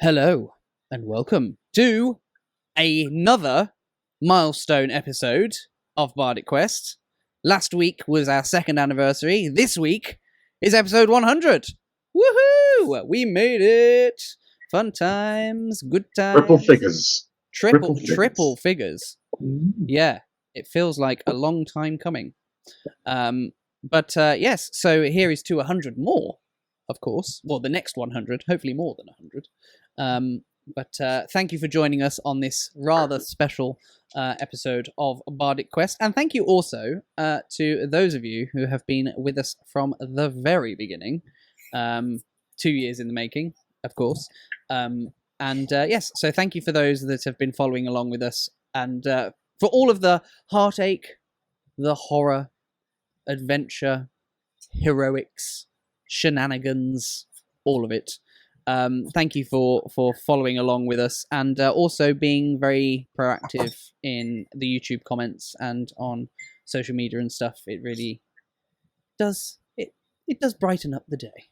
Hello, and welcome to another milestone episode of Bardic Quest. Last week was our second anniversary. This week is episode 100. Woohoo! We made it! Fun times, good times. Triple figures. Triple figures. Yeah, it feels like a long time coming. Yes, so here is to 100 more, of course. Well, the next 100, hopefully more than 100. Thank you for joining us on this rather special episode of Bardic Quest. And thank you also to those of you who have been with us from the very beginning. 2 years in the making, of course. Yes, so thank you for those that have been following along with us. And for all of the heartache, the horror, adventure, heroics, shenanigans, all of it. Thank you for following along with us and also being very proactive in the YouTube comments and on social media and stuff. It really does. It does brighten up the day,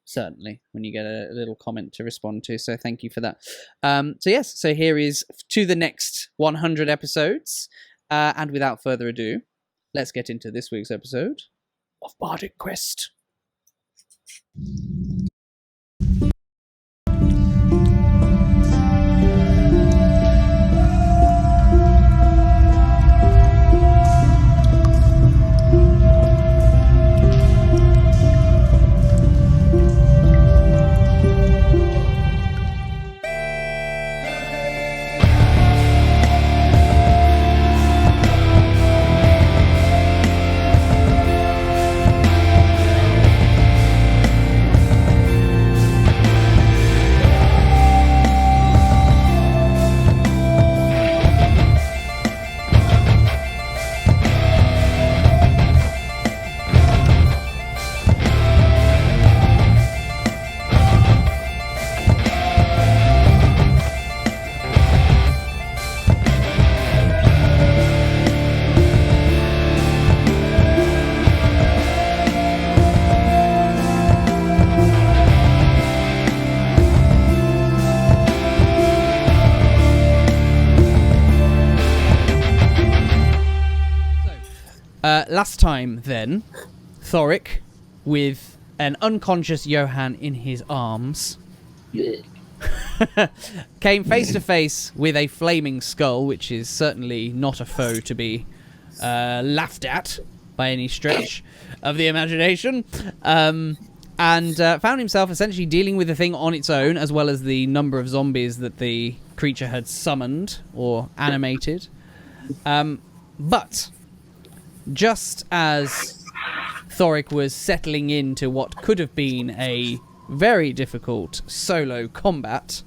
certainly, when you get a little comment to respond to. So thank you for that. So here is to the next 100 episodes. And without further ado, let's get into this week's episode of Bardic Quest. Last time, then, Thorik, with an unconscious Johann in his arms, came face to face with a flaming skull, which is certainly not a foe to be laughed at by any stretch of the imagination, and found himself essentially dealing with the thing on its own, as well as the number of zombies that the creature had summoned or animated. But just as Thorik was settling into what could have been a very difficult solo combat,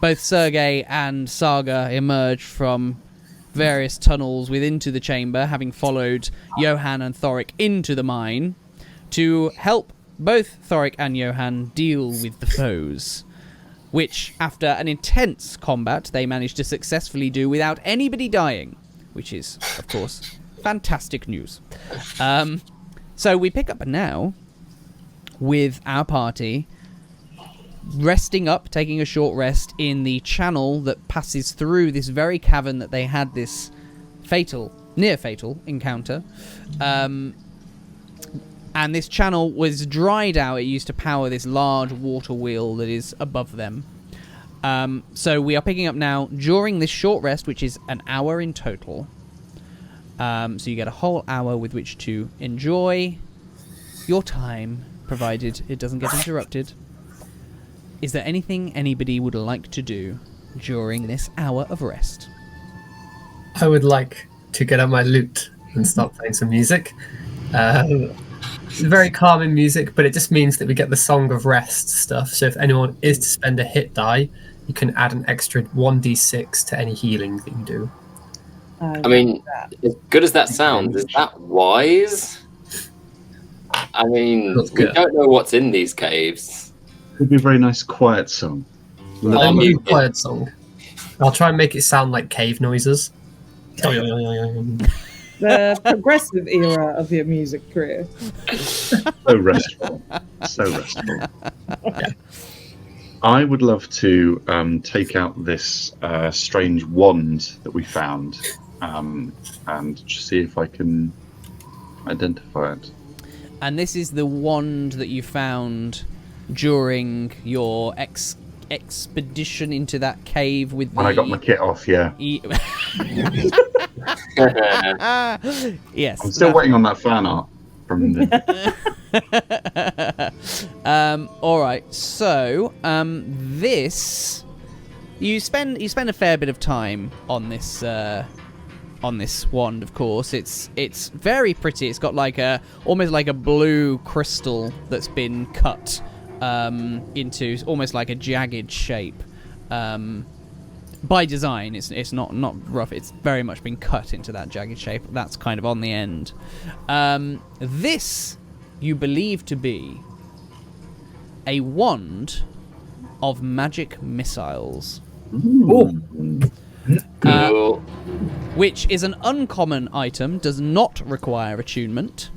both Sergei and Saga emerged from various tunnels within the chamber, having followed Johann and Thorik into the mine to help both Thorik and Johann deal with the foes, which, after an intense combat, they managed to successfully do without anybody dying, which is, of course, fantastic news. So we pick up now with our party resting up, taking a short rest in the channel that passes through this very cavern that they had this near fatal encounter. And this channel was dried out. It used to power this large water wheel that is above them. So we are picking up now during this short rest, which is an hour in total. So you get a whole hour with which to enjoy your time, provided it doesn't get interrupted. Is there anything anybody would like to do during this hour of rest? I would like to get out my lute and start playing some music. It's very calming music, but it just means that we get the Song of Rest stuff. So if anyone is to spend a hit die, you can add an extra 1d6 to any healing that you do. I mean, as good as that sounds, is that wise? I mean, we don't know what's in these caves. Could be a very nice quiet song. I'll do a quiet song. I'll try and make it sound like cave noises. The progressive era of your music career. So restful. So restful. Yeah. I would love to take out this strange wand that we found and just see if I can identify it. And this is the wand that you found during your expedition into that cave with When I got my kit off, yeah. Yes. I'm still waiting on that fan art from the... All right. So, this you spend a fair bit of time on this wand. Of course, it's very pretty. It's got like almost like a blue crystal that's been cut into almost like a jagged shape. By design, it's not rough. It's very much been cut into that jagged shape. That's kind of on the end. This you believe to be a wand of magic missiles. Cool. Which is an uncommon item, does not require attunement.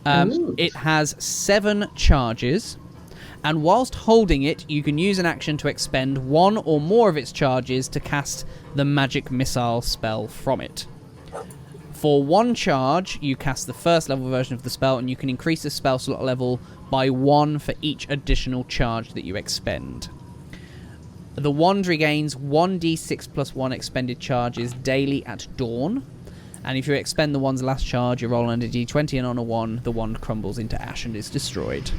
It has 7 charges, and whilst holding it, you can use an action to expend 1 or more of its charges to cast the magic missile spell from it. For 1 charge, you cast the first level version of the spell, and you can increase the spell slot level by 1 for each additional charge that you expend. The wand regains 1d6 plus 1 expended charges daily at dawn. And if you expend the wand's last charge, you roll on a d20, and on a 1, the wand crumbles into ash and is destroyed.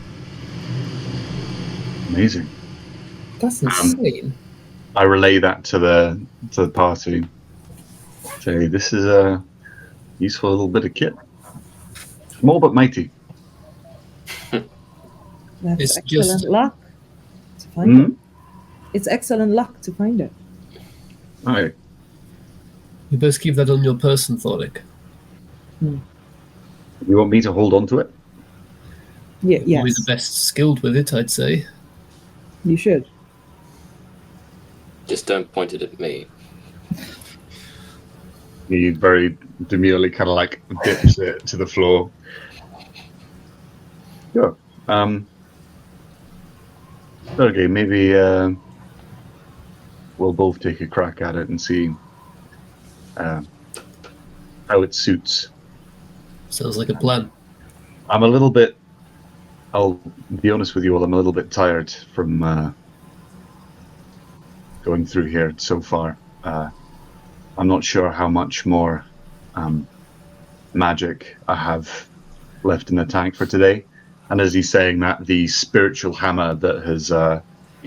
Amazing. That's insane. I relay that to the party. Say, this is a useful little bit of kit. Small but mighty. That's It's excellent just- luck to find it. It's excellent luck to find it. Alright. You best keep that on your person, Thorik. You want me to hold on to it? Yeah, You're yes, the best skilled with it, I'd say. you should. Just don't point it at me. He very demurely kind of like dips it to the floor. Sure. Okay, maybe we'll both take a crack at it and see how it suits. Sounds like a plan. I'm a little bit, I'll be honest with you all, I'm a little bit tired from going through here so far. I'm not sure how much more magic I have left in the tank for today. And as he's saying that, the spiritual hammer that has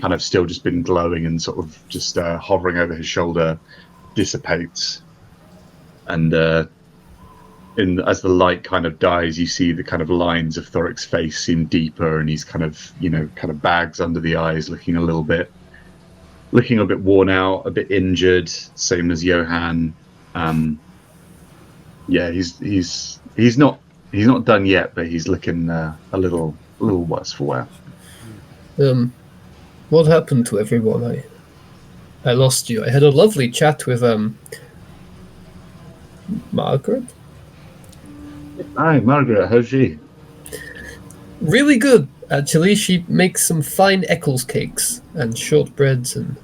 kind of still just been glowing and sort of just hovering over his shoulder dissipates. And as the light kind of dies, you see the kind of lines of Thorik's face seem deeper, and he's kind of, bags under the eyes, looking a bit worn out, a bit injured, same as Johann. He's not done yet, but he's looking a little worse for wear. What happened to everyone? I lost you. I had a lovely chat with Margaret. Hi, Margaret. How's she? Really good, actually. She makes some fine Eccles cakes and shortbreads, and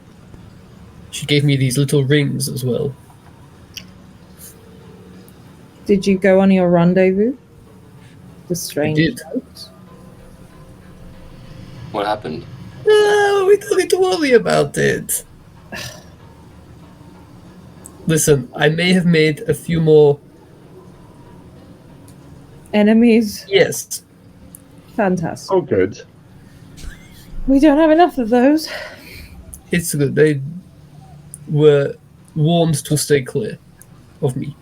she gave me these little rings as well. Did you go on your rendezvous? The strange did. note? What happened? No, we don't need to worry about it. Listen, I may have made a few more. Enemies? Yes. Fantastic. Oh, good. We don't have enough of those. It's good. They were warned to stay clear of me.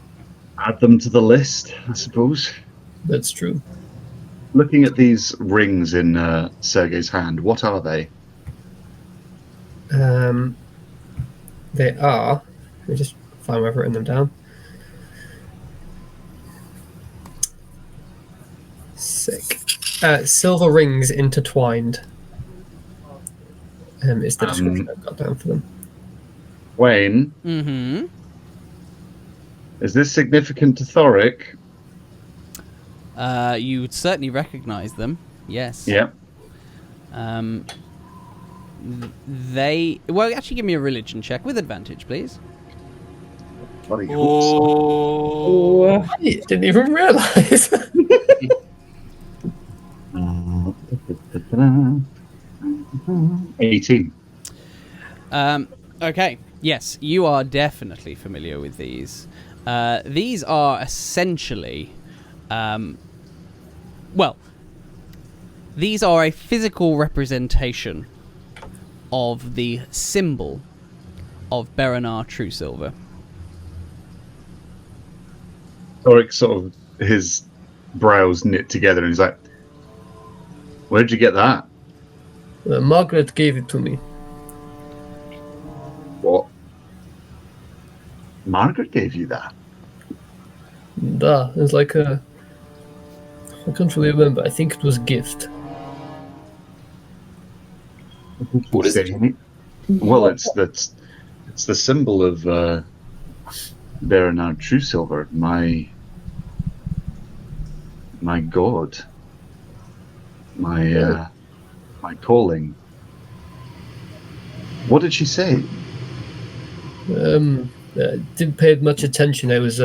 Add them to the list, I suppose. That's true. Looking at these rings in Sergei's hand, what are they? They are. Let me just find where I've written them down. Sick. Silver rings intertwined. Is the description I've got down for them. Wayne, Mm-hmm. is this significant to Thorik? You would certainly recognise them. Yes. Yeah. they... Well, actually, give me a religion check with advantage, please. Bloody Oh. I didn't even realise. 18. Okay. Yes, you are definitely familiar with these. These are essentially... these are a physical representation of the symbol of Berenar True Silver. Thorik sort of, his brows knit together and he's like, where'd you get that? Margaret gave it to me. What? Margaret gave you that? Da, it's like a... I can't really remember. I think it was a gift. What is it? Well, it's the symbol of Berenar True Silver, my god, my calling. What did she say? Didn't pay much attention. I was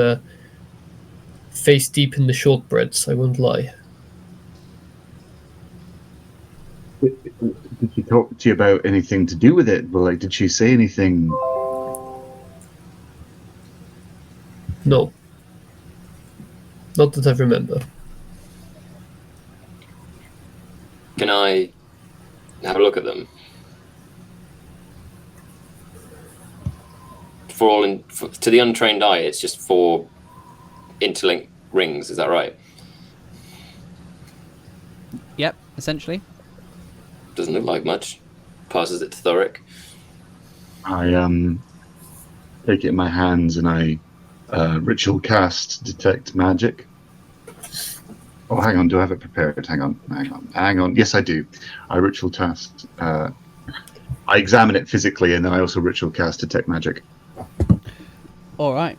face deep in the shortbreads, I won't lie. Did she talk to you about anything to do with it? Well, like, did she say anything? No. Not that I remember. Can I have a look at them? To the untrained eye, it's just 4 interlinked rings. Is that right? Yep, essentially. Doesn't look like much. Passes it to Thorik. I take it in my hands and I ritual cast detect magic. Oh, hang on. Do I have it prepared? Hang on. Yes, I do. I ritual cast. I examine it physically, and then I also ritual cast detect magic. All right.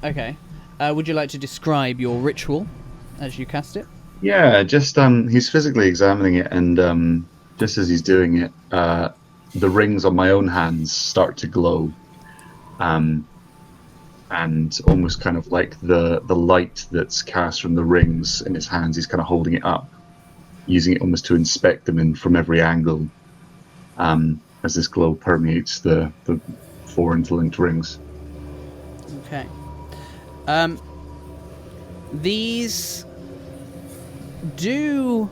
Okay. Would you like to describe your ritual as you cast it? Yeah, just he's physically examining it, and just as he's doing it, the rings on my own hands start to glow, and almost kind of like the light that's cast from the rings in his hands, he's kind of holding it up, using it almost to inspect them from every angle, as this glow permeates the 4 interlinked rings. Okay. These do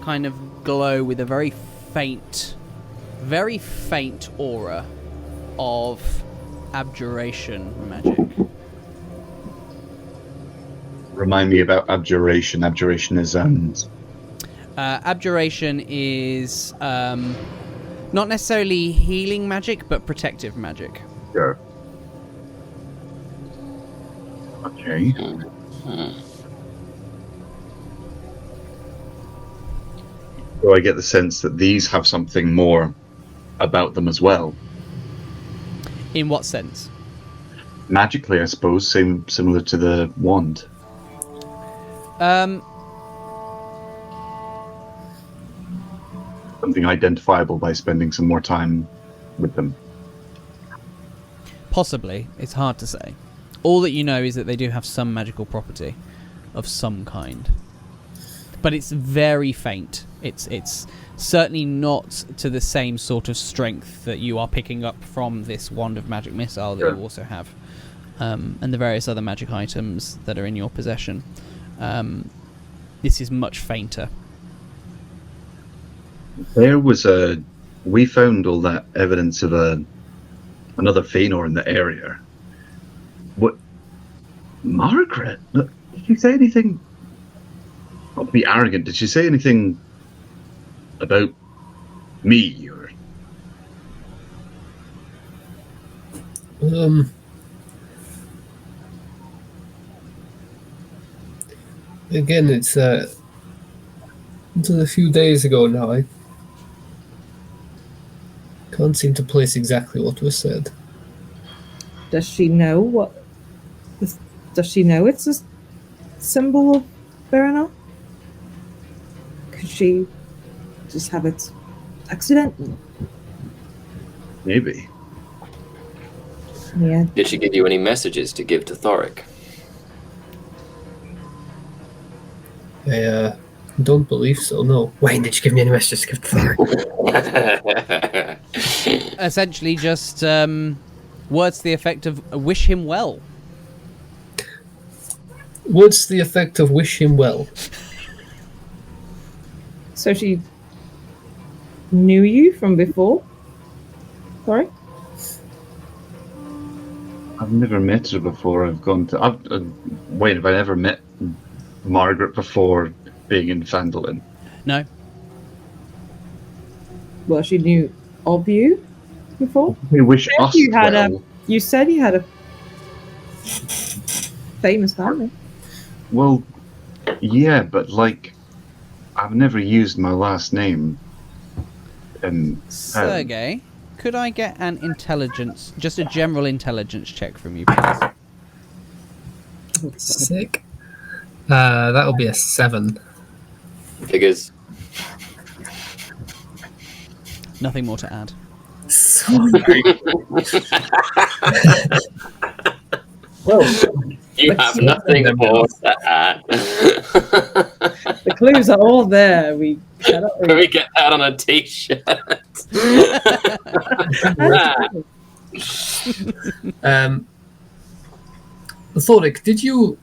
kind of glow with a very faint aura of abjuration magic. Remind me about abjuration. Abjuration is Abjuration is not necessarily healing magic, but protective magic. Sure. Okay. So I get the sense that these have something more about them as well. In what sense? Magically, I suppose, similar to the wand. Something identifiable by spending some more time with them. Possibly. It's hard to say. All that you know is that they do have some magical property of some kind. But it's very faint. It's certainly not to the same sort of strength that you are picking up from this Wand of Magic Missile that you also have. And the various other magic items that are in your possession. This is much fainter. There was we found all that evidence of another Fëanor in the area. What? Margaret? Did she say anything? Not to be arrogant, did she say anything about me? Or... Again, it's until a few days ago now. I can't seem to place exactly what was said. Does she know what? Does she know it's a symbol of Berenar? Could she just have it accidentally. Maybe. Yeah. Did she give you any messages to give to Thorik? I don't believe so, no. Wayne, did you give me any messages to give to Thorik? Essentially, just words to the effect of "wish him well." What's the effect of wish him well? So she knew you from before? Sorry? I've never met her before. I've gone to. Wait, have I ever met Margaret before being in Phandelver? No. Well, she knew of you before? We wish us You had well. you said you had a famous family. Well, yeah, but like, I've never used my last name. And Sergei, could I get an intelligence, just a general intelligence check from you, please? Sick. That'll be a 7. Figures. Nothing more to add. Sorry. Well, You have nothing more to add. the clues are all there. We cannot Can we get that on a t-shirt? Thorik, did you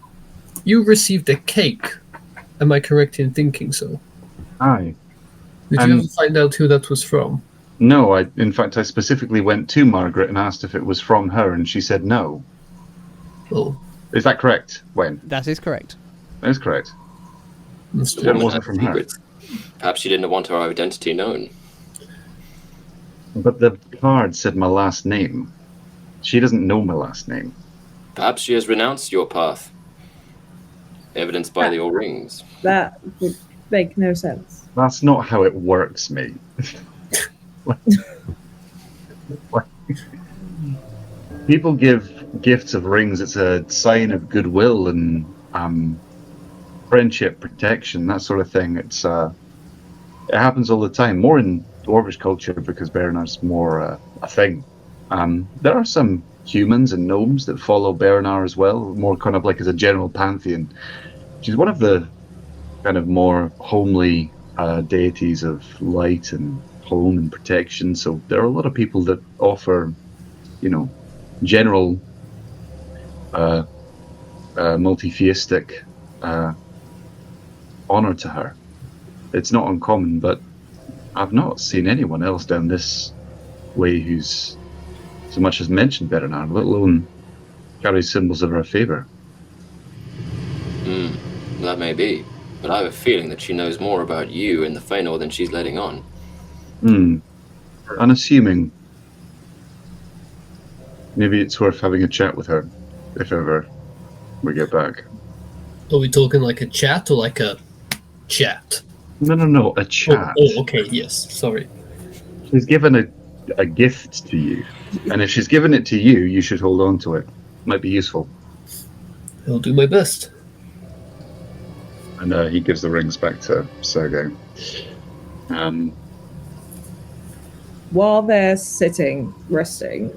received a cake? Am I correct in thinking so? aye. Did you ever find out who that was from? No, in fact, I specifically went to Margaret and asked if it was from her, and she said no. Oh, Is that correct, Wayne? That is correct. That is correct. that's It wasn't from her. Secrets. Perhaps she didn't want her identity known. But the card said my last name. She doesn't know my last name. Perhaps she has renounced your path. Evidenced by the O-rings. That would make no sense. That's not how it works, mate. People give gifts of rings. It's a sign of goodwill and friendship, protection, that sort of thing. It happens all the time. More in Dwarvish culture because Bernard's more a thing. There are some humans and gnomes that follow Bernard as well, more kind of like as a general pantheon. She's one of the kind of more homely deities of light and home and protection. So there are a lot of people that offer, general multi-theistic honor to her. It's not uncommon, but I've not seen anyone else down this way who's so much as mentioned Bernard, let alone carries symbols of her favour. That may be, but I have a feeling that she knows more about you and the Fëanor than she's letting on. Unassuming. Maybe it's worth having a chat with her, if ever we get back. Are we talking like a chat or like a chat? No, a chat. Oh, okay, yes, sorry. She's given a gift to you, and if she's given it to you, you should hold on to it. Might be useful. I'll do my best. And he gives the rings back to Sergei. While they're sitting, resting,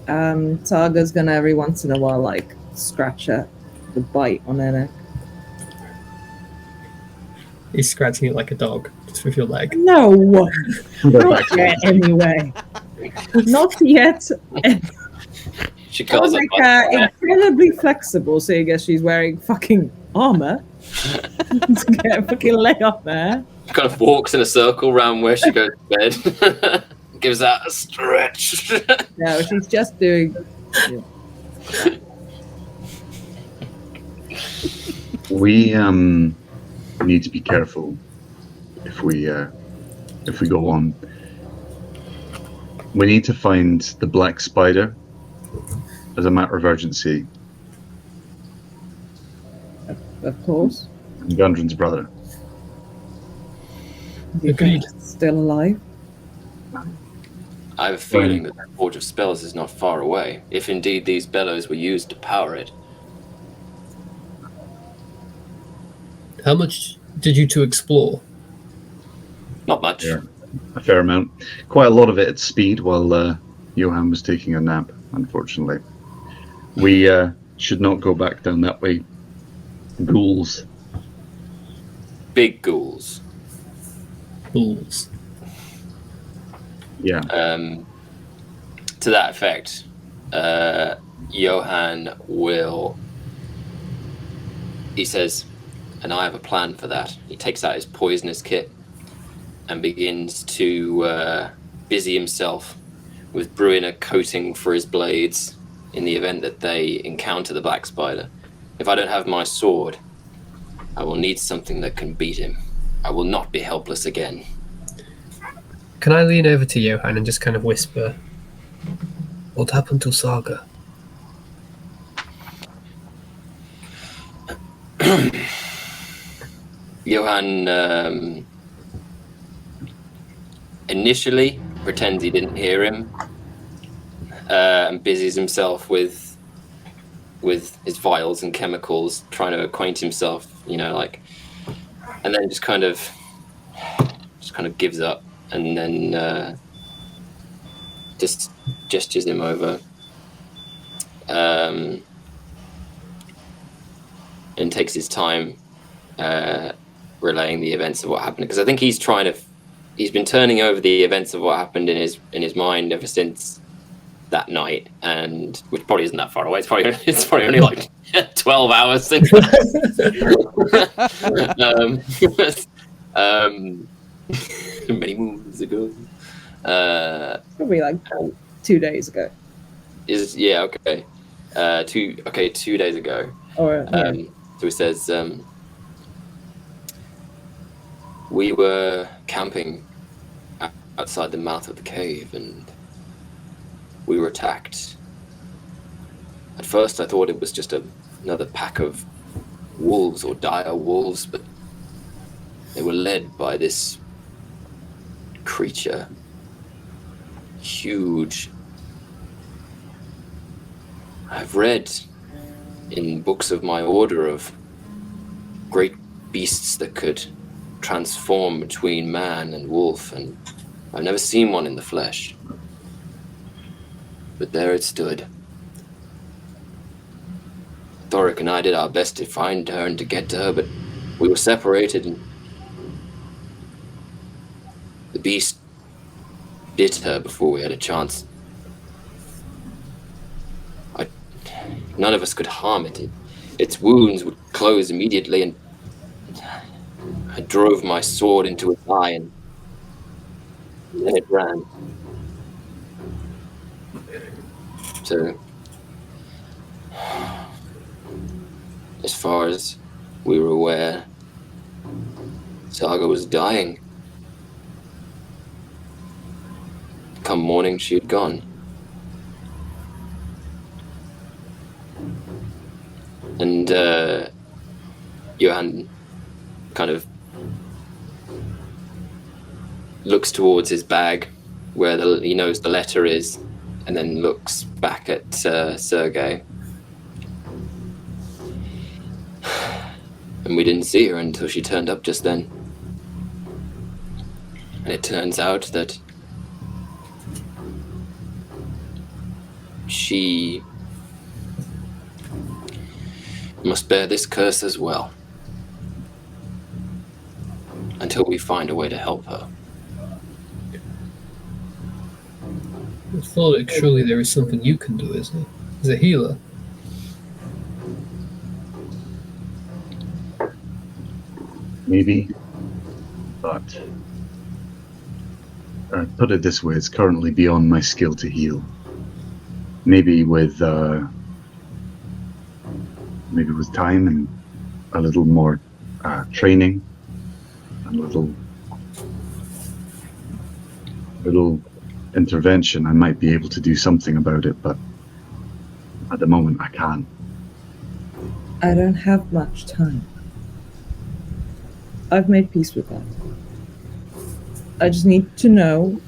Saga's gonna every once in a while, like, scratch the bite on her neck. He's scratching it like a dog, just with your leg. No! Not yet, anyway. Not yet. She I calls was it like, incredibly flexible, so I guess she's wearing fucking armor to get a fucking leg up there. kind of walks in a circle around where she goes to bed. Gives that a stretch. No, she's just doing. We need to be careful if we go on. We need to find the black spider as a matter of urgency. Of course. And Gundren's brother. Agreed. Still alive. I have a feeling that the Forge of Spells is not far away, if indeed these bellows were used to power it. How much did you two explore? Not much. Yeah. a fair amount. Quite a lot of it at speed while Johann was taking a nap, unfortunately. We should not go back down that way. Ghouls. Big ghouls. Ghouls. Yeah. To that effect, Johann will... He says, and I have a plan for that. He takes out his poisonous kit and begins to busy himself with brewing a coating for his blades in the event that they encounter the black spider. If I don't have my sword, I will need something that can beat him. I will not be helpless again. Can I lean over to Johann and just kind of whisper, what happened to Saga? Johann initially pretends he didn't hear him and busies himself with his vials and chemicals, trying to acquaint himself, and then just kind of gives up, and then just gestures him over, and takes his time relaying the events of what happened, because I think he's been turning over the events of what happened in his mind ever since that night, and which probably isn't that far away. It's probably only like 12 hours since. Many moons ago. Probably like 2 days ago. Okay. 2 days ago. Or So he says, we were camping outside the mouth of the cave, and we were attacked. At first I thought it was just another pack of wolves or dire wolves, but they were led by this creature. Huge. I've read in books of my order of great beasts that could transform between man and wolf, and I've never seen one in the flesh. But there it stood. Thorik and I did our best to find her and to get to her, but we were separated, and the beast bit her before we had a chance. None of us could harm it. Its wounds would close immediately, and I drove my sword into its eye, and then it ran. So, as far as we were aware, Saga was dying. Come morning, she had gone. And Johann kind of looks towards his bag where he knows the letter is, and then looks back at Sergei. And we didn't see her until she turned up just then. And it turns out that she must bear this curse as well, until we find a way to help her. I thought surely there is something you can do, isn't it? As a healer. Maybe, but put it this way, it's currently beyond my skill to heal. Maybe with time and a little more training, and a little intervention, I might be able to do something about it, but at the moment I can't. I don't have much time. I've made peace with that. I just need to know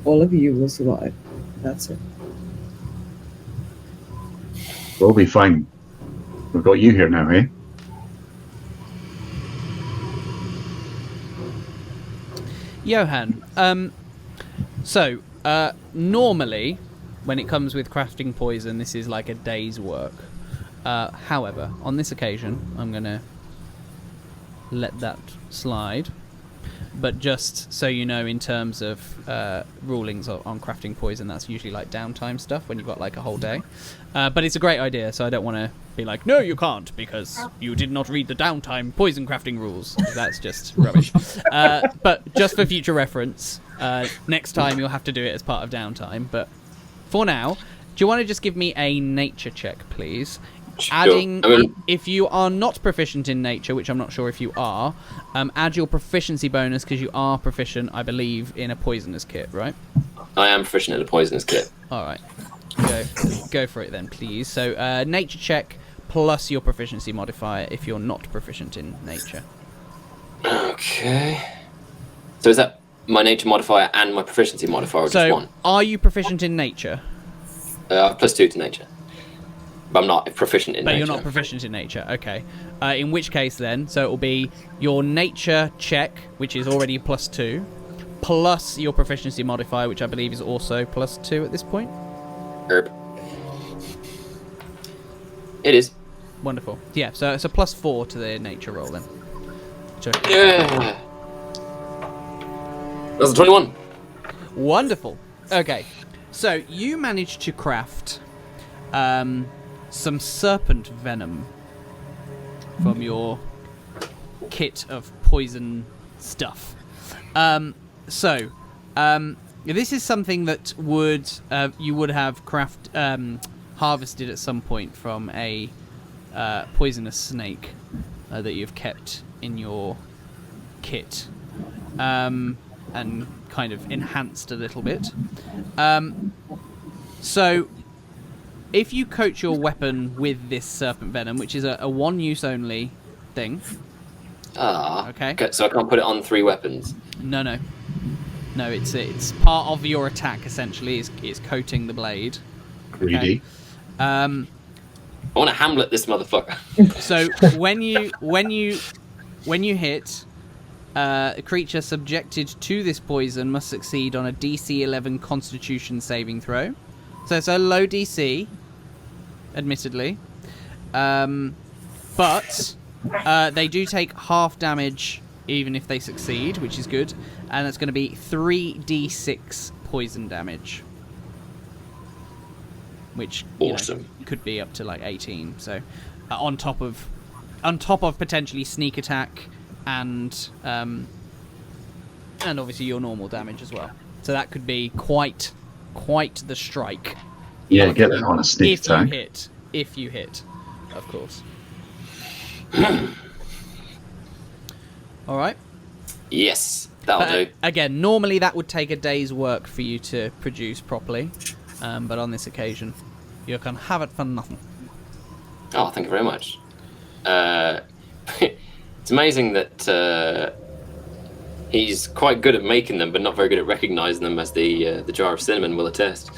all of you will survive. That's it. We'll be fine. We've got you here now, eh? Johann, normally, when it comes with crafting poison, this is like a day's work. However, on this occasion, I'm going to let that slide. But just so you know, in terms of rulings on crafting poison, that's usually like downtime stuff when you've got like a whole day. But it's a great idea, so I don't want to be like, no, you can't, because you did not read the downtime poison crafting rules. That's just rubbish. But just for future reference, next time you'll have to do it as part of downtime. But for now, do you want to just give me a nature check, please? Adding, if you are not proficient in nature, which I'm not sure if you are, add your proficiency bonus because you are proficient, I believe, in a poisonous kit, right? I am proficient in a poisonous kit. All right, go for it then, please. So nature check plus your proficiency modifier if you're not proficient in nature. Okay. So is that my nature modifier and my proficiency modifier, or just one? Are you proficient in nature? +2 to nature. But I'm not proficient in nature. But you're not proficient in nature, okay. In which case then, so it will be your nature check, which is already +2, plus your proficiency modifier, which I believe is also +2 at this point. Herb. It is. Wonderful. Yeah, so it's a +4 to the nature roll then. Yeah. That's a 21. Wonderful. Okay, so you managed to craft some serpent venom from your kit of poison stuff. This is something that you would have harvested at some point from a poisonous snake that you've kept in your kit and kind of enhanced a little bit. So if you coat your weapon with this serpent venom, which is a one-use only thing. Okay. So I can't put it on 3 weapons? No, it's part of your attack, essentially, is coating the blade. Greedy. Okay. I want to Hamlet this motherfucker. So when you hit, a creature subjected to this poison must succeed on a DC 11 Constitution saving throw. So it's a low DC, admittedly, but they do take half damage even if they succeed, which is good, and that's going to be 3d6 poison damage, which awesome could be up to like 18. So on top of potentially sneak attack and obviously your normal damage as well. So that could be quite the strike. Yeah, get that on a sneak attack. If you hit, of course. All right. Yes, that'll do. Again, normally that would take a day's work for you to produce properly, but on this occasion, you can have it for nothing. Oh, thank you very much. It's amazing that he's quite good at making them, but not very good at recognizing them, as the jar of cinnamon will attest.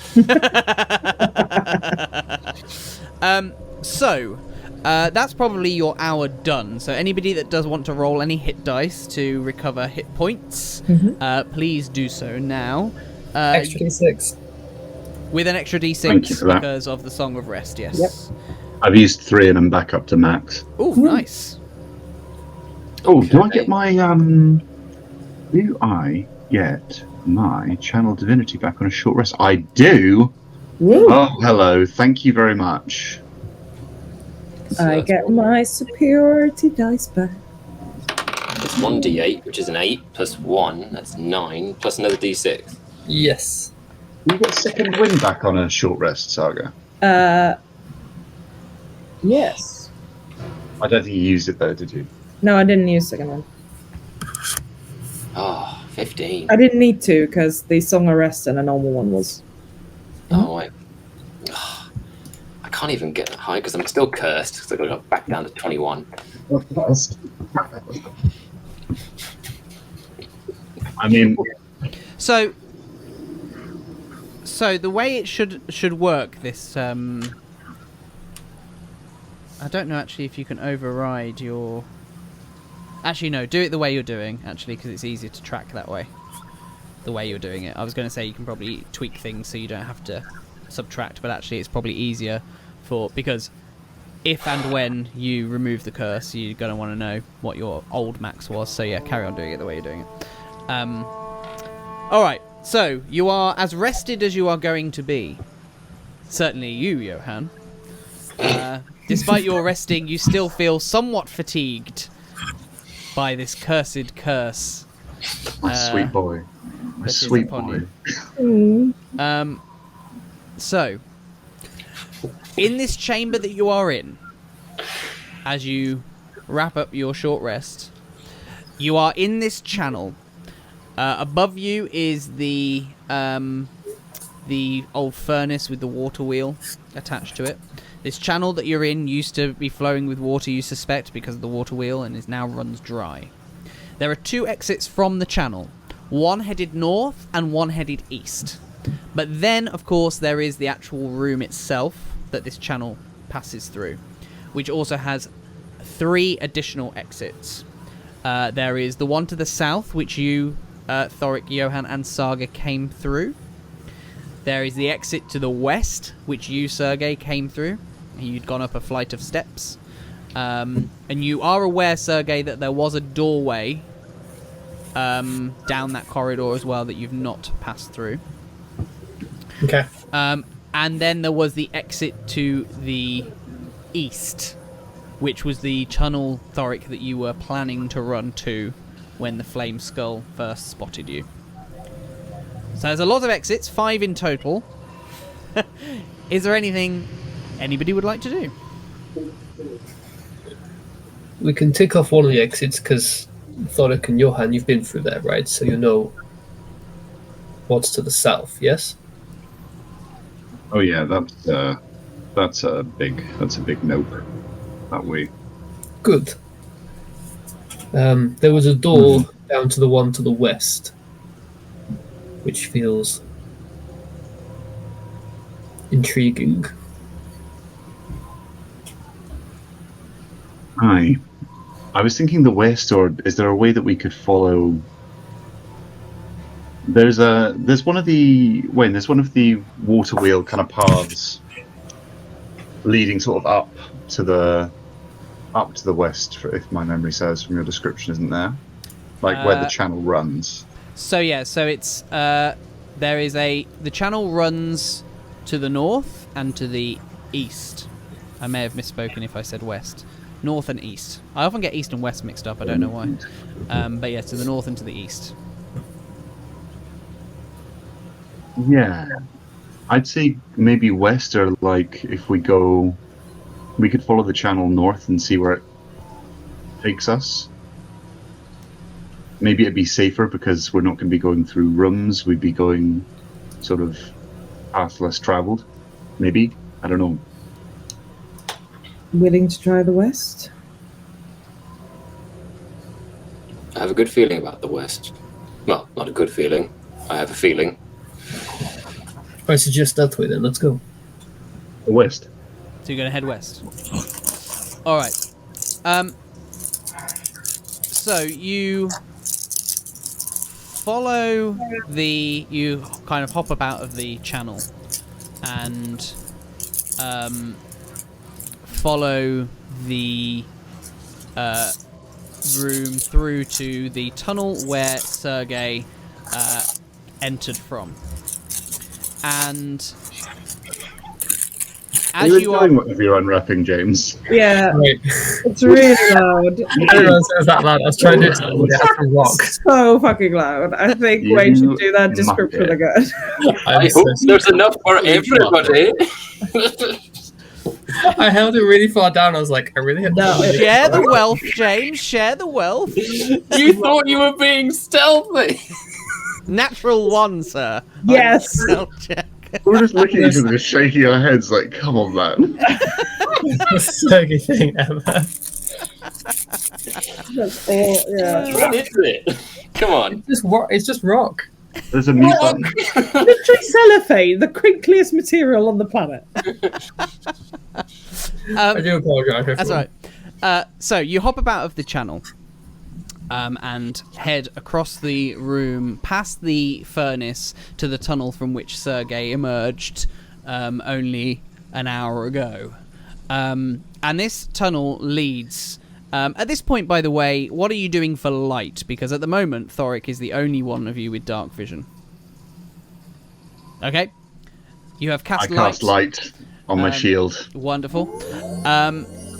That's probably your hour done. So anybody that does want to roll any hit dice to recover hit points, please do so now. Extra D6. With an extra Thank D6 you for that. because of the Song of Rest, yes. Yep. I've used 3 and I'm back up to max. Oh, nice. Oh, do I get my do I get my channel divinity back on a short rest? I do. Woo. Oh, hello. Thank you very much. I get my superiority dice back. It's 1d8, which is an 8, plus 1, that's 9, plus another d6. Yes. You got second wind back on a short rest, Saga. Yes. I don't think you used it though, did you? No, I didn't use second one. Oh, 15. I didn't need to, because the Song of Rest and a normal one was. Oh, wait. I can't even get that high because I'm still cursed, because I got to go back down to 21. I mean, So the way it should work, this I don't know actually if you can override your. Actually, no. Do it the way you're doing, actually, because it's easier to track that way. the way you're doing it. I was going to say you can probably tweak things so you don't have to subtract, but actually it's probably easier because if and when you remove the curse, you're going to want to know what your old max was. So yeah, carry on doing it the way you're doing it. Alright, so you are as rested as you are going to be. Certainly you, Johann. Despite your resting, you still feel somewhat fatigued by this cursed curse. My sweet boy. My that is sweet upon boy. you. So, in this chamber that you are in, as you wrap up your short rest, you are in this channel. Above you is the old furnace with the water wheel attached to it. This channel that you're in used to be flowing with water, you suspect, because of the water wheel, and is now runs dry. There are 2 exits from the channel. One headed north and one headed east. But then, of course, there is the actual room itself that this channel passes through, which also has 3 additional exits. There is the one to the south, which you, Thorik, Johann, and Saga came through. There is the exit to the west, which you, Sergei, came through. You'd gone up a flight of steps. And you are aware, Sergei, that there was a doorway down that corridor as well that you've not passed through. Okay. And then there was the exit to the east, which was the tunnel, Thorik, that you were planning to run to when the Flame Skull first spotted you. So there's a lot of exits, 5 in total. Is there anything anybody would like to do? We can tick off one of the exits because Thorik and Johann, you've been through there, right? So you know what's to the south, yes? Oh yeah, that's a big nope. That way. Good. There was a door down to the one to the west, which feels intriguing. Aye. I was thinking the west, or is there a way that we could follow? There's one of the water wheel kind of paths leading sort of up to the west, if my memory serves from your description, isn't there? Like where the channel runs. So yeah, so it's the channel runs to the north and to the east. I may have misspoken if I said west. North and east. I often get east and west mixed up, I don't know why. But yeah, to the north and to the east. Yeah. I'd say maybe west, or like if we could follow the channel north and see where it takes us. Maybe it'd be safer because we're not going to be going through rooms. We'd be going sort of path less travelled. Maybe. I don't know. Willing to try the west? I have a good feeling about the west. Well, not a good feeling. I have a feeling. I suggest that way then. Let's go. The west. So you're going to head west. All right. So you you kind of hop up out of the channel and follow the room through to the tunnel where Sergei entered from. And as you are, whatever you're unwrapping, James. Yeah, Right. it's really loud. Everyone says that loud. I was trying to do something with the rock. So fucking loud. I think You Wayne should do that description muppet. again. I hope there's enough for everybody. I held it really far down. I was like, I really had to. share the wealth, James. Share the wealth. You thought you were being stealthy. Natural 1, sir. Yes. Stealth check. We're just looking at each other, just shaking our heads like, come on, man. the Sergei thing ever. That's all, yeah. What is it? Come on. It's just rock. There's a mute button. Literally cellophane, the crinkliest material on the planet. I do apologise. That's all right. So you hop up out of the channel, and head across the room, past the furnace, to the tunnel from which Sergei emerged only an hour ago. And this tunnel leads... at this point, by the way, what are you doing for light? Because at the moment, Thorik is the only one of you with dark vision. Okay. You have cast light. I cast light on my shield. Wonderful.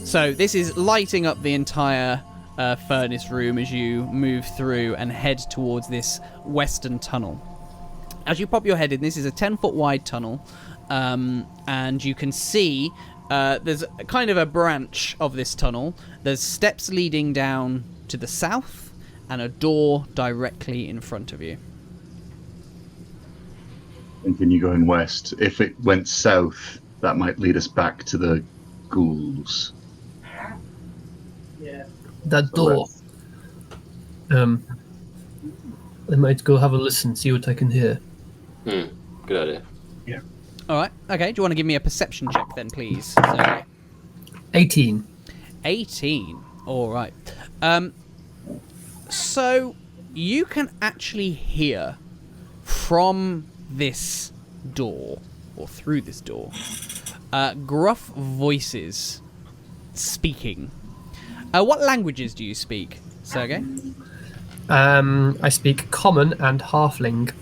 So this is lighting up the entire furnace room as you move through and head towards this western tunnel. As you pop your head in, this is a 10-foot wide tunnel, and you can see there's kind of a branch of this tunnel. There's steps leading down to the south and a door directly in front of you. Continue going west. If it went south, that might lead us back to the ghouls. Yeah. That door. I might go have a listen, see what I can hear. Good idea. Yeah. All right. Okay. Do you want to give me a perception check then, please? Okay. 18. 18. All right. So you can actually hear from this door, or through this door, gruff voices speaking. What languages do you speak, Sergei? I speak Common and Halfling.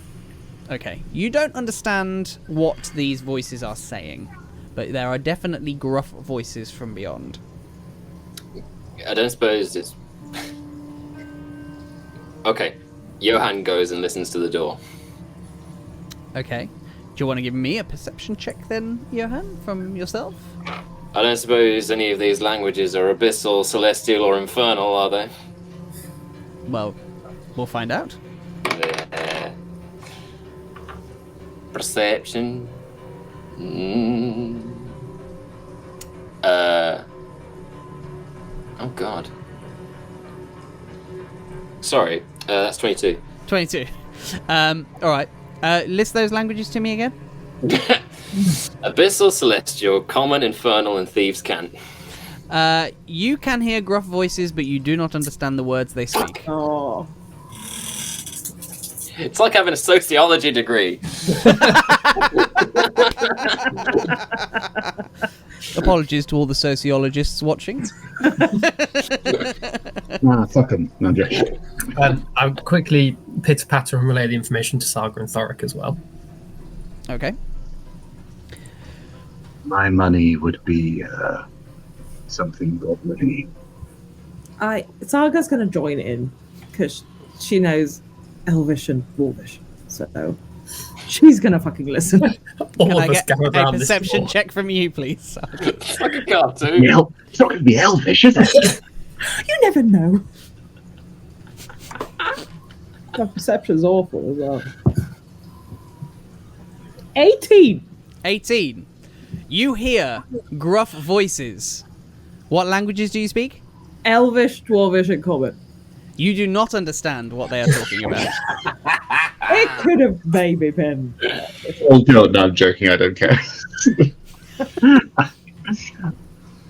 Okay. You don't understand what these voices are saying, but there are definitely gruff voices from beyond. I don't suppose it's... Okay. Johann goes and listens to the door. Okay. Do you want to give me a perception check then, Johann, from yourself? I don't suppose any of these languages are abyssal, celestial, or infernal, are they? Well, we'll find out. Perception. Oh god. Sorry, that's 22. 22. Alright. List those languages to me again. Abyssal, celestial, common, infernal, and thieves' cant. You can hear gruff voices, but you do not understand the words they speak. Oh. It's like having a sociology degree. Apologies to all the sociologists watching. Nah, fuck them. No, I'm joking. I'll quickly pitter-patter and relay the information to Saga and Thorik as well. Okay. My money would be something goblin-y. Saga's going to join in because she knows Elvish and Dwarvish, so she's going to fucking listen. Can I get a perception check from you, please? It's like a cartoon. It's not going to be Elvish, is it? You never know. My perception's awful as well. 18. 18. You hear gruff voices. What languages do you speak? Elvish, Dwarvish, and Common. You do not understand what they are talking about. It could have maybe been. Oh, no, I'm joking. I don't care.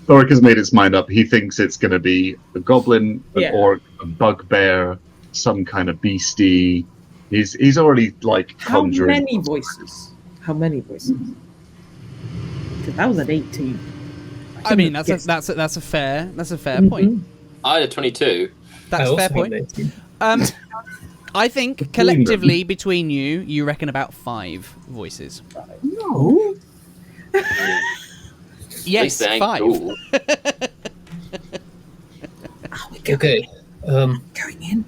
Thorik has made his mind up. He thinks it's going to be a goblin, an orc, a bugbear, some kind of beastie. He's already like conjuring. How many voices? Because that was an 18. I mean, that's a fair point. I had a 22. That's a fair point. I think collectively between you reckon about 5 voices. No. Yes, 5. Cool. Okay. Going in.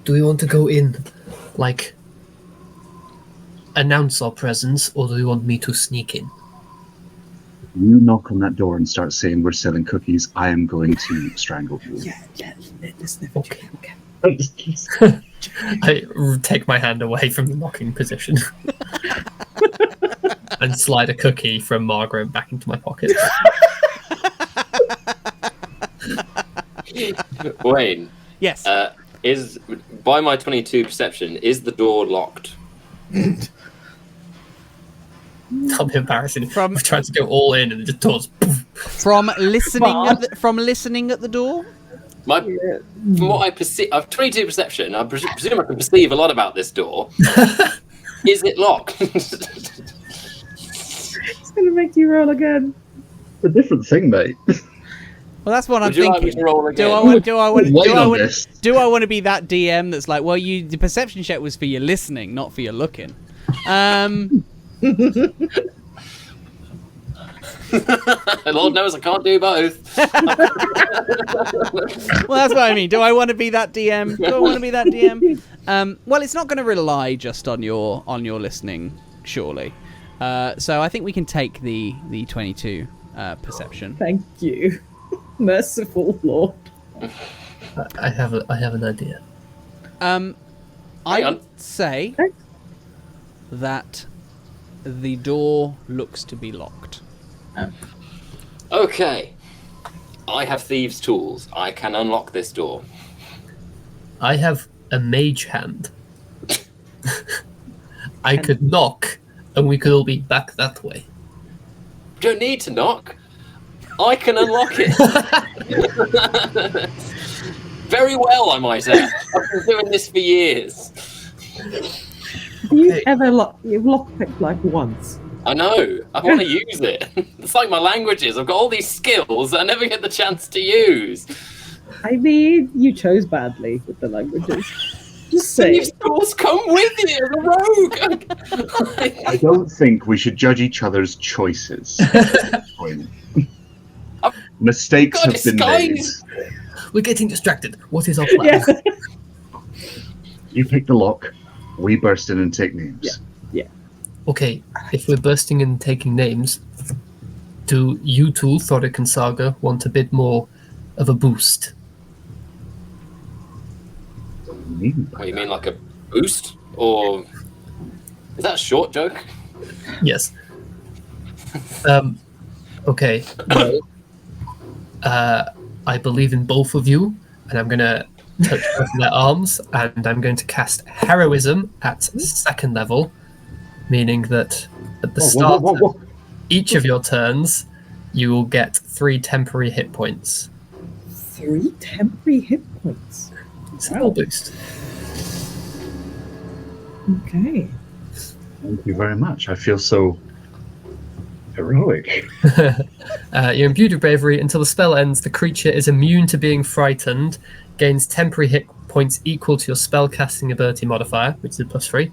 Do we want to go in, like, announce our presence, or do you want me to sneak in? You knock on that door and start saying we're selling cookies, I am going to strangle you. Yeah. Let's never do it again. I take my hand away from the knocking position and slide a cookie from Margaret back into my pocket. Wayne. Yes. Is by my 22 perception, is the door locked? That'll be embarrassing. We've tried to go all in and it just doors. From listening at the door, From what I perceive, I've 22 perception. I presume I can perceive a lot about this door. Is it locked? It's gonna make you roll again. It's a different thing, mate. Well, that's what I'm Would you like me thinking. to roll Do again? I want this. to be that DM that's like, well, the perception check was for your listening, not for your looking. Lord knows I can't do both. Well, that's what I mean. Do I want to be that DM? Well, it's not going to rely just on your listening, surely. So I think we can take the 22 perception. Thank you, merciful Lord. I have an idea. I'd say that the door looks to be locked. Okay. I have thieves' tools. I can unlock this door. I have a mage hand. I could knock, and we could all be back that way. Don't need to knock. I can unlock it. Very well, I might add. I've been doing this for years. You've lockpicked like once. I know. I want to use it. It's like my languages. I've got all these skills that I never get the chance to use. I mean, you chose badly with the languages. Just say. Thieves' tools come with you, the rogue. I don't think we should judge each other's choices. Mistakes got have been made. disguise. We're getting distracted. What is our plan? Yeah. You pick the lock. We burst in and take names. Yeah. Okay, if we're bursting in and taking names, do you two, Thorik and Saga, want a bit more of a boost? Oh, you mean like a boost? Or is that a short joke? Yes. Okay. Well, I believe in both of you, and I'm going to touch both of their arms, and I'm going to cast Heroism at 2nd level, meaning that at the start of each of your turns, you will get 3 temporary hit points. 3 temporary hit points. It's a little boost. Okay. Thank you very much. I feel so heroic. You're imbued with bravery. Until the spell ends, the creature is immune to being frightened, gains temporary hit points equal to your spellcasting ability modifier, which is a +3.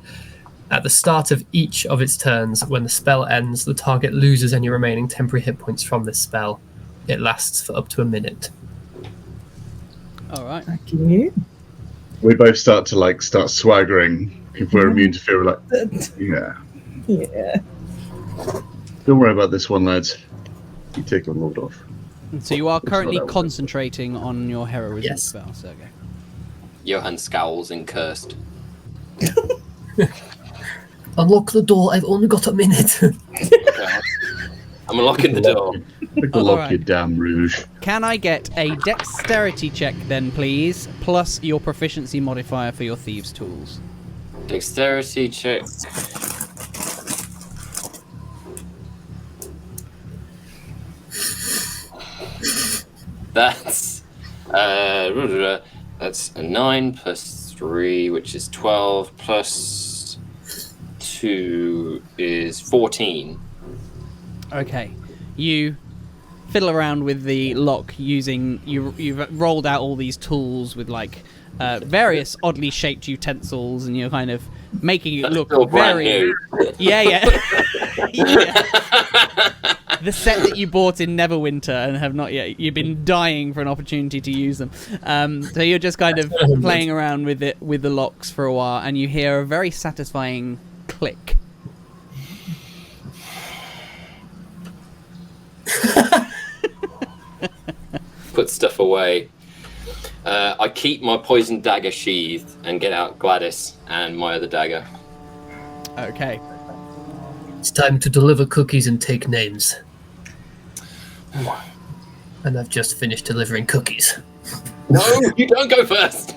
At the start of each of its turns, when the spell ends, the target loses any remaining temporary hit points from this spell. It lasts for up to a minute. All right. Thank you. We both start swaggering. If we're immune to fear, we're like, yeah. Yeah. Don't worry about this one, lads. You take a load off. So you are currently that was. concentrating on your heroism Yes. spell, Sergei. Johann scowls and cursed. Unlock the door, I've only got a minute. I'm unlocking the door. Pick the Oh, lock, alright. you damn rouge. Can I get a dexterity check then, please, plus your proficiency modifier for your thieves' tools? Dexterity check. That's a 9 plus 3, which is 12, plus 2 is 14. Okay. You fiddle around with the lock using... You've rolled out all these tools with, like, various oddly shaped utensils, and you're kind of making it That's look still brand very... new. Yeah. Yeah. The set that you bought in Neverwinter and have not yet... You've been dying for an opportunity to use them. So you're just kind of playing around with it, with the locks for a while, and you hear a very satisfying click. Put stuff away. I keep my poison dagger sheathed and get out Gladys and my other dagger. Okay. It's time to deliver cookies and take names. And I've just finished delivering cookies. No, you don't go first.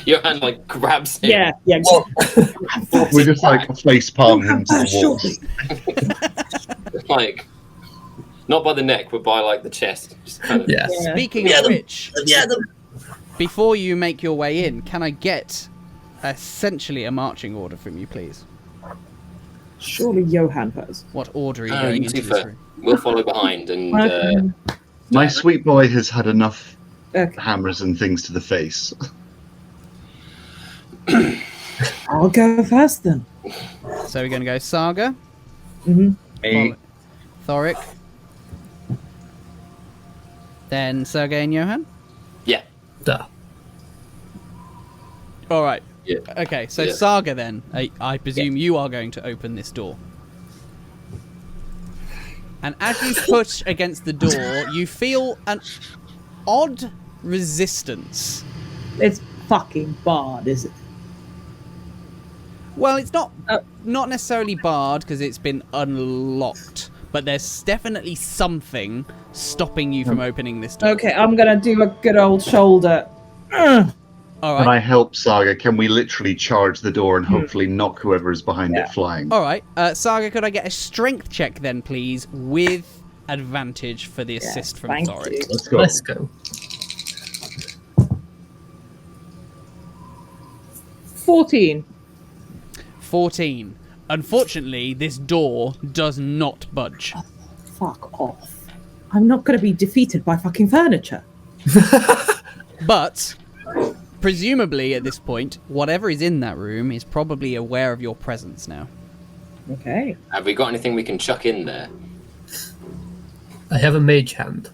Johann like grabs him. Yeah. We just face palm him to the wall. Like Not by the neck, but by like the chest. Just kind of. Yes. Yeah. Speaking of which, before you make your way in, can I get essentially a marching order from you, please? Surely Johann first. What order are you You going two into this first. room? We'll follow behind and. Okay. My sweet boy has had enough Okay. hammers and things to the face. I'll go first then. So we're going to go Saga, Mm-hmm. Thorik, then Sergei and Johann. Yeah. Duh. All right. Yeah. Okay, so Yeah. Saga then, I presume you are going to open this door. And as you push against the door, you feel an odd resistance. It's fucking barred, is it? Well, it's not necessarily barred because it's been unlocked, but there's definitely something stopping you from opening this door. Okay, I'm gonna do a good old shoulder. All When right. I help Saga, can we literally charge the door and hopefully knock whoever is behind Yeah. it flying? All right. Saga, could I get a strength check then, please, with advantage for the assist from thank Thorik? you. Let's go. Let's go. 14. 14. Unfortunately, this door does not budge. Fuck off. I'm not gonna be defeated by fucking furniture. But presumably at this point, whatever is in that room is probably aware of your presence now. Okay. Have we got anything we can chuck in there? I have a mage hand.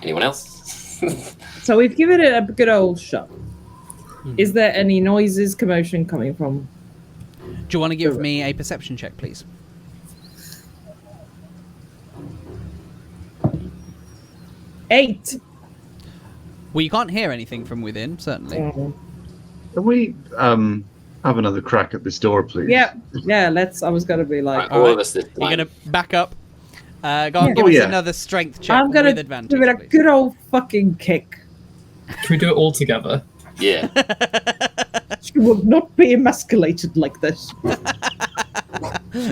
Anyone else? So we've given it a good old shot. Is there any noises, commotion coming from? Do you want to give me a perception check, please? Eight. Well, you can't hear anything from within, certainly. Can we have another crack at this door, please? Yeah, let's. I was gonna be like, Right, all of us this You're time. going to back up. Go on, give Oh, us yeah. another strength check I'm gonna with advantage, give it a please. good old fucking kick. Can we do it all together? Yeah. She will not be emasculated like this.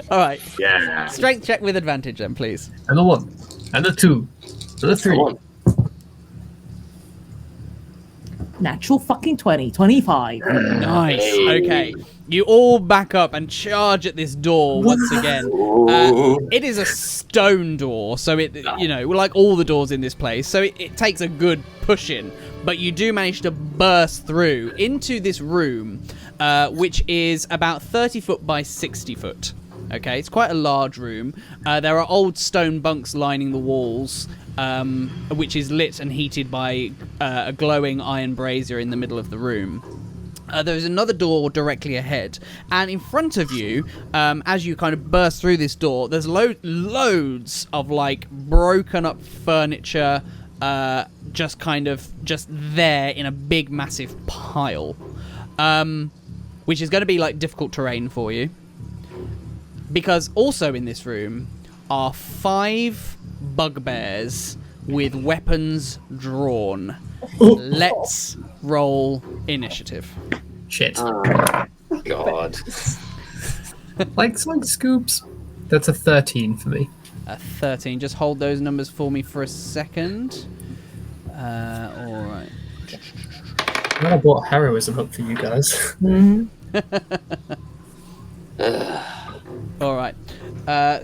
All right. Yeah. Strength check with advantage then, please. And a 1. And a 2. And a 3. Come on. Natural fucking 20, 25. Nice. Hey. Okay. You all back up and charge at this door once again. It is a stone door, so it, you know, like all the doors in this place, so it takes a good push in. But you do manage to burst through into this room, which is about 30 foot by 60 foot. Okay, it's quite a large room. There are old stone bunks lining the walls, which is lit and heated by a glowing iron brazier in the middle of the room. There's another door directly ahead, and in front of you, as you kind of burst through this door, there's loads of like broken up furniture, just there in a big massive pile, which is going to be like difficult terrain for you. Because also in this room are 5 bugbears with weapons drawn. Let's roll initiative. Shit. Oh, God. Like scoops. That's a 13 for me. 13. Just hold those numbers for me for a second. All right. I brought heroism up for you guys. All right.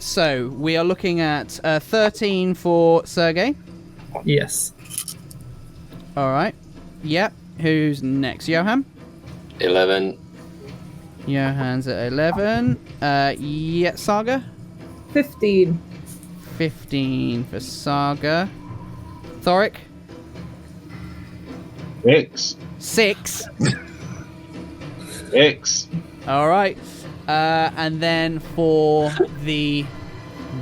So we are looking at 13 for Sergei. Yes. All right. Yep. Who's next? Johann? 11. Johann's at 11. Yeah, Saga? 15. 15 for Saga. Thorik? 6. 6. 6. All right. And then for the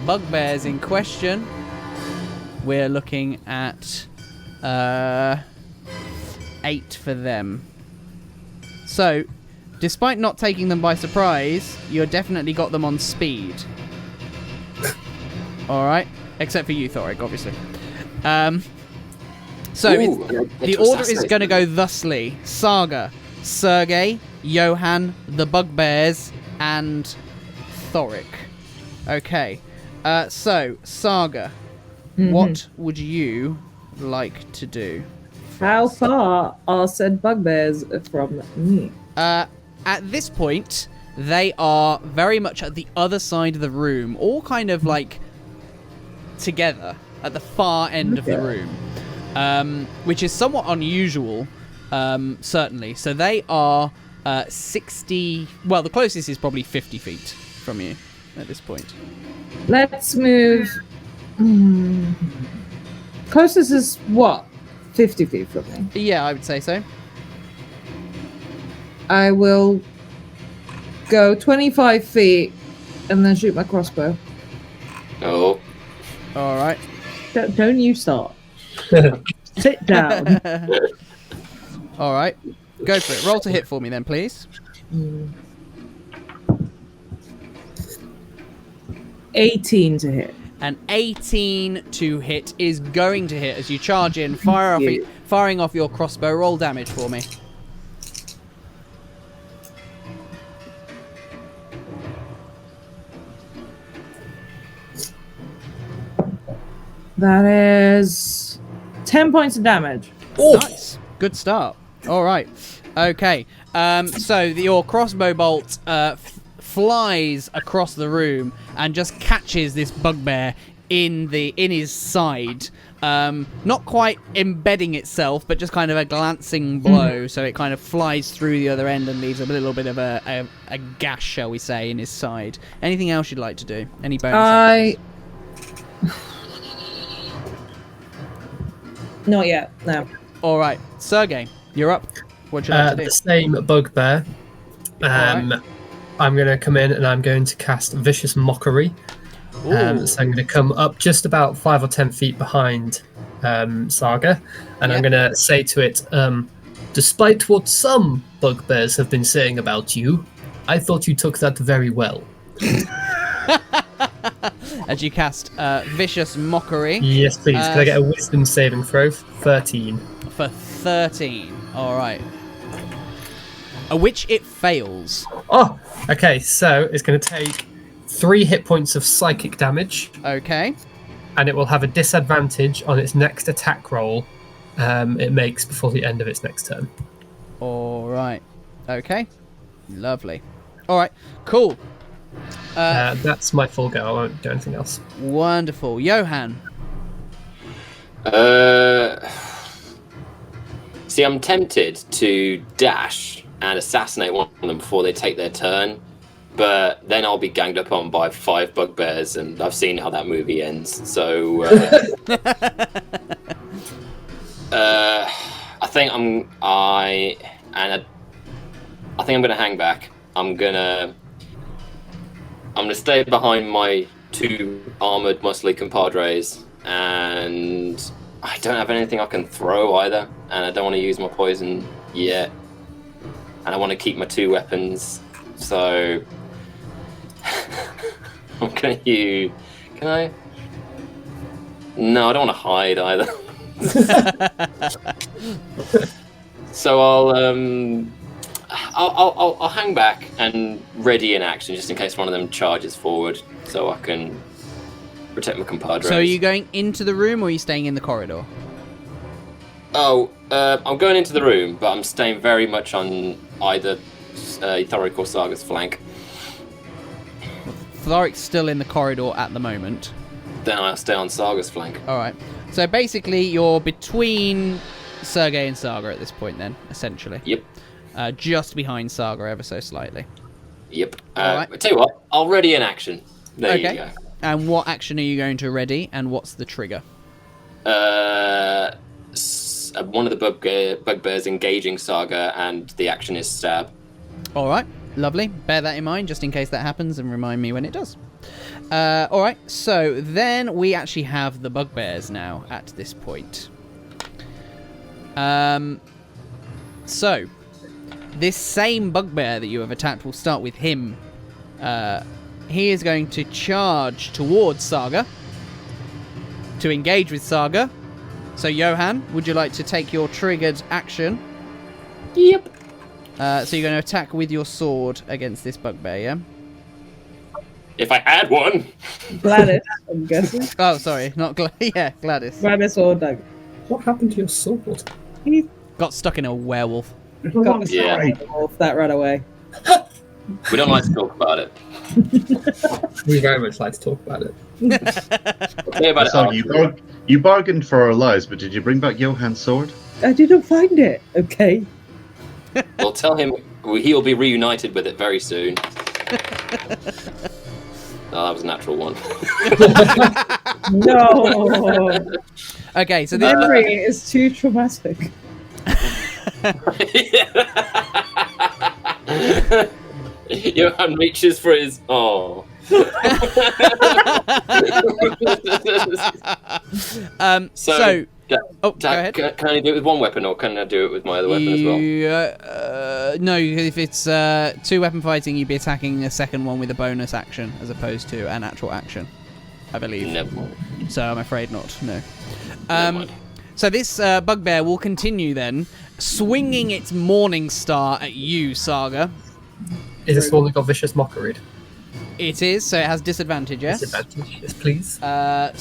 bugbears in question, we're looking at 8 for them. So, despite not taking them by surprise, you definitely got them on speed. All right, except for you, Thorik, obviously. So the order is going to go thusly: Saga, Sergei, Johann, the bugbears, and Thorik. Okay. So, Saga, what would you like to do? How far are said bugbears from me? At this point, they are very much at the other side of the room, all kind of like together at the far end of the room, which is somewhat unusual, certainly. So they are 60... Well, the closest is probably 50 feet from you at this point. Let's move... Closest is what? 50 feet from me. Yeah, I would say so. I will go 25 feet and then shoot my crossbow. Oh. All right. Don't you start. Sit down. All right. Go for it. Roll to hit for me then, please. 18 to hit. An 18 to hit is going to hit as you charge in, firing off your crossbow. Roll damage for me. That is 10 points of damage. Oh, nice. Good start. All right. Okay. So your crossbow bolt flies across the room and just catches this bugbear in his side. Not quite embedding itself, but just kind of a glancing blow. So it kind of flies through the other end and leaves a little bit of a gash, shall we say, in his side. Anything else you'd like to do? Any bonus? Not yet, no. All right, Sergei, you're up. What would you like to do? The same bugbear. I'm going to come in and I'm going to cast Vicious Mockery. So I'm going to come up just about 5 or 10 feet behind Saga, and I'm going to say to it, despite what some bugbears have been saying about you, I thought you took that very well. As you cast Vicious Mockery. Yes, please. Can I get a Wisdom saving throw? 13. For 13. All right. Which it fails. Oh, okay. So it's going to take 3 hit points of psychic damage. Okay. And it will have a disadvantage on its next attack roll it makes before the end of its next turn. All right. Okay. Lovely. All right. Cool. That's my full go. I won't do anything else. Wonderful. Johann. See, I'm tempted to dash and assassinate one of them before they take their turn, but then I'll be ganged up on by 5 bugbears, and I've seen how that movie ends. So I think I'm gonna hang back. I'm gonna stay behind my 2 armored, muscly compadres, and I don't have anything I can throw either, and I don't want to use my poison yet, and I want to keep my 2 weapons, so I'm gonna use. Can I? No, I don't want to hide either. So I'll hang back and ready in action just in case one of them charges forward, so I can protect my compadres. So are you going into the room or are you staying in the corridor? I'm going into the room, but I'm staying very much on either Thorik or Saga's flank. Thorik's still in the corridor at the moment. Then I'll stay on Saga's flank. All right. So basically, you're between Sergei and Saga at this point, then, essentially. Yep. Just behind Saga, ever so slightly. Yep. Right. I tell you what, I'll ready in action. There you go. And what action are you going to ready, and what's the trigger? One of the bugbears engaging Saga, and the action is stab. All right. Lovely. Bear that in mind, just in case that happens, and remind me when it does. All right. So then we actually have the bugbears now at this point. So this same bugbear that you have attacked, will start with him. He is going to charge towards Saga to engage with Saga. So Johann, would you like to take your triggered action? Yep. So you're going to attack with your sword against this bugbear, yeah? If I had one. Gladys, I'm guessing. Oh, sorry, not yeah, Gladys. Gladys or Doug. What happened to your sword? He Got stuck in a werewolf. got Yeah. off that ran away. We don't like to talk about it. We very much like to talk about it. Okay, about So it. you bargained for our lives, but did you bring back Johann's sword? I didn't find it. Okay. We'll tell him he'll be reunited with it very soon. Oh, that was a natural one. No. Okay, so the Memory is too traumatic. Johann reaches for his. Oh. so oh, go ahead. Can I do it with one weapon, or can I do it with my other weapon as well? No, if it's two-weapon fighting, you'd be attacking a second one with a bonus action as opposed to an actual action, I believe. Never mind. So I'm afraid not. No. Never mind. So this bugbear will continue then, swinging its morning star at you, Saga. Is this one that got vicious mockery? It is, so it has disadvantage, yes? Disadvantage, yes, please.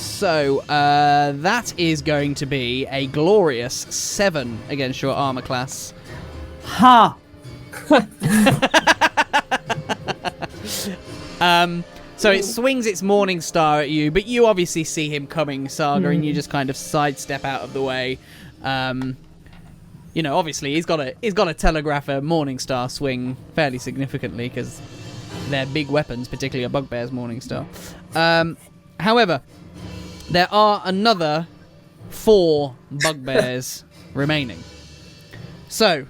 So that is going to be a glorious 7 against your armor class. Ha! So it swings its morning star at you, but you obviously see him coming, Saga, and you just kind of sidestep out of the way. You know, obviously he's got to telegraph a morning star swing fairly significantly because they're big weapons, particularly a bugbear's morning star. However, there are another 4 bugbears remaining. So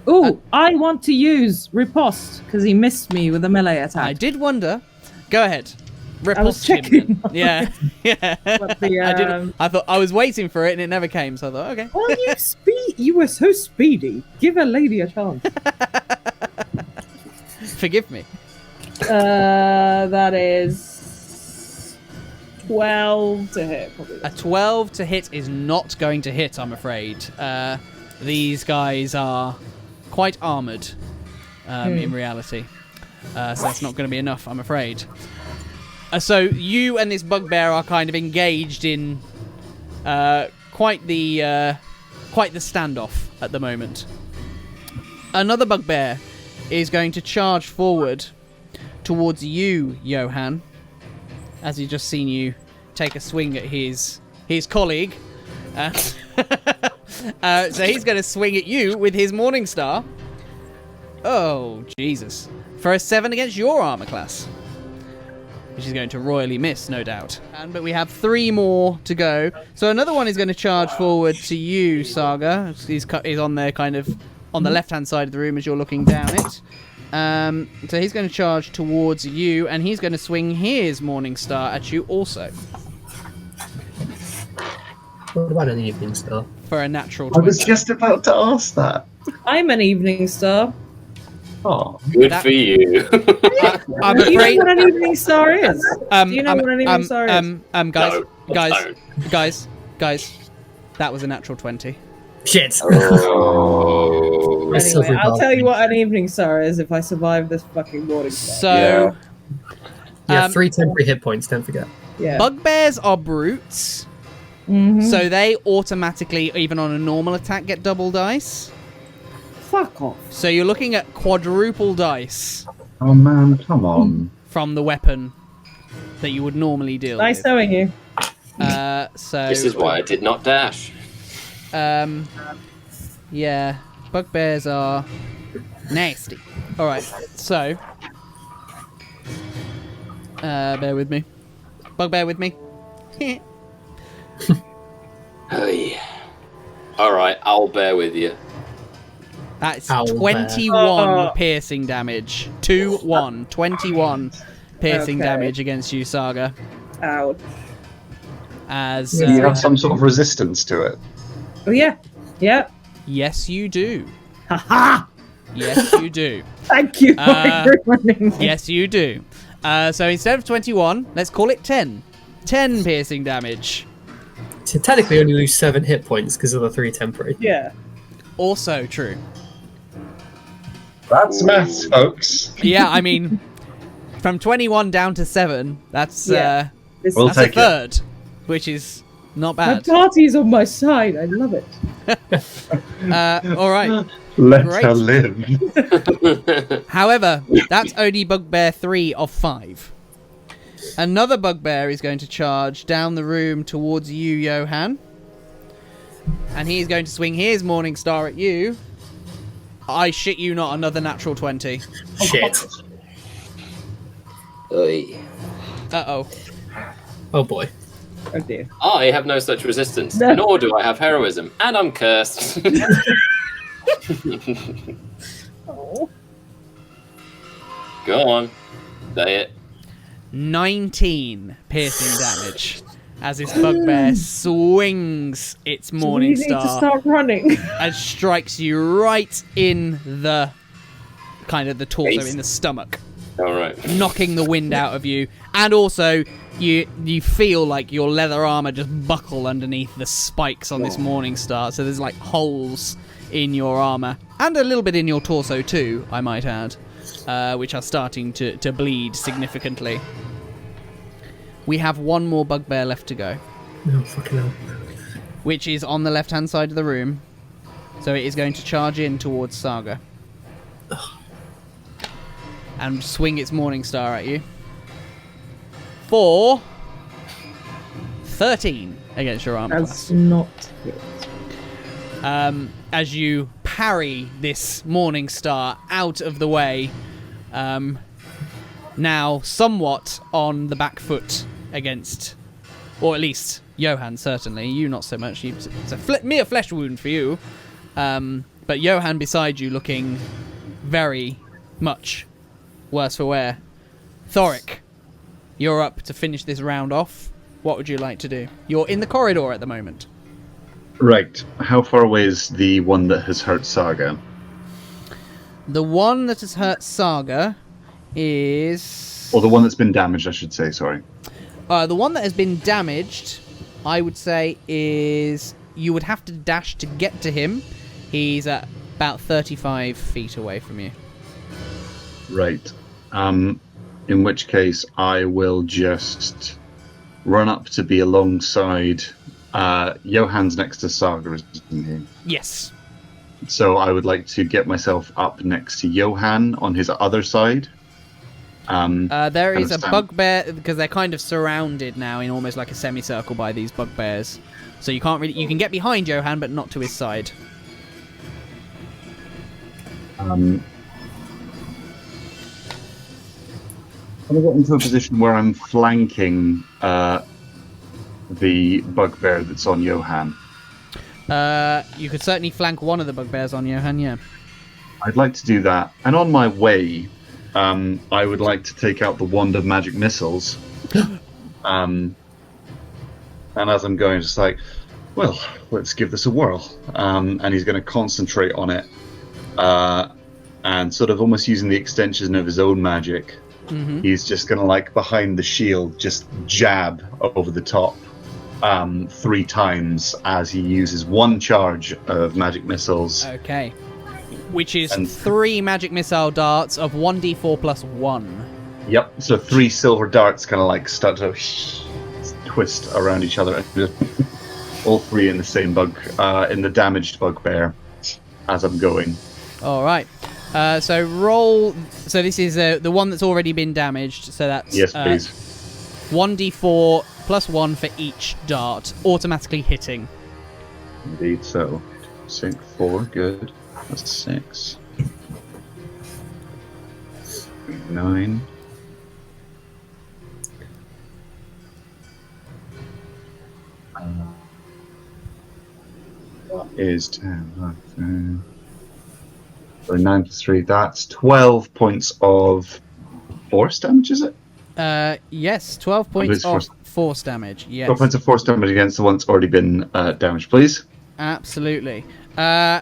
Ooh, I want to use riposte because he missed me with a melee attack. I did wonder. Go ahead. I was Riposte him checking. then. Yeah, yeah. What the, I didn't. I thought I was waiting for it and it never came. So I thought, okay. Well, you were so speedy. Give a lady a chance. Forgive me. That is 12 to hit. Probably. A 12 to hit is not going to hit, I'm afraid. These guys are quite armoured in reality. So that's not going to be enough, I'm afraid. So you and this bugbear are kind of engaged in quite the standoff at the moment. Another bugbear is going to charge forward towards you, Johann, as he's just seen you take a swing at his colleague. So he's going to swing at you with his morning star. Oh, Jesus. For a 7 against your armor class. Which is going to royally miss, no doubt. But we have 3 more to go. So another one is going to charge forward to you, Saga. He's on there kind of on the left-hand side of the room as you're looking down it. So he's going to charge towards you, and he's going to swing his morning star at you also. What about an evening star? For a natural I 20. was just about to ask that. I'm an evening star. Oh, Good for you. I'm Do you know afraid... what an evening star is? Do you know what an evening star is? Guys, that was a natural 20. Shit! Oh. Anyway, I'll tell you what an evening star is if I survive this fucking morning star. So, You have 3 temporary hit points, don't forget. Yeah. bugbears are brutes, so they automatically, even on a normal attack, get double dice. Fuck off. So you're looking at quadruple dice oh man, come on. from the weapon that you would normally deal Nice with. knowing you. So This is why I did not dash. yeah, bugbears are nasty. All right, so bear with me. Bugbear with me. Oh, yeah. All right, I'll bear with you. That's Owl 21 piercing damage. 2-1. 21 piercing Okay. damage against you, Saga. Ouch. As Do you have some sort of resistance to it? Oh, yeah. Yeah. yes, you do. Haha! Yes, you do. Thank you for reminding me. Yes, you do. So instead of 21, let's call it 10. 10 piercing damage. So technically only lose 7 hit points because of the 3 temporary. Yeah. Also true. That's maths, folks. Yeah, I mean, From 21 down to 7, that's Yeah. We'll that's a take it. third, which is not My bad. party's on my side. I love it. All right. Let Great. her live. However, that's only Bugbear 3 of 5. Another Bugbear is going to charge down the room towards you, Johann. And he's going to swing his Morning Star at you. I shit you not, another natural 20. Shit. Oy. Uh-oh. Oh boy. Oh dear. I have no such resistance, No. nor do I have heroism, and I'm cursed. Oh. Go on. Say it. 19 piercing damage as this Bugbear swings its Morning We need to Star start running. and strikes you right in the kind of the torso, Face. in the stomach, All right. knocking the wind out of you, and also you feel like your leather armor just buckle underneath the spikes on this Morning Star. So there's like holes in your armor and a little bit in your torso too, I might add, which are starting to bleed significantly. We have one more Bugbear left to go, No fucking hell. which is on the left-hand side of the room. So it is going to charge in towards Saga and swing its Morning Star at you for 13 against your armor class. That's not it. As you parry this Morning Star out of the way, now somewhat on the back foot against, or at least Johann, certainly. You not so much. It's a mere flesh wound for you. But Johann beside you looking very much worse for wear. Thorik, you're up to finish this round off. What would you like to do? You're in the corridor at the moment. Right. How far away is the one that has hurt Saga? The one that has hurt Saga is... Or the one that's been damaged, I should say, sorry. The one that has been damaged, I would say, is... You would have to dash to get to him. He's at about 35 feet away from you. Right. In which case, I will just run up to be alongside... Johann's next to Saga, isn't he? Yes. So I would like to get myself up next to Johann on his other side. There is a Understand. bugbear, because they're kind of surrounded now in almost like a semicircle by these bugbears. So you can't really... You can get behind Johann, but not to his side. I'm going to get into a position where I'm flanking the bugbear that's on Johann. You could certainly flank one of the bugbears on Johann, yeah. I'd like to do that. And on my way, I would like to take out the wand of magic missiles. And as I'm going, just like, well, let's give this a whirl. And he's going to concentrate on it. And sort of almost using the extension of his own magic. Mm-hmm. He's just going to, like, behind the shield, just jab over the top 3 times as he uses one charge of magic missiles. Okay. Which is And- 3 magic missile darts of 1d4 plus 1. Yep, so 3 silver darts kind of like start to twist around each other. All 3 in the same in the damaged bugbear as I'm going. Alright. So roll... So this is the one that's already been damaged. So that's... Yes, please. 1d4 plus 1 for each dart, automatically hitting. Indeed, so 6, 4, good. That's 6. 9. That is 10. So 9 plus 3, that's 12 points of force damage, is it? Yes, 12 it's points of force- force damage. Yes. 12 points of force damage against the one that's already been damaged, please. Absolutely.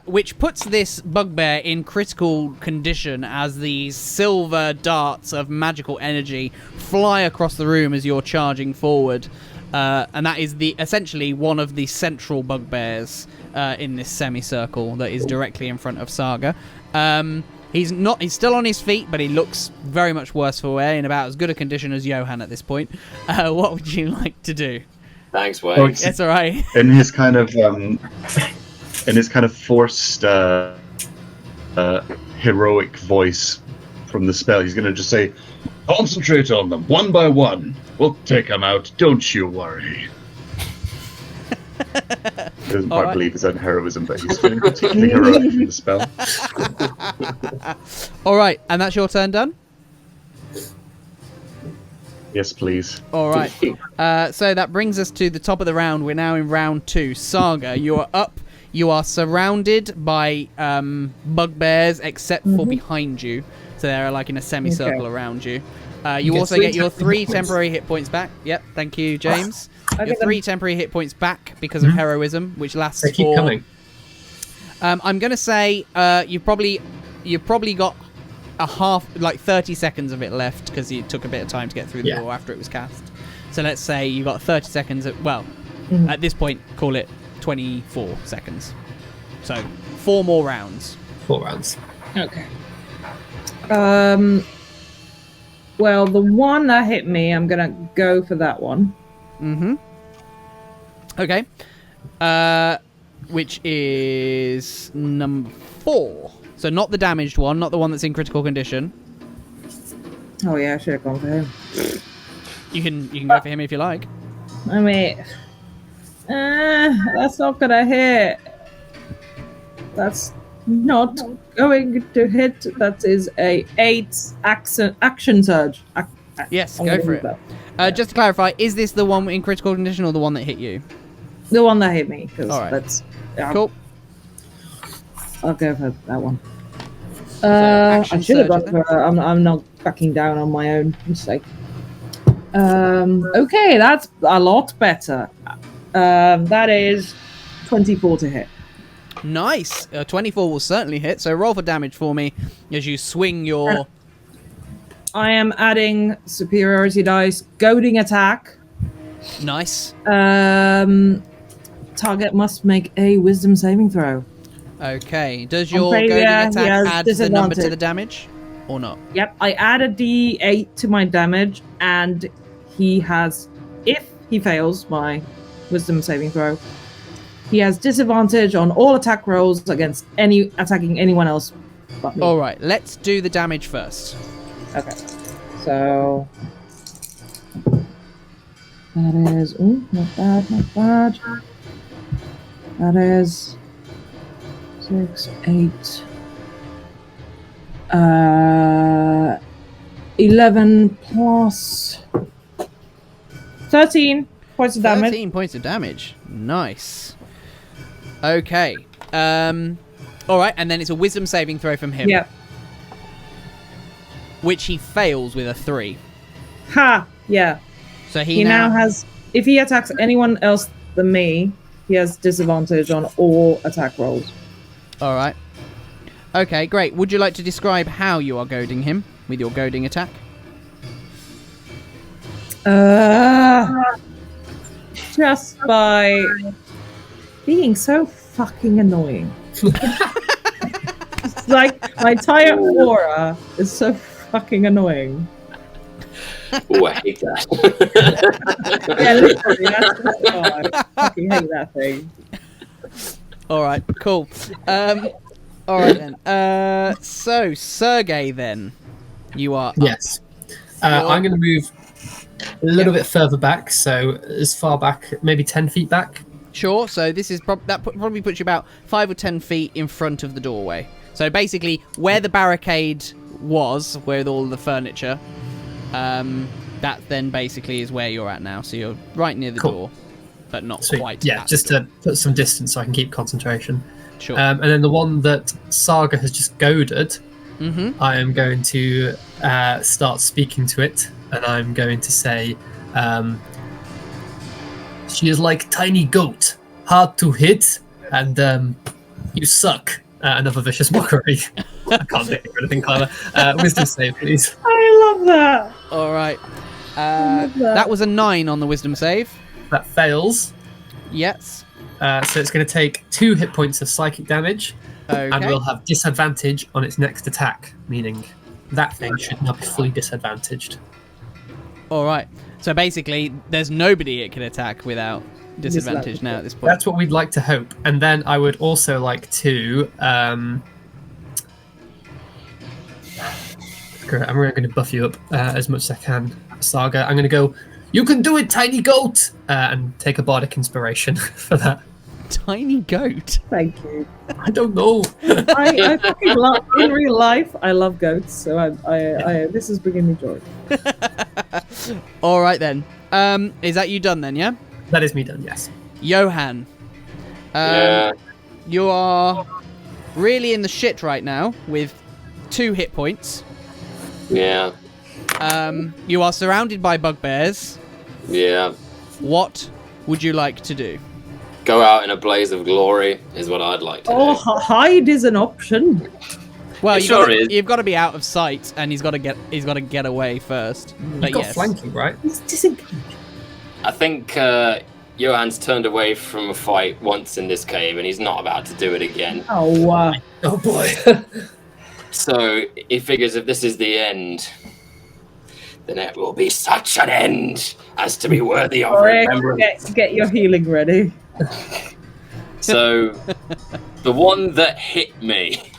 Which puts this bugbear in critical condition as these silver darts of magical energy fly across the room as you're charging forward. And that is essentially one of the central bugbears in this semicircle that is directly in front of Saga. He's not. He's still on his feet, but he looks very much worse for wear, in about as good a condition as Johann at this point. What would you like to do? Thanks, Wade. Oh, It's all right. in his kind of forced heroic voice from the spell, he's going to just say, "Concentrate on them one by one. We'll take them out. Don't you worry." He doesn't quite believe his own heroism, but he's feeling particularly heroic from the spell. All right, and that's your turn done. Yes, please. All right. So that brings us to the top of the round. We're now in round 2. Saga, you are up. You are surrounded by bugbears, except for behind you. So they're like in a semicircle around you. You also get your 3 temporary hit points back. Yep, thank you, James. Your 3 temporary hit points back because of heroism, which lasts They keep for... coming. I'm going to say you've probably got a half, like 30 seconds of it left, because it took a bit of time to get through the door after it was cast. So let's say you got 30 seconds. At this point, call it 24 seconds. So 4 more rounds. 4 rounds. Okay. Well, the one that hit me, I'm gonna go for that one. Okay. Which is number 4. So not the damaged one, not the one that's in critical condition. Oh yeah, I should have gone for him. You can go for him if you like. I mean, that's not gonna hit. That's not going to hit. That is a 8 action surge. Yes, go for it. Just to clarify, is this the one in critical condition or the one that hit you? The one that hit me. All right. That's Cool. I'll go for that one. action I should have gone surge, for. I'm not backing down on my own mistake. Okay, that's a lot better. That is 24 to hit. Nice. 24 will certainly hit. So roll for damage for me as you swing your... I am adding superiority dice, goading attack. Nice. Target must make a wisdom saving throw. Okay. Does your failure, goading he has attack add the number to disadvantage. the damage? Or not? Yep, I add a d8 to my damage, and he has, if he fails my wisdom saving throw, he has disadvantage on all attack rolls against attacking anyone else but me. All right. Let's do the damage first. Okay. So that is not bad. That is 6, 8, 11 plus 13 points of damage. 13 points of damage. Nice. Okay. All right, and then it's a wisdom saving throw from him. Yep. Which he fails with a 3. Ha! Yeah. So He now has, if he attacks anyone else than me, he has disadvantage on all attack rolls. All right. Okay, great. Would you like to describe how you are goading him with your goading attack? Just by being so fucking annoying. It's like my entire aura is so fucking annoying. Oh, I hate that. Yeah, literally, that's why I fucking hate that thing. All right, cool. All right then. So Sergei, then you are up. Yes. I'm going to move a little bit further back, so as far back, maybe 10 feet back. Sure. So this is probably puts you about 5 or 10 feet in front of the doorway. So basically, where the barricade was, with all the furniture, that then basically is where you're at now. So you're right near the door, but not Sweet. quite. Yeah, at just the to put some distance so I can keep concentration. Sure. And then the one that Saga has just goaded, Mm-hmm. I am going to start speaking to it, and I'm going to say, she is like tiny goat, hard to hit, and you suck. Another vicious mockery. I can't think of anything clever. Wisdom save, please. I love that. All right. love that. That was a 9 on the wisdom save. That fails. Yes. So it's going to take 2 hit points of psychic damage, and Okay. will have disadvantage on its next attack, meaning that thing should now be fully disadvantaged. All right. So basically, there's nobody it can attack without disadvantage now at this point. That's what we'd like to hope. And then I would also like to. I'm really going to buff you up as much as I can, Saga. I'm going to go, you can do it, tiny goat! And take a bardic inspiration for that. Tiny goat. Thank you. I don't know. I fucking love, in real life, I love goats, so I this is bringing me joy. All right then. Is that you done then? Yeah. That is me done, yes. Johann. Yeah. You are really in the shit right now with 2 hit points. Yeah. You are surrounded by bugbears. Yeah. What would you like to do? Go out in a blaze of glory is what I'd like to Oh, do. hide is an option. Well, It sure is. you've got to be out of sight, and he's got to get away first. But You've got yes. flanking, right? It's disengaged. I think Johann's turned away from a fight once in this cave, and he's not about to do it again. Oh, Oh boy. So he figures if this is the end, then it will be such an end as to be worthy of remembrance. get your healing ready. So the one that hit me,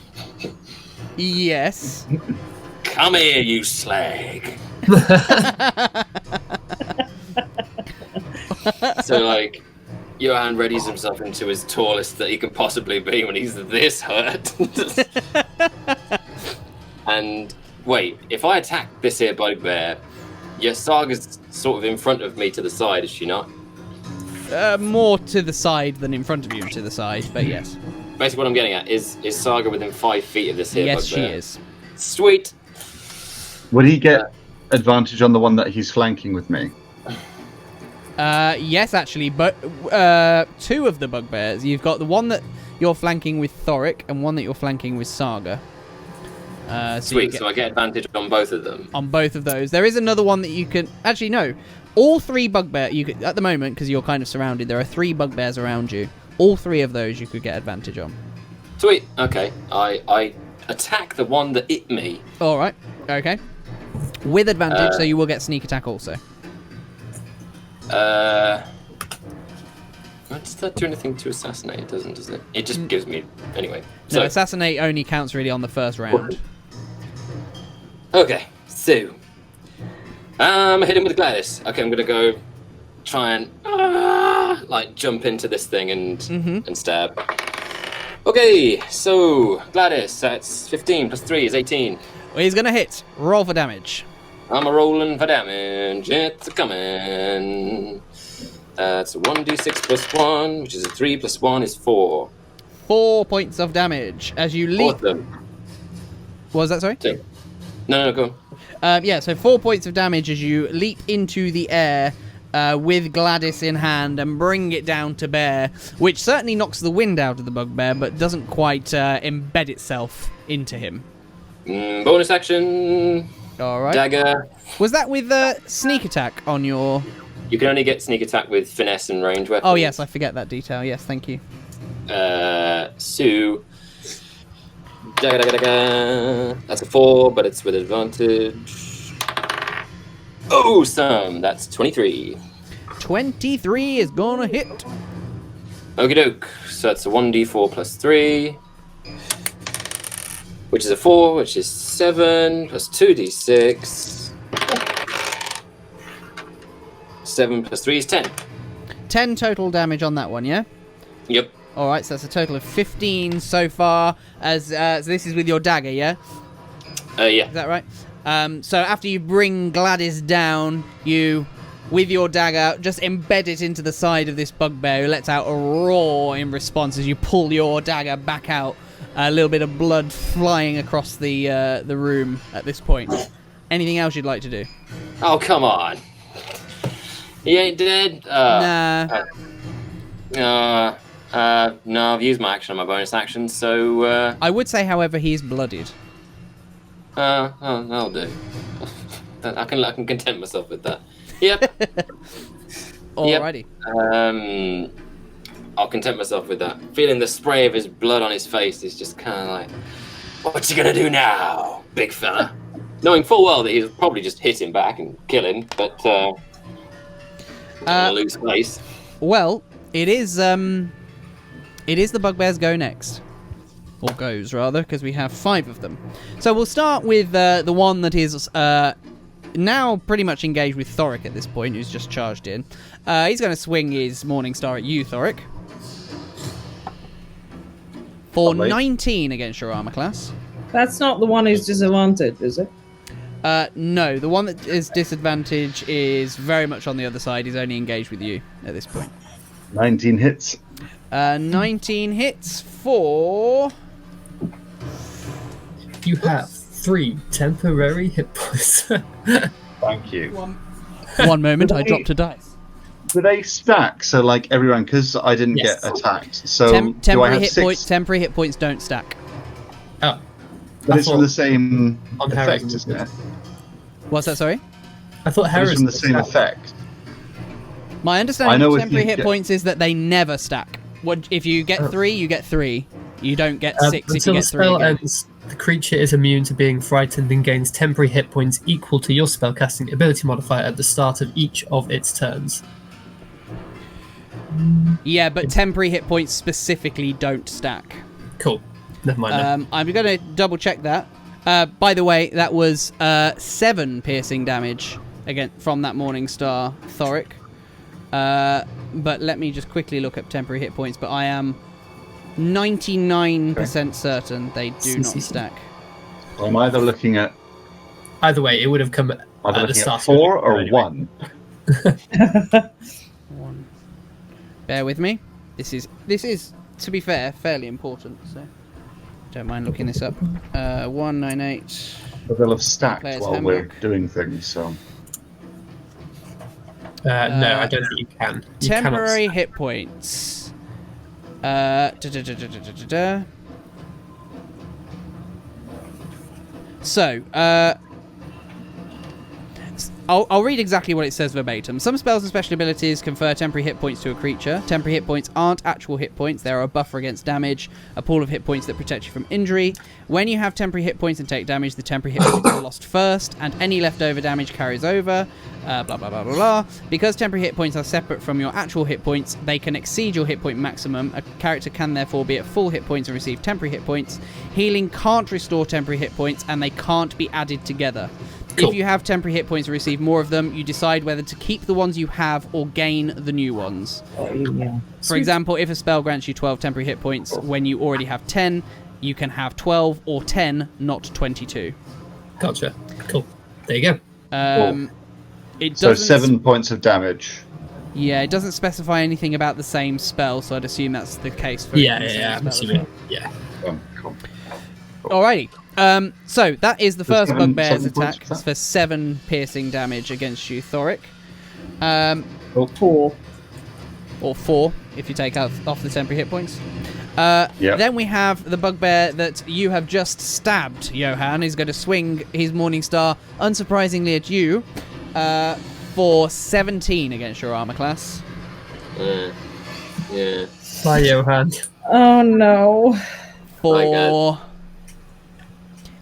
Yes. come here, you slag. So like, Johann readies himself into his tallest that he can possibly be when he's this hurt. And wait, if I attack this here bugbear, your Saga's sort of in front of me to the side, is she not? More to the side than in front of you, to the side, but yes. Basically, what I'm getting at is Saga within 5 feet of this here Yes, she bugbear? is. Sweet. Would he get advantage on the one that he's flanking with me? Yes, actually, but 2 of the bugbears. You've got the one that you're flanking with Thorik and one that you're flanking with Saga. Sweet, so I get advantage on both of them. On both of those. There is another one that you can... Actually, no. All 3 bugbear... You could, at the moment, because you're kind of surrounded, there are 3 bugbears around you. All 3 of those you could get advantage on. Sweet, okay. I attack the one that hit me. All right. Okay. With advantage, so you will get sneak attack also. Does that do anything to assassinate? It doesn't, does it? It just gives me... Anyway. No, So, assassinate only counts really on the first round. okay, so... I hit him with Gladys. Okay, I'm gonna go try and... like, jump into this thing and stab. Okay, so... Gladys, that's 15 plus 3 is 18. Well, he's going to hit. Roll for damage. I'm a rolling for damage. It's a coming. That's a 1d6 plus 1, which is a 3 plus 1 is 4. 4 points of damage as you leap. Awesome. What was that, sorry? So, no, go on. Yeah, so 4 points of damage as you leap into the air with Gladys in hand and bring it down to bear, which certainly knocks the wind out of the bugbear, but doesn't quite embed itself into him. Bonus action. All right. Dagger. Was that with sneak attack on your... You can only get sneak attack with finesse and range weapons. Oh, yes, I forget that detail. Yes, thank you. So... Dagger. That's a 4, but it's with advantage. Awesome. That's 23. 23 is gonna hit. Okie doke. So that's a 1d4 plus 3. Which is a 4, which is 7, plus 2d6. 7 plus 3 is 10. 10 total damage on that one, yeah? Yep. All right, so that's a total of 15 so far. As so this is with your dagger, yeah? Yeah. Is that right? So after you bring Gladys down, you, with your dagger, just embed it into the side of this bugbear, who lets out a roar in response as you pull your dagger back out. A little bit of blood flying across the room at this point. Anything else you'd like to do? Oh, come on. He ain't dead? Nah. No, I've used my action on my bonus action, so, I would say, however, he's bloodied. that'll do. I can content myself with that. Yep. Alrighty. Yep. I'll content myself with that. Feeling the spray of his blood on his face is just kind of like, what you gonna do now, big fella? Knowing full well that he'll probably just hit him back and kill him, but lose face. Well, it is the Bugbears go next. Or goes, rather, because we have 5 of them. So we'll start with the one that is now pretty much engaged with Thorik at this point, who's just charged in. He's going to swing his Morning Star at you, Thorik. For 19 against your armor class. That's not the one who's disadvantaged, is it? No, the one that is disadvantage is very much on the other side. He's only engaged with you at this point. 19 hits. 19 hits for... You have 3 temporary hit points. Thank you. One moment, I dropped a dice. Do they stack? So, like, everyone, because I didn't Yes. get attacked. So, do I have 6? Temporary hit points don't stack. Oh. But it's from the same on effect, Harry's isn't it? What's that, sorry? I thought It's Harris from the same effect. My I understanding know of if temporary you hit get- points is that they never stack. If you get 3, you get 3. You don't get 6 if you until the get 3 spell again. ends, the creature is immune to being frightened and gains temporary hit points equal to your spellcasting ability modifier at the start of each of its turns. Yeah, but temporary hit points specifically don't stack. Cool. Never mind. Then. I'm going to double check that. By the way, that was 7 piercing damage again from that Morning Star Thorik. But let me just quickly look up temporary hit points. But I am 99% certain they do not stack. I'm either looking at Either way, it would have come at the start. 4 of or anyway. 1. 1. Bear with me. This is, to be fair, fairly important. So don't mind looking this up. 198. But they'll have stacked Player's while we're handbook. doing things, so... No, I don't think you can. You Temporary cannot. hit points. So, I'll read exactly what it says verbatim. Some spells and special abilities confer temporary hit points to a creature. Temporary hit points aren't actual hit points. They are a buffer against damage, a pool of hit points that protect you from injury. When you have temporary hit points and take damage, the temporary hit points are lost first, and any leftover damage carries over. Blah, blah, blah, blah, blah. Because temporary hit points are separate from your actual hit points, they can exceed your hit point maximum. A character can therefore be at full hit points and receive temporary hit points. Healing can't restore temporary hit points, and they can't be added together. Cool. If you have temporary hit points and receive more of them, you decide whether to keep the ones you have or gain the new ones. For example, if a spell grants you 12 temporary hit points when you already have 10, you can have 12 or 10, not 22. Gotcha. Cool. There you go. It So doesn't 7 points of damage. Yeah, it doesn't specify anything about the same spell, so I'd assume that's the case for Yeah, the same I'm spell as assuming. well. Yeah. Cool. Alrighty. So that is the So first 7 Bugbear's points attack. for It's for 7 piercing damage against you, Thorik. 4. Or 4 if you take off the temporary hit points. Yep. Then we have the Bugbear that you have just stabbed, Johann. He's going to swing his Morning Star, unsurprisingly, at you for 17 against your armor class. Yeah. Bye, Johann. Oh no. My For God.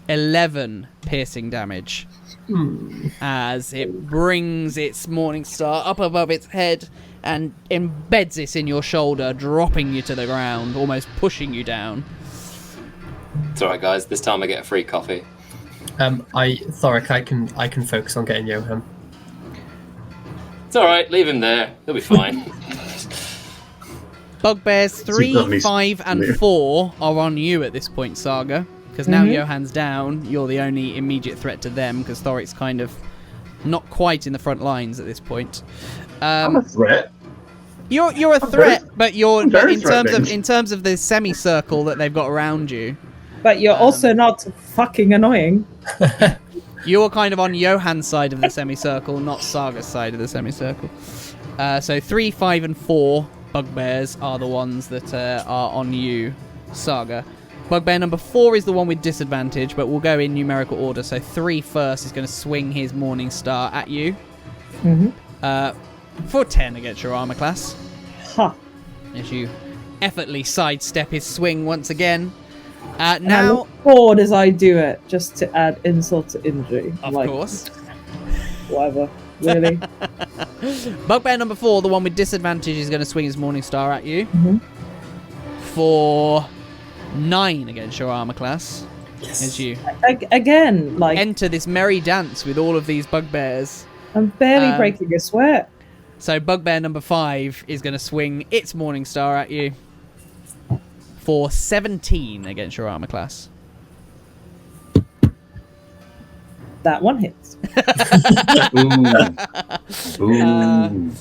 11 piercing damage. As it brings its Morning Star up above its head and embeds it in your shoulder, dropping you to the ground, almost pushing you down. It's alright, guys. This time I get a free coffee. Thorik, I can focus on getting Johann. It's alright. Leave him there. He'll be fine. Bugbears 3, lovely 5, and split. 4 are on you at this point, Saga. Because now Johann's down, you're the only immediate threat to them, because Thorik's kind of not quite in the front lines at this point. I'm a threat. You're a threat, but you're I'm very in threatening. terms of the semicircle that they've got around you. But you're also not fucking annoying. You're kind of on Johann's side of the semicircle, not Saga's side of the semicircle. So 3, 5, and 4 Bugbears are the ones that are on you, Saga. Bugbear number 4 is the one with disadvantage, but we'll go in numerical order. So 3 first is going to swing his Morning Star at you. For 10 against your armor class. Ha. as you effortlessly sidestep his swing once again. And I Now, look forward as I do it, just to add insult to injury. of Like, course, Whatever. Really? Bugbear number 4, the one with disadvantage, is going to swing his Morning Star at you for 9 against your armor class. Yes. As you Again, like, enter this merry dance with all of these bugbears. I'm barely breaking a sweat. So Bugbear number 5 is going to swing its Morning Star at you for 17 against your armor class. That one hits. Ooh.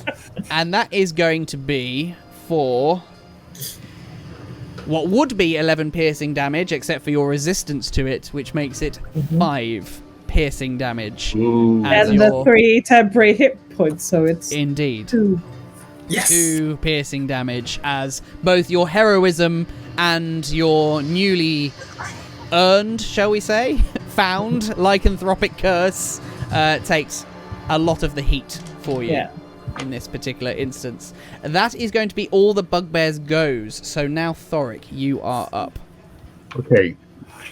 And that is going to be for what would be 11 piercing damage, except for your resistance to it, which makes it 5 piercing damage. Ooh. As And the your- 3 temporary hit points, so it's Indeed. 2. Yes. 2 piercing damage, as both your heroism and your newly earned, shall we say, found lycanthropic curse takes a lot of the heat for you in this particular instance. That is going to be all the bugbears goes. So now, Thorik, you are up. Okay,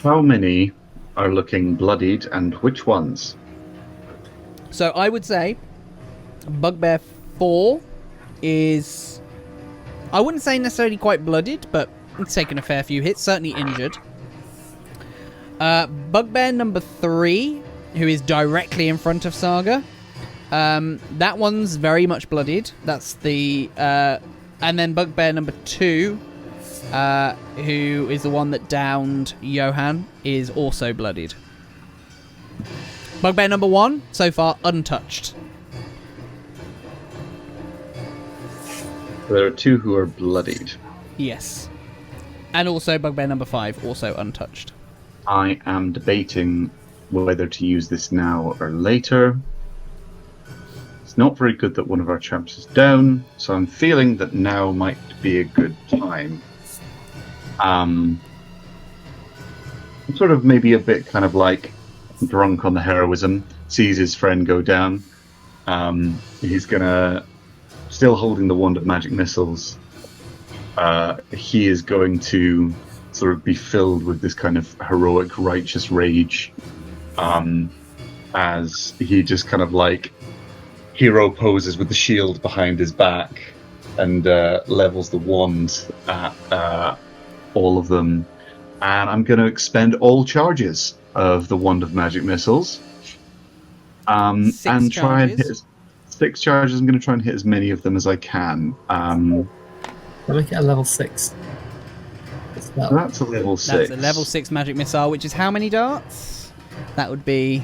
how many are looking bloodied and which ones? So I would say bugbear 4 is, I wouldn't say necessarily quite bloodied, but it's taken a fair few hits, certainly injured. Bugbear number 3, who is directly in front of Saga, that one's very much bloodied. That's the and then Bugbear number 2, who is the one that downed Johann, is also bloodied. Bugbear number 1 so far untouched. There are 2 who are bloodied. Yes, and also Bugbear number 5 also untouched. I am debating whether to use this now or later. It's not very good that one of our champs is down, so I'm feeling that now might be a good time. I'm sort of maybe a bit kind of like drunk on the heroism, sees his friend go down. He's gonna, still holding the wand of magic missiles, he is going to sort of be filled with this kind of heroic, righteous rage, as he just kind of like hero poses with the shield behind his back and levels the wand at all of them. And I'm going to expend all charges of the wand of magic missiles, and try and hit 6 charges. I'm going to try and hit as many of them as I can. I'll make it a level 6. That's a level 6. That's a level 6 magic missile, which is how many darts? That would be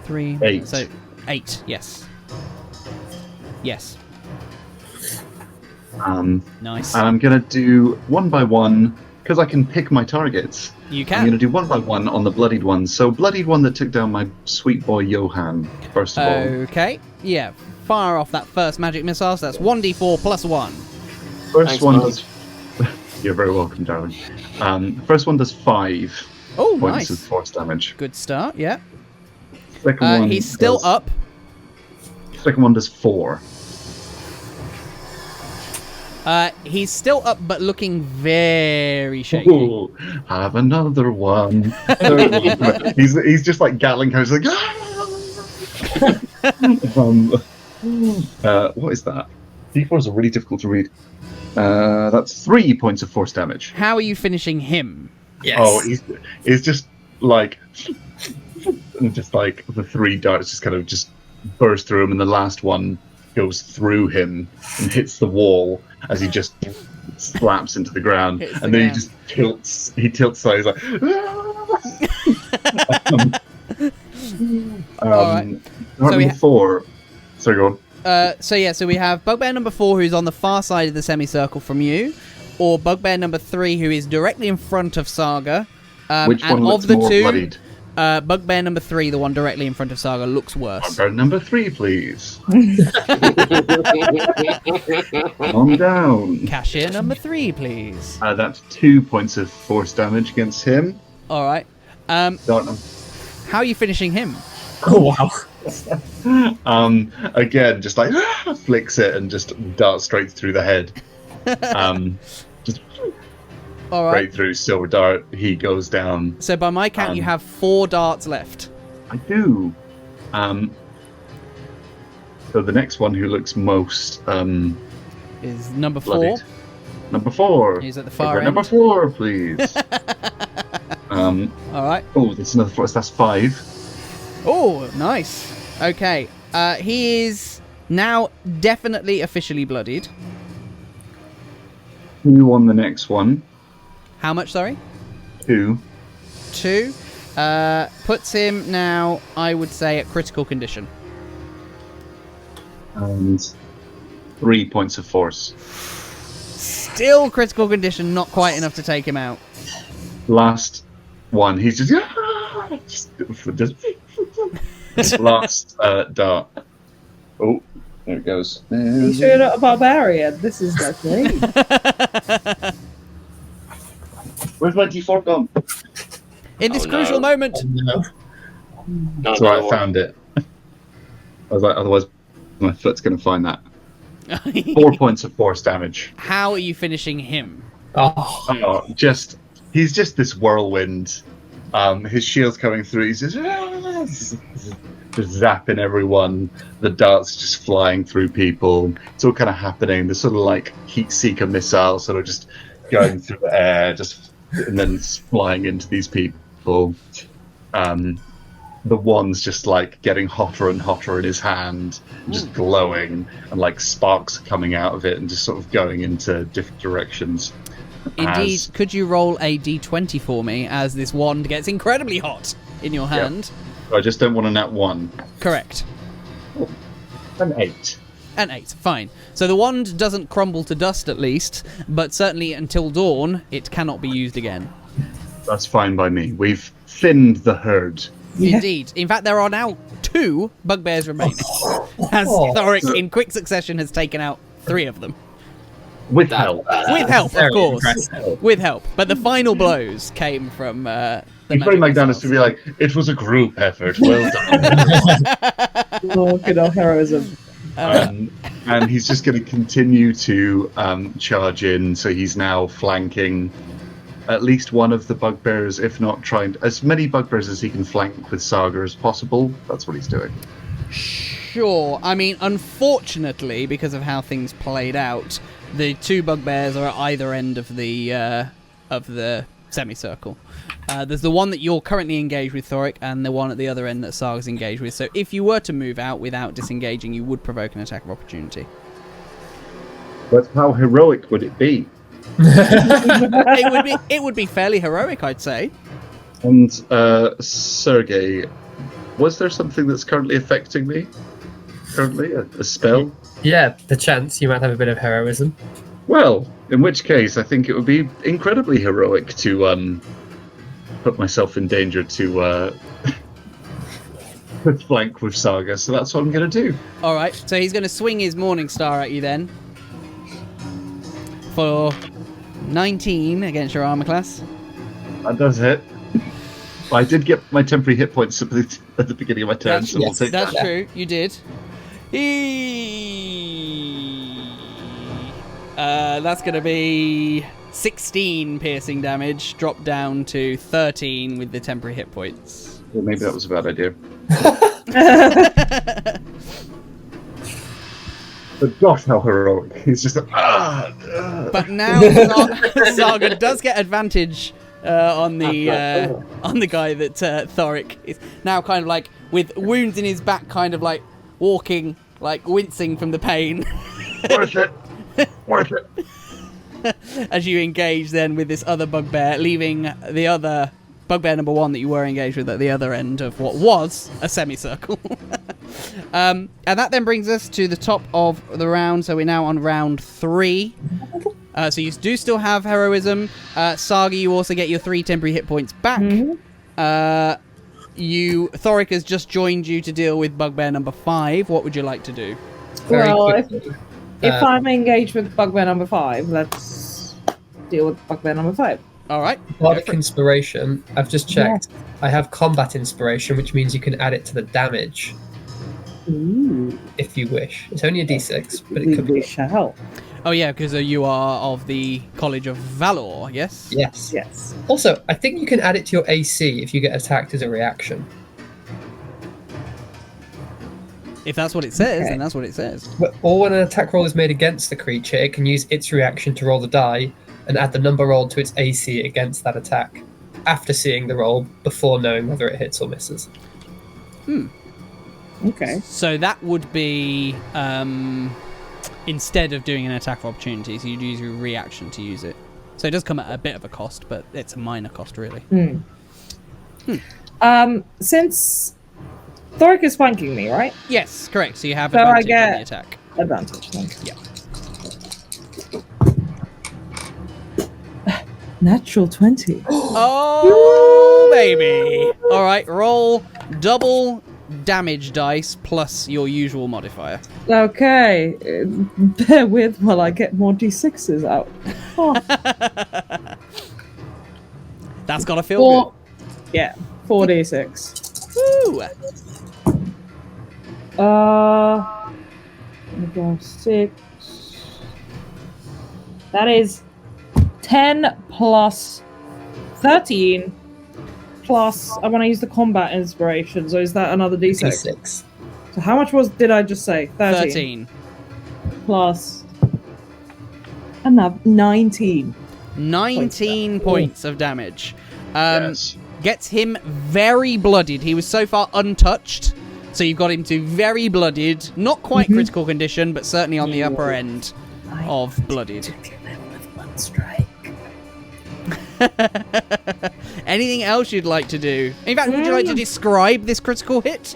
3. 8. So 8. Yes. Yes. Nice. And I'm going to do one by one, because I can pick my targets. You I'm can. going to do one by one on the bloodied one. So, bloodied one that took down my sweet boy Johann, first of all. Okay. Yeah. Fire off that first magic missile. So that's 1d4 plus 1. First Thanks, one Mark. does. You're very welcome, darling. First one does 5 Oh, points nice. of force damage. Good start. Yeah. Second one. He's still does, up. Second one does 4. He's still up, but looking very shaky. Ooh, have another one. Third one. He's just like Gatling guns, like. What is that? D4s are really difficult to read. That's 3 points of force damage. How are you finishing him? Yes. Oh, he's just like, and just like the 3 darts just kind of just burst through him, and the last one goes through him and hits the wall as he just slaps into the ground, Hits the and then ground. he just tilts. He tilts side. He's like. Alright. Number we 4. Sorry, go on. So we have Bugbear number 4, who's on the far side of the semicircle from you, or Bugbear number 3, who is directly in front of Saga. Which and one looks of the more 2, bloodied? Bugbear number 3, the one directly in front of Saga, looks worse. Bugbear number 3, please. Calm down. Cashier number 3, please. That's 2 points of force damage against him. All right. Don't know. How are you finishing him? Oh, wow. Again, just like flicks it and just darts straight through the head. Just All right. right through Silver Dart. He goes down. So by my count, you have 4 darts left. I do. So the next one who looks most Is number 4. bloodied. Number 4. He's at the far Over end. Number 4, please. All right. Oh, that's another 4. That's 5. Oh, nice. Okay. He is now definitely officially bloodied. Who on the next one? How much, sorry? 2. 2. Puts him now, I would say, at critical condition. And 3 points of force. Still critical condition, not quite enough to take him out. Last one. He's just last dart. Oh, there it goes. Are you sure you're not a barbarian? This is like me. Where's my D4 gone? In this Oh, crucial no. moment. No. That's right, I found it. I was like, otherwise my foot's going to find that. 4 points of force damage. How are you finishing him? Oh, Oh, he's just this whirlwind. His shield's coming through. He's just zapping everyone. The darts just flying through people. It's all kind of happening. The sort of like heat seeker missile, sort of just going through the air, and then flying into these people. The wand's just like getting hotter and hotter in his hand, just glowing, and like sparks coming out of it, and just sort of going into different directions. Indeed, could you roll a d20 for me as this wand gets incredibly hot in your hand? I just don't want a nat 1. Correct. An 8. An 8, fine. So the wand doesn't crumble to dust at least, but certainly until dawn, it cannot be used again. That's fine by me. We've thinned the herd. Indeed. In fact, there are now 2 bugbears remaining, as Thorik, in quick succession, has taken out 3 of them. With help. With help, of Very course. impressive. With help. But the final blows came from the He's very magic McDonald's to be missiles. like, it was a group effort. Well done. Oh, good old heroism. And he's just going to continue to charge in. So he's now flanking at least one of the bugbears, if not trying as many bugbears as he can flank with Saga as possible. That's what he's doing. Sure. I mean, unfortunately, because of how things played out, the 2 bugbears are at either end of the semicircle. There's the one that you're currently engaged with, Thorik, and the one at the other end that Saga's engaged with. So if you were to move out without disengaging, you would provoke an attack of opportunity. But how heroic would it be? It would be fairly heroic, I'd say. And Sergei, was there something that's currently affecting me? Currently, a spell? yeah, the chance you might have a bit of heroism. Well, in which case, I think it would be incredibly heroic to put myself in danger to flank with Saga. So that's what I'm going to do. All right, so he's going to swing his Morning Star at you then. For 19 against your armor class. That does hit. I did get my temporary hit points at the beginning of my turn, so we'll take That's that. true, you did. That's going to be 16 piercing damage, dropped down to 13 with the temporary hit points. Well, maybe that was a bad idea. But gosh, how heroic. He's just But now Saga does get advantage on the guy that Thorik is now kind of like with wounds in his back, kind of like walking, like wincing from the pain. Worth it. Worth it. As you engage then with this other bugbear, leaving the other bugbear number 1 that you were engaged with at the other end of what was a semicircle. And that then brings us to the top of the round, so we're now on round 3. So you do still have heroism. Saga, you also get your 3 temporary hit points back. Thorik has just joined you to deal with bugbear number 5. What would you like to do? Very Well, quickly. If I'm engaged with bugbear number 5, let's deal with bugbear number 5. All right. Bardic Inspiration, I've just checked. I have combat inspiration, which means you can add it to the damage. Ooh. if you wish. It's only a d6, but it We could be. shall. Oh yeah, because you are of the College of Valor, yes? Yes. Yes. Also, I think you can add it to your AC if you get attacked as a reaction. If that's what it says, Okay. then that's what it says. Or when an attack roll is made against the creature, it can use its reaction to roll the die and add the number rolled to its AC against that attack after seeing the roll before knowing whether it hits or misses. Okay. So that would be instead of doing an attack of opportunity, so you'd use your reaction to use it. So it does come at a bit of a cost, but it's a minor cost, really. Since Thorik is flanking me, right? Yes, correct. So you have So I advantage on get- the attack. Advantage. Thank you. Yeah. Natural 20. Oh, baby! All right, roll double damage dice plus your usual modifier. Okay. Bear with while I get more d6s out. Oh. That's gotta feel Four. Yeah. 4d6. good. Woo! We go 6. That is 10 plus 13 plus. I want to use the combat inspiration. So is that another d6? D6. So how much did I just say? 13. Plus another 19. 19 points of damage. Yes. Gets him very bloodied. He was so far untouched, so you've got him to very bloodied. Not quite critical condition, but certainly on the upper end of bloodied. Anything else you'd like to do? In fact, would you like to describe this critical hit?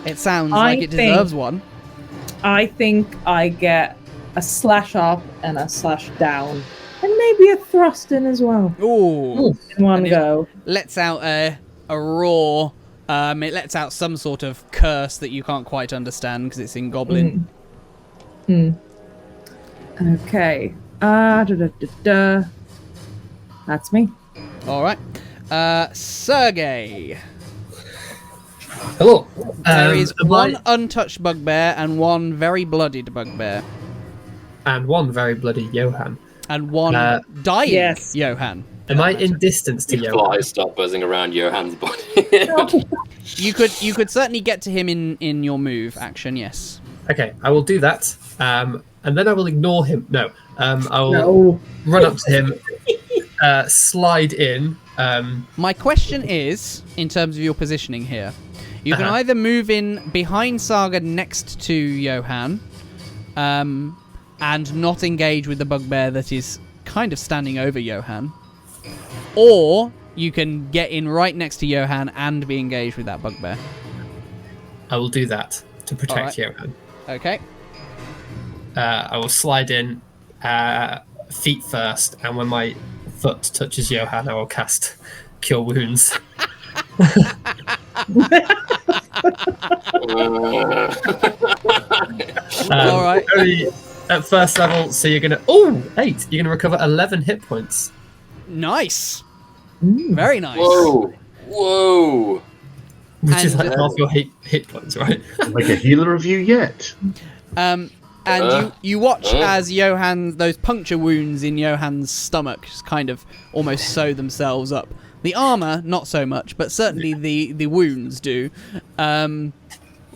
It sounds like it deserves one. I think I get a slash up and a slash down. And maybe a thrust in as well. Ooh. In one And it go. lets out a roar. It lets out some sort of curse that you can't quite understand because it's in Goblin. Okay. That's me. All right. Sergei. Hello. There is Am one I- untouched bugbear and one very bloodied bugbear. and one very bloody Johann. And one dying Yes. Johann. Am I in distance to Johann? Flies start buzzing around Johann's body. You could certainly get to him in your move action, yes. Okay, I will do that. And then I will ignore him. No. I will No. run up to him, slide in. My question is, in terms of your positioning here, you can Uh-huh. either move in behind Saga next to Johann, and not engage with the bugbear that is kind of standing over Johann, or you can get in right next to Johann and be engaged with that bugbear. I will do that to protect Alright. Johann. Okay. I will slide in feet first, and when my foot touches Johann, I will cast Cure Wounds. All right. Only at first level, so you're gonna 8. You're gonna recover 11 hit points, Nice. Very nice. Whoa! Whoa! which is And- like half your hit points, right? Make a healer of you yet? And you watch as Johann, those puncture wounds in Johann's stomach just kind of almost sew themselves up. The armor, not so much, but certainly the wounds do. My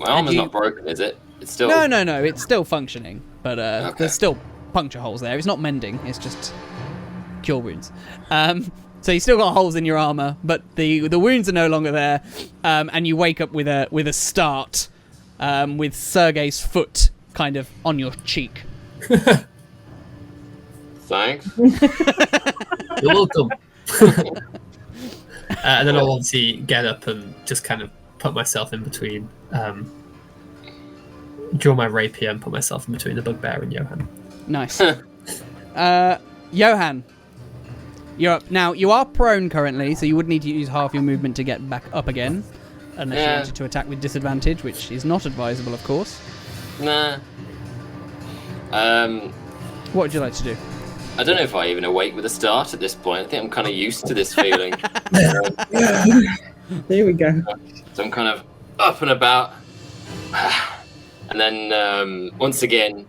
armor's you- not broken, is it? It's still. No, it's still functioning, but Okay. there's still puncture holes there. It's not mending, it's just cure wounds. So you still got holes in your armor, but the wounds are no longer there, and you wake up with a start, with Sergei's foot kind of on your cheek. Thanks. You're welcome. And then I'll obviously get up and just kind of put myself in between, draw my rapier and put myself in between the bugbear and Johann. Nice. Johann, you're up. Now, you are prone currently, so you would need to use half your movement to get back up again, unless you Yeah. wanted to attack with disadvantage, which is not advisable, of course. Nah. What would you like to do? I don't know if I even awake with a start at this point. I think I'm kind of used to this feeling. There we go. So I'm kind of up and about, And then once again,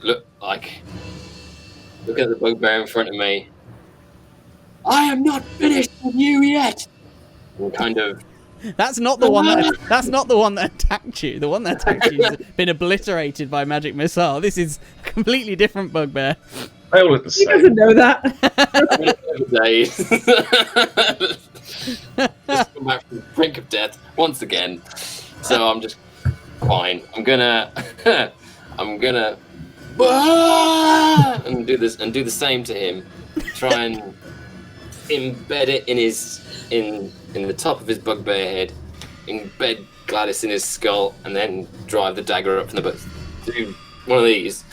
look at the bugbear in front of me. I am not finished with you yet. And kind of. That's not the one that. That's not the one that attacked you. The one that attacked you has been obliterated by magic missile. This is a completely different bugbear. They all look the He doesn't same. know that. Days. Just come back from the brink of death once again. So I'm just fine. I'm gonna and do this and do the same to him. Try and embed it in the top of his bugbear head. Embed Gladys in his skull, and then drive the dagger up from the butt. Do one of these,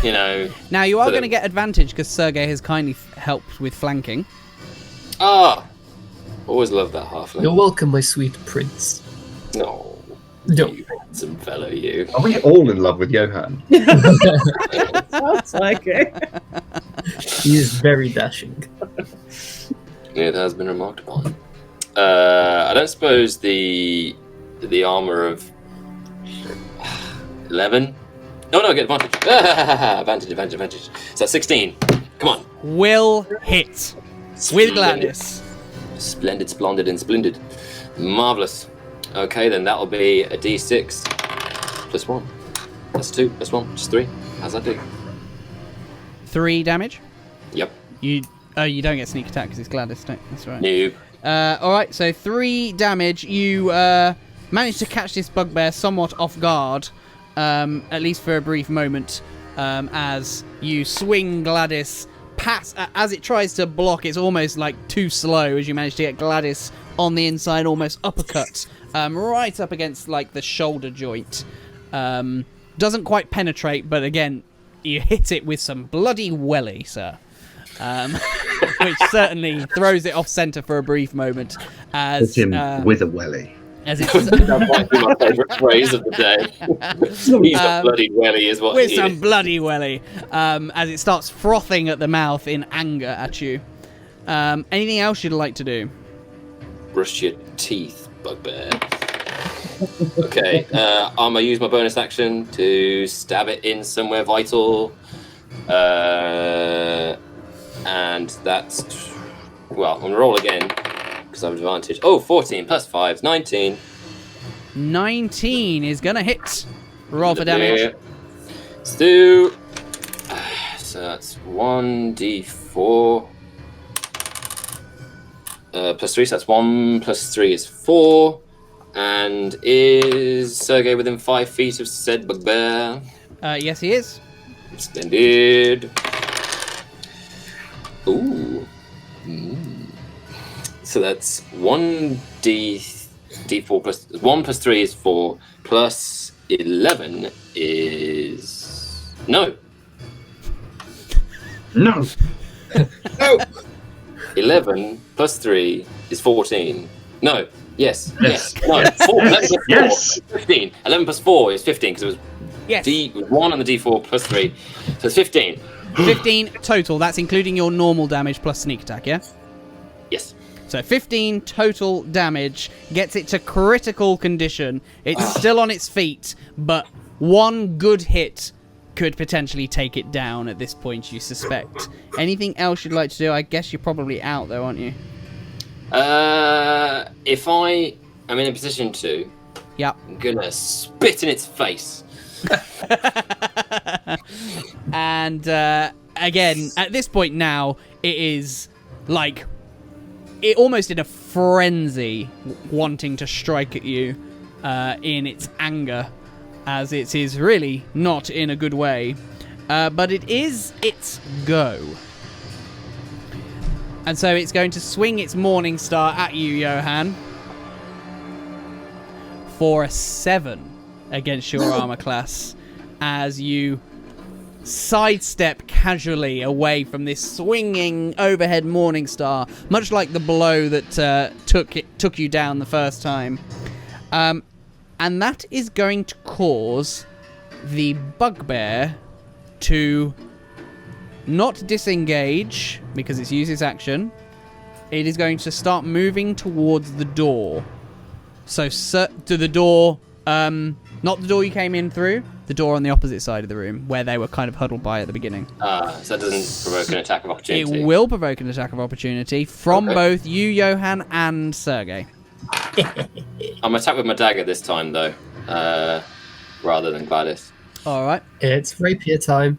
you know. Now you are going to get advantage because Sergei has kindly helped with flanking. Always love that halfling. You're welcome, my sweet prince. No, No. you handsome fellow, you. Are we all in love with Johann? Sounds like it. He is very dashing. It has been remarked upon. I don't suppose the armor of 11. No, I get advantage. advantage. So that's 16. Come on. Will hit with Gladys. Splendid, splendid, and splendid. Marvelous. Okay, then that'll be a d6 plus 1. That's 2 plus 1, just 3. How's that do? 3 damage. Yep. You don't get sneak attack because it's Gladys. That's right. Noob. All right, so 3 damage. You manage to catch this bugbear somewhat off guard, at least for a brief moment, as you swing Gladys past. As it tries to block, it's almost like too slow as you manage to get Gladys on the inside, almost uppercut, right up against like the shoulder joint. Doesn't quite penetrate, but again, you hit it with some bloody welly, sir. Which certainly throws it off centre for a brief moment. As Hit him with a welly. as it's That might be my favourite phrase of the day. He's a bloody welly, is what with he some is. bloody welly, as it starts frothing at the mouth in anger at you. Anything else you'd like to do? Brush your teeth, bugbear. Okay, I'm gonna use my bonus action to stab it in somewhere vital. And that's... Well, I'm gonna roll again, because I have advantage. Oh, 14 plus 5 is 19. 19 is gonna hit. Roll for damage. Let's do... So that's 1d4. Plus 3, so that's 1 plus 3 is 4. And is Sergei within 5 feet of said bugbear? Yes, he is. Extended. Ooh. So that's 1d4 plus 1 plus 3 is 4 plus 11 is no. 11 plus 3 is 14. No. Yes. No. 4. Yes. 15. 11 plus 4 is 15 because it was Yes. 1 on the d4 plus 3. So it's 15. 15 total. That's including your normal damage plus sneak attack, yeah? Yes. So 15 total damage gets it to critical condition. It's still on its feet, but one good hit could potentially take it down at this point, you suspect. Anything else you'd like to do? I guess you're probably out though, aren't you? If I am in a position to, Yep. I'm gonna spit in its face. And again, at this point now, it is like it almost in a frenzy, wanting to strike at you in its anger, as it is really not in a good way. But it is its go. And so it's going to swing its Morning Star at you, Johann, for a 7 against your armor class, as you sidestep casually away from this swinging overhead Morning Star, much like the blow that took you down the first time. And that is going to cause the bugbear to not disengage because it's used its action. It is going to start moving towards the door. So to the door Not the door you came in through, the door on the opposite side of the room, where they were kind of huddled by at the beginning. So that doesn't provoke an attack of opportunity. It will provoke an attack of opportunity from both you, Johann, and Sergei. I'm attacked with my dagger this time, though, rather than Gladys. All right. It's rapier time.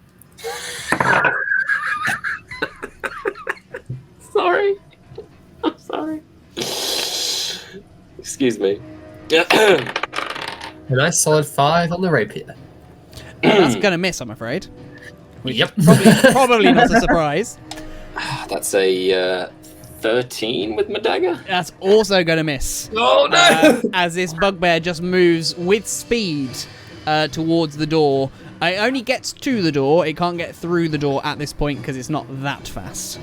Sorry. I'm sorry. Excuse me. A nice solid 5 on the rapier. That's going to miss, I'm afraid. Which Yep. is probably not a surprise. That's a 13 with my dagger. That's also going to miss. Oh no! As this bugbear just moves with speed towards the door. It only gets to the door. It can't get through the door at this point because it's not that fast.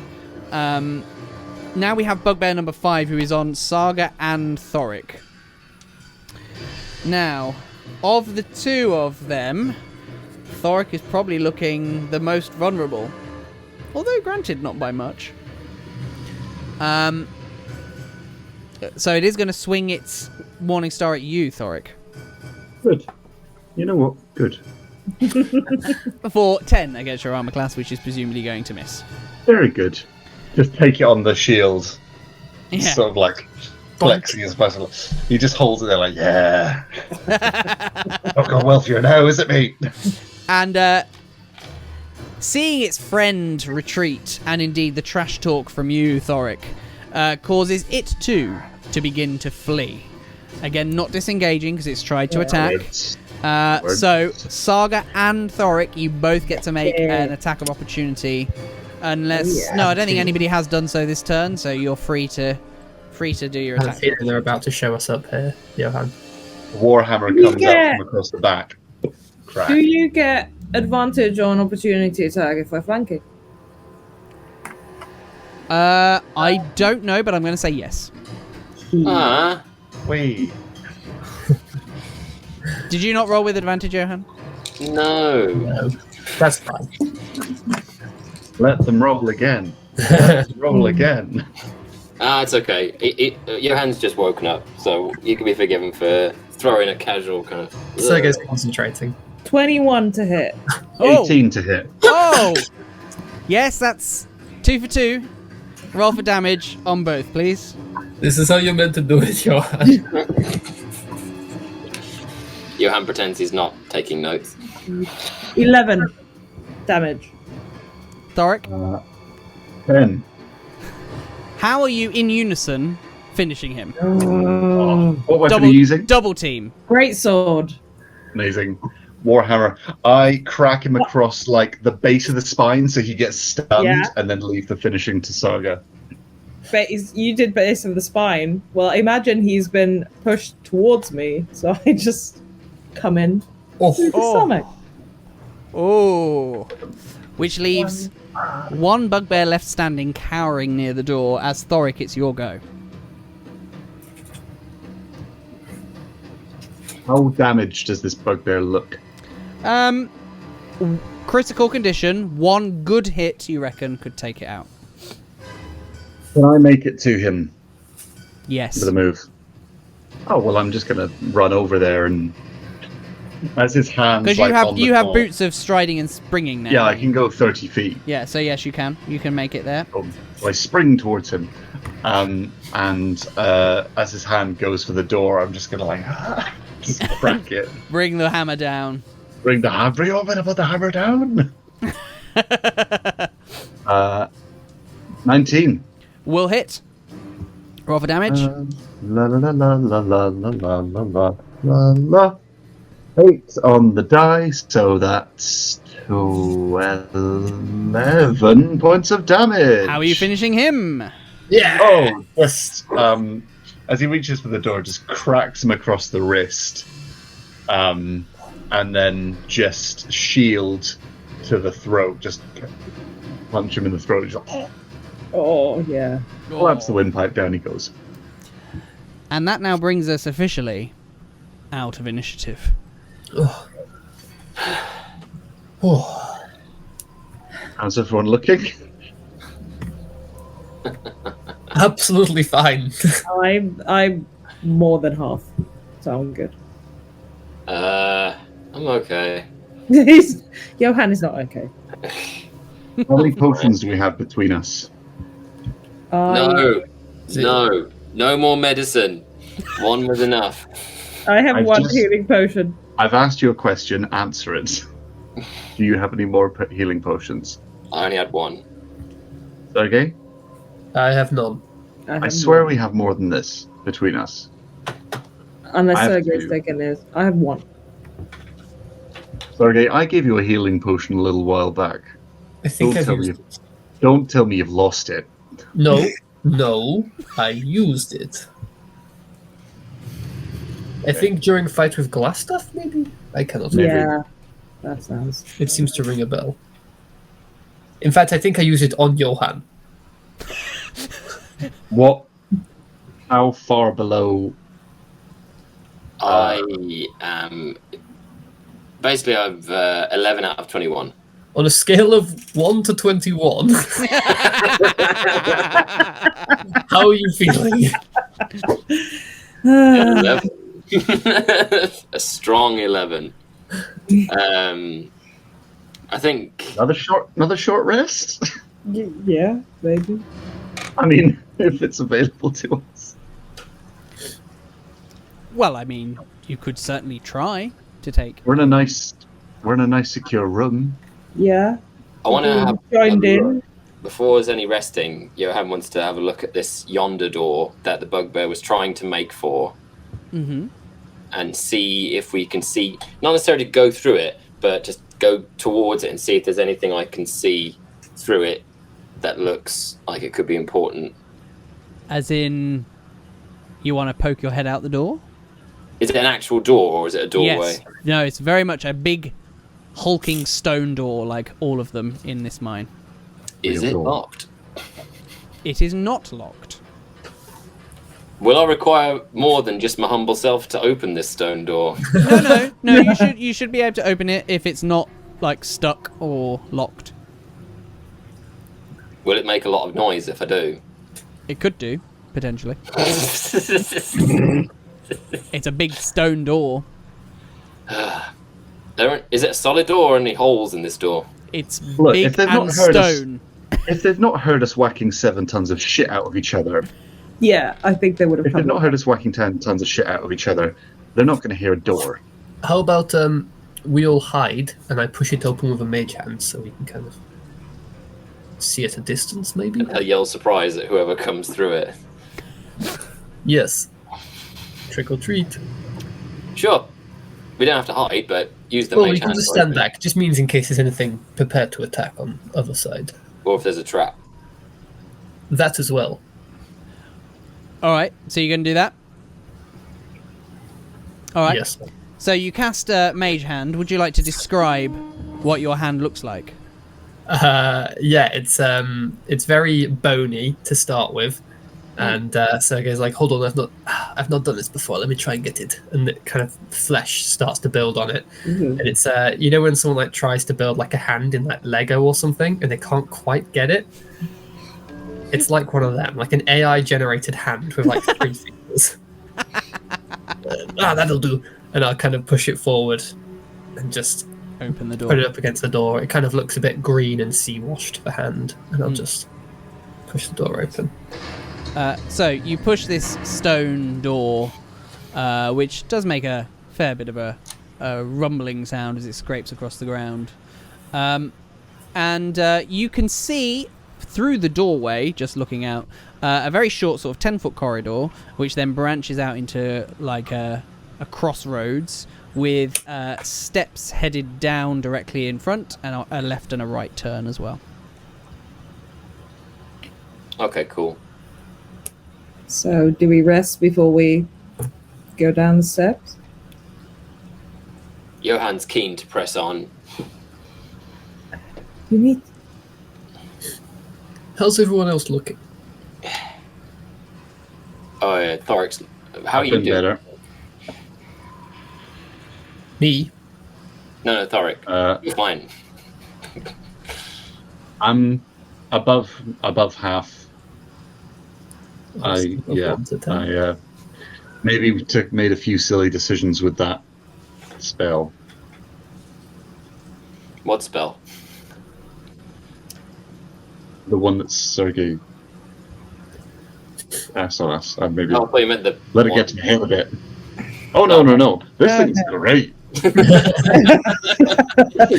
Now we have bugbear number 5, who is on Saga and Thorik. Now, of the two of them, Thorik is probably looking the most vulnerable. Although, granted, not by much. So it is going to swing its Morning Star at you, Thorik. Good. You know what? Good. For 10 against your armor class, which is presumably going to miss. Very good. Just take it on the shield. Yeah. Sort of like flexing his muscle. He just holds it there like, yeah. Not gone well for you now, is it, mate? And seeing its friend retreat, and indeed the trash talk from you, Thorik, causes it too to begin to flee. Again, not disengaging because it's tried to attack. So, Saga and Thorik, you both get to make an attack of opportunity. Unless... No, I don't think anybody has done so this turn, so you're free to do your I have a attack. feeling they're about to show us up here, Johann. Warhammer comes out from across the back. Crack. Do you get advantage on opportunity attack if we're flanking? I don't know, but I'm going to say yes. Wait. Did you not roll with advantage, Johann? No. No, that's fine. Let them roll again. Let them roll again. It's okay. Johann's just woken up, so you can be forgiven for throwing a casual kind of... Sergei's concentrating. 21 to hit. 18 to hit. Oh! Yes, that's 2 for 2. Roll for damage on both, please. This is how you're meant to do it, Johann. Johann pretends he's not taking notes. 11 damage. Thorik, 10. how are you in unison finishing him? What weapon are you using? Double team. Great sword. Amazing. Warhammer. I crack him across like the base of the spine so he gets stunned and then leave the finishing to Saga. You did base of the spine. Well, imagine he's been pushed towards me, so I just come in through the stomach. Oh. Which leaves one bugbear left standing, cowering near the door. As Thorik, it's your go. How damaged does this bugbear look? Critical condition. One good hit, you reckon, could take it out. Can I make it to him Yes. with a move? Oh, well, I'm just going to run over there and... As his hands Because you have boots of striding and springing now. Yeah, I can go 30 feet. Yeah, so yes, you can. You can make it there. So I spring towards him. And as his hand goes for the door, I'm just going to like... just crack it. Bring the hammer down. Bring the hammer... Bring over put the hammer down. 19. Will hit. Roll for damage. La la la la la la la la la la la. 8 on the die, so that's 11 points of damage. How are you finishing him? Yeah! Oh, just as he reaches for the door, just cracks him across the wrist, and then just shield to the throat, just punch him in the throat. Just, Oh, yeah. claps the windpipe down. He goes. And that now brings us officially out of initiative. Oh, How's everyone looking? absolutely fine. I'm more than half, so I'm good. I'm okay. Johann is not okay. How many potions do we have between us? No, Zero. no more medicine. One was enough. I have I've one just- healing potion. I've asked you a question, answer it. Do you have any more healing potions? I only had one. Sergei? I have none. I swear we have more than this between us. Unless I have Sergei's two. taken this. I have one. Sergei, I gave you a healing potion a little while back. I think Don't I've tell used me. it. Don't tell me you've lost it. No, I used it. I think during a fight with glass stuff, maybe? I cannot Maybe. remember. Yeah, that sounds. It seems to ring a bell. In fact, I think I used it on Johann. What? How far below? I am. Basically, I've 11 out of 21. On a scale of 1 to 21, how are you feeling? 11. A strong 11. I think. Another short rest? Yeah, maybe. I mean, if it's available to us. Well, I mean, you could certainly try to take. We're in a nice secure room. Yeah. I want to have. Joined in. Before there's any resting, Johann wants to have a look at this yonder door that the bugbear was trying to make for. Mm-hmm. And see if we can see, not necessarily go through it, but just go towards it and see if there's anything I can see through it that looks like it could be important. As in, you want to poke your head out the door? Is it an actual door or is it a doorway? Yes. No, it's very much a big, hulking stone door like all of them in this mine. Is it locked? It is not locked. Will I require more than just my humble self to open this stone door? No. You should be able to open it if it's not like stuck or locked. Will it make a lot of noise if I do? It could do potentially. It's a big stone door. Is it a solid door or any holes in this door? It's Look, big if they've and not heard us- stone. If they've not heard us whacking 7 tons of shit out of each other, Yeah, I think they would have if they've come. not heard us whacking 10 tons of shit out of each other, they're not going to hear a door. How about we all hide and I push it open with a mage hand so we can kind of see at a distance, maybe? And I'll yell surprise at whoever comes through it. Yes. Trick or treat. Sure. We don't have to hide, but use the Well, mage we can hand just to stand open it. back. It just means in case there's anything prepared to attack on the other side. Or if there's a trap. That as well. All right, so you're going to do that? All right. Yes. So you cast a mage hand. Would you like to describe what your hand looks like? Yeah, it's very bony to start with, and Sergei's like, "Hold on, I've not done this before. Let me try and get it." And the kind of flesh starts to build on it, and it's you know when someone like tries to build like a hand in like Lego or something, and they can't quite get it. It's like one of them, like an AI generated hand with like 3 fingers. That'll do. And I'll kind of push it forward and just Open the door. put it up against the door. It kind of looks a bit green and sea washed, the hand, and I'll just push the door open. So you push this stone door, which does make a fair bit of a rumbling sound as it scrapes across the ground. And you can see through the doorway, just looking out, a very short sort of 10-foot corridor, which then branches out into like a crossroads with steps headed down directly in front and a left and a right turn as well. Okay, cool. So, do we rest before we go down the steps? Johann's keen to press on. You need. How's everyone else looking? Oh, yeah, Thorik's. How are you Been doing? better. Me? No, Thorik. You're fine. I'm above half. Above 1 to 10. I maybe made a few silly decisions with that spell. What spell? The one that's Sergei. Sorry, maybe. Oh, I thought you meant the. Let it get to Hale a bit. Oh, no. This thing's great. This thing's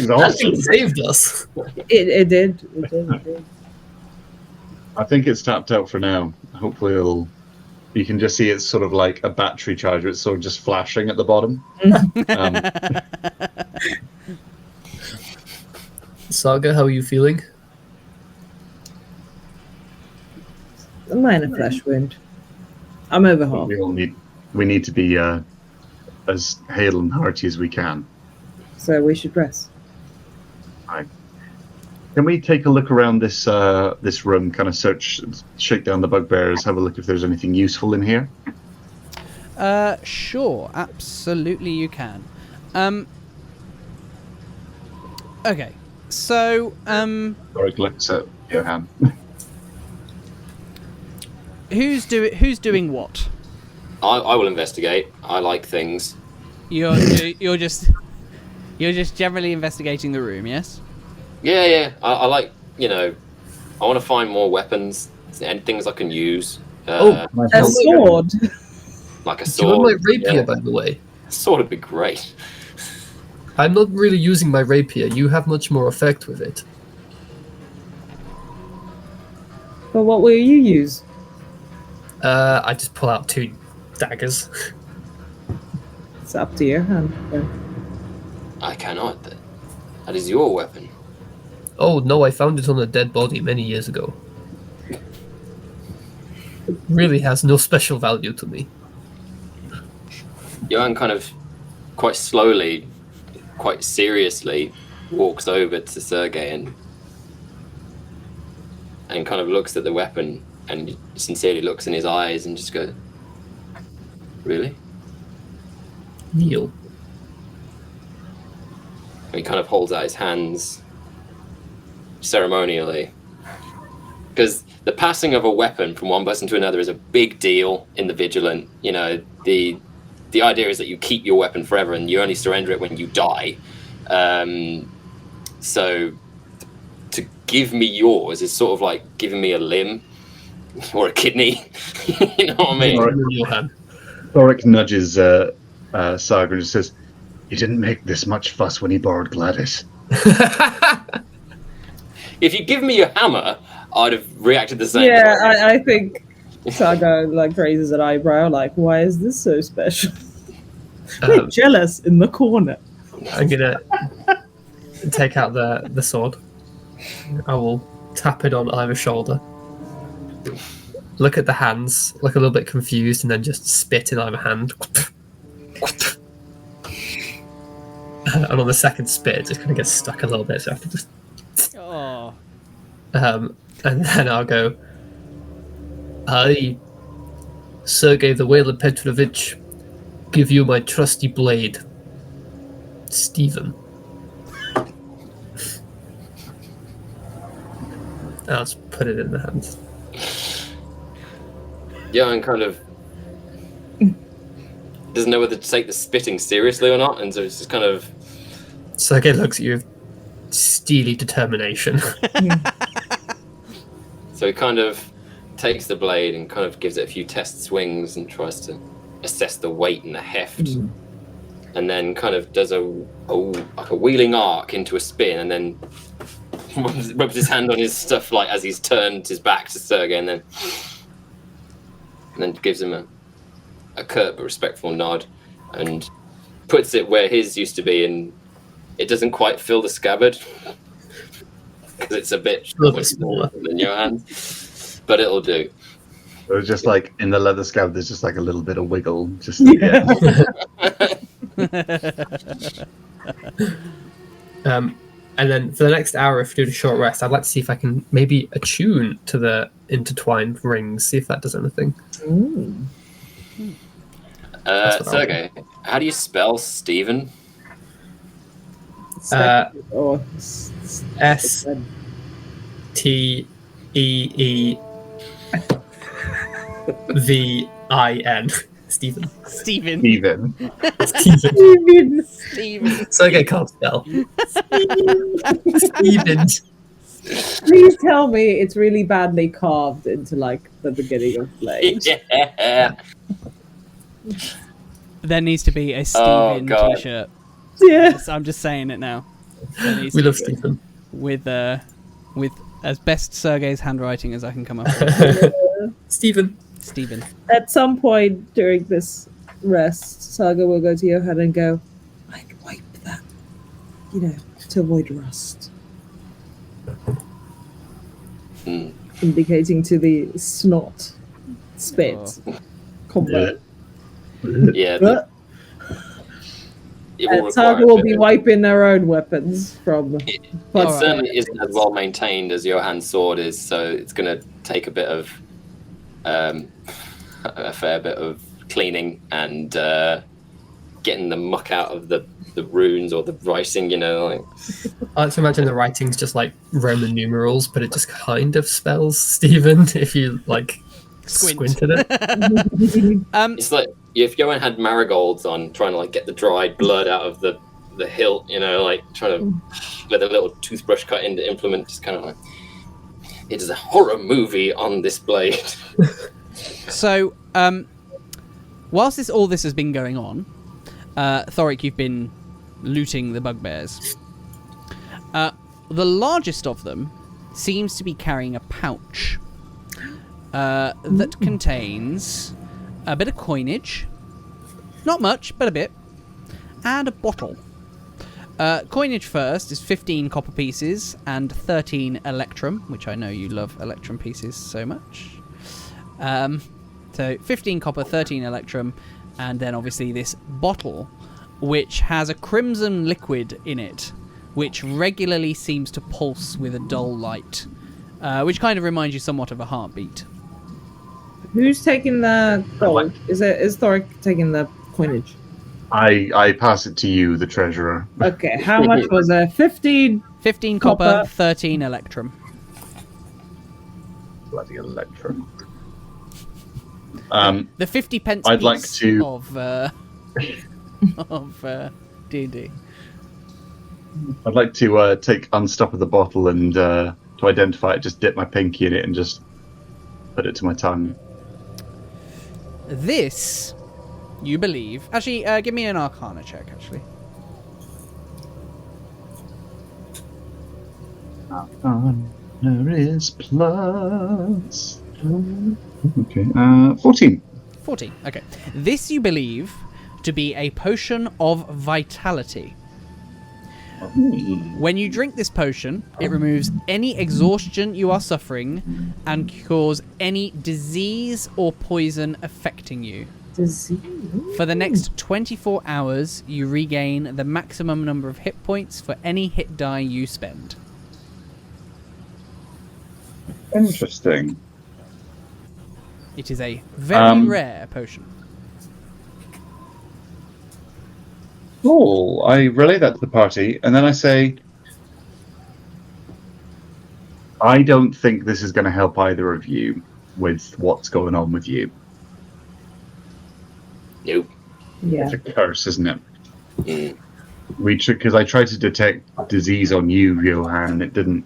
That awesome. thing saved us. It did. I think it's tapped out for now. Hopefully you can just see it's sort of like a battery charger. It's sort of just flashing at the bottom. Saga, how are you feeling? A minor flesh wound. I'm over half. We need to be as hale and hearty as we can. So we should rest. Can we take a look around this room, kind of shake down the bugbears, have a look if there's anything useful in here? Sure, absolutely you can. Okay, so Thorik looks at Johann. who's doing what? I will investigate. I like things. You're just generally investigating the room, yes? Yeah. I like, I want to find more weapons and things I can use. A sword. Like a Do you want sword. my rapier, by the way? A sword would be great. I'm not really using my rapier. You have much more effect with it. But what will you use? I just pull out 2 daggers. It's up to your hand. I cannot. That is your weapon. Oh no, I found it on a dead body many years ago. It really has no special value to me. Johann kind of quite slowly, quite seriously walks over to Sergei and kind of looks at the weapon and sincerely looks in his eyes and just goes, "Really?" Kneel. And he kind of holds out his hands ceremonially. Because the passing of a weapon from one person to another is a big deal in the Vigilant. The idea is that you keep your weapon forever and you only surrender it when you die. So to give me yours is sort of like giving me a limb or a kidney. You know what I mean? Johann. Thorik nudges Saga and just says, "You didn't make this much fuss when he borrowed Gladys." If you give me your hammer, I'd have reacted the same. Yeah, I think Saga raises an eyebrow, like, why is this so special? We're jealous in the corner. I'm gonna take out the sword. I will tap it on either shoulder. Look at the hands, look a little bit confused, and then just spit in either hand. And on the second spit, it just kind of gets stuck a little bit, so I have to just... Oh. And then I'll go, "I, Sergei the Whaler Petrovic, give you my trusty blade, Stephen." I'll just put it in the hands. Johann kind of doesn't know whether to take the spitting seriously or not, and so it's just kind of... Sergei looks at you with steely determination. So he kind of takes the blade and kind of gives it a few test swings and tries to assess the weight and the heft, and then kind of does a wheeling arc into a spin, and then rubs his hand on his stuff like as he's turned his back to Sergei, and then gives him a curt but respectful nod and puts it where his used to be, and it doesn't quite fill the scabbard because it's a bit smaller than Johann's, but it'll do. It was just like in the leather scab, there's just like a little bit of wiggle. Just And then for the next hour, if we do a short rest, I'd like to see if I can maybe attune to the intertwined rings, see if that does anything. Sergei, how do you spell Stephen? Or STEEVIN. Stephen. Stephen. Even. Stephen. Stephen. Sergei can't spell. Stephen. Please tell me it's really badly carved into like the beginning of Blade. Yeah. There needs to be a Oh, Stephen God. t-shirt. Yeah. So I'm just saying it now. There needs We to love be Stephen. with as best Sergei's handwriting as I can come up with. Stephen. Stephen. At some point during this rest, Saga will go to Johann and go, like, wipe that, to avoid rust. Indicating to the snot spit combo. Yeah. But It will and Saga require will a be bit of- wiping their own weapons from. It Alright. certainly isn't as well maintained as Johann's sword is, so it's going to take a bit of a fair bit of cleaning and getting the muck out of the runes or the writing. Like I like to imagine the writing's just like Roman numerals, but it just kind of spells Stephen if you like Squint. squinted it. it's like if Johann had marigolds on, trying to like get the dried blood out of the hilt, like trying to with a little toothbrush cut into implement, just kind of like it is a horror movie on this blade. So, whilst all this has been going on, Thorik, you've been looting the bugbears. The largest of them seems to be carrying a pouch that contains a bit of coinage, not much, but a bit, and a bottle. Coinage first is 15 copper pieces and 13 electrum, which I know you love electrum pieces so much. So 15 copper, 13 electrum, and then obviously this bottle, which has a crimson liquid in it, which regularly seems to pulse with a dull light, which kind of reminds you somewhat of a heartbeat. Who's taking the gold? Is Thorik taking the coinage? I pass it to you, the treasurer. Okay, how much was it? 15. 15 copper, Copper. 13 electrum. Bloody electrum. The 50 pence I'd piece like to- of D&D. I'd like to take unstopper the bottle and to identify it, just dip my pinky in it and just put it to my tongue. This, you believe... Actually, give me an Arcana check, actually. There is plus... Okay, 14. 14, okay. This you believe to be a potion of vitality. When you drink this potion, it removes any exhaustion you are suffering and cures any disease or poison affecting you. For the next 24 hours, you regain the maximum number of hit points for any hit die you spend. Interesting. It is a very rare potion. Cool. I relay that to the party, and then I say, I don't think this is going to help either of you with what's going on with you. Nope. Yeah. It's a curse, isn't it? Mm. Because I tried to detect disease on you, Johann, and it didn't.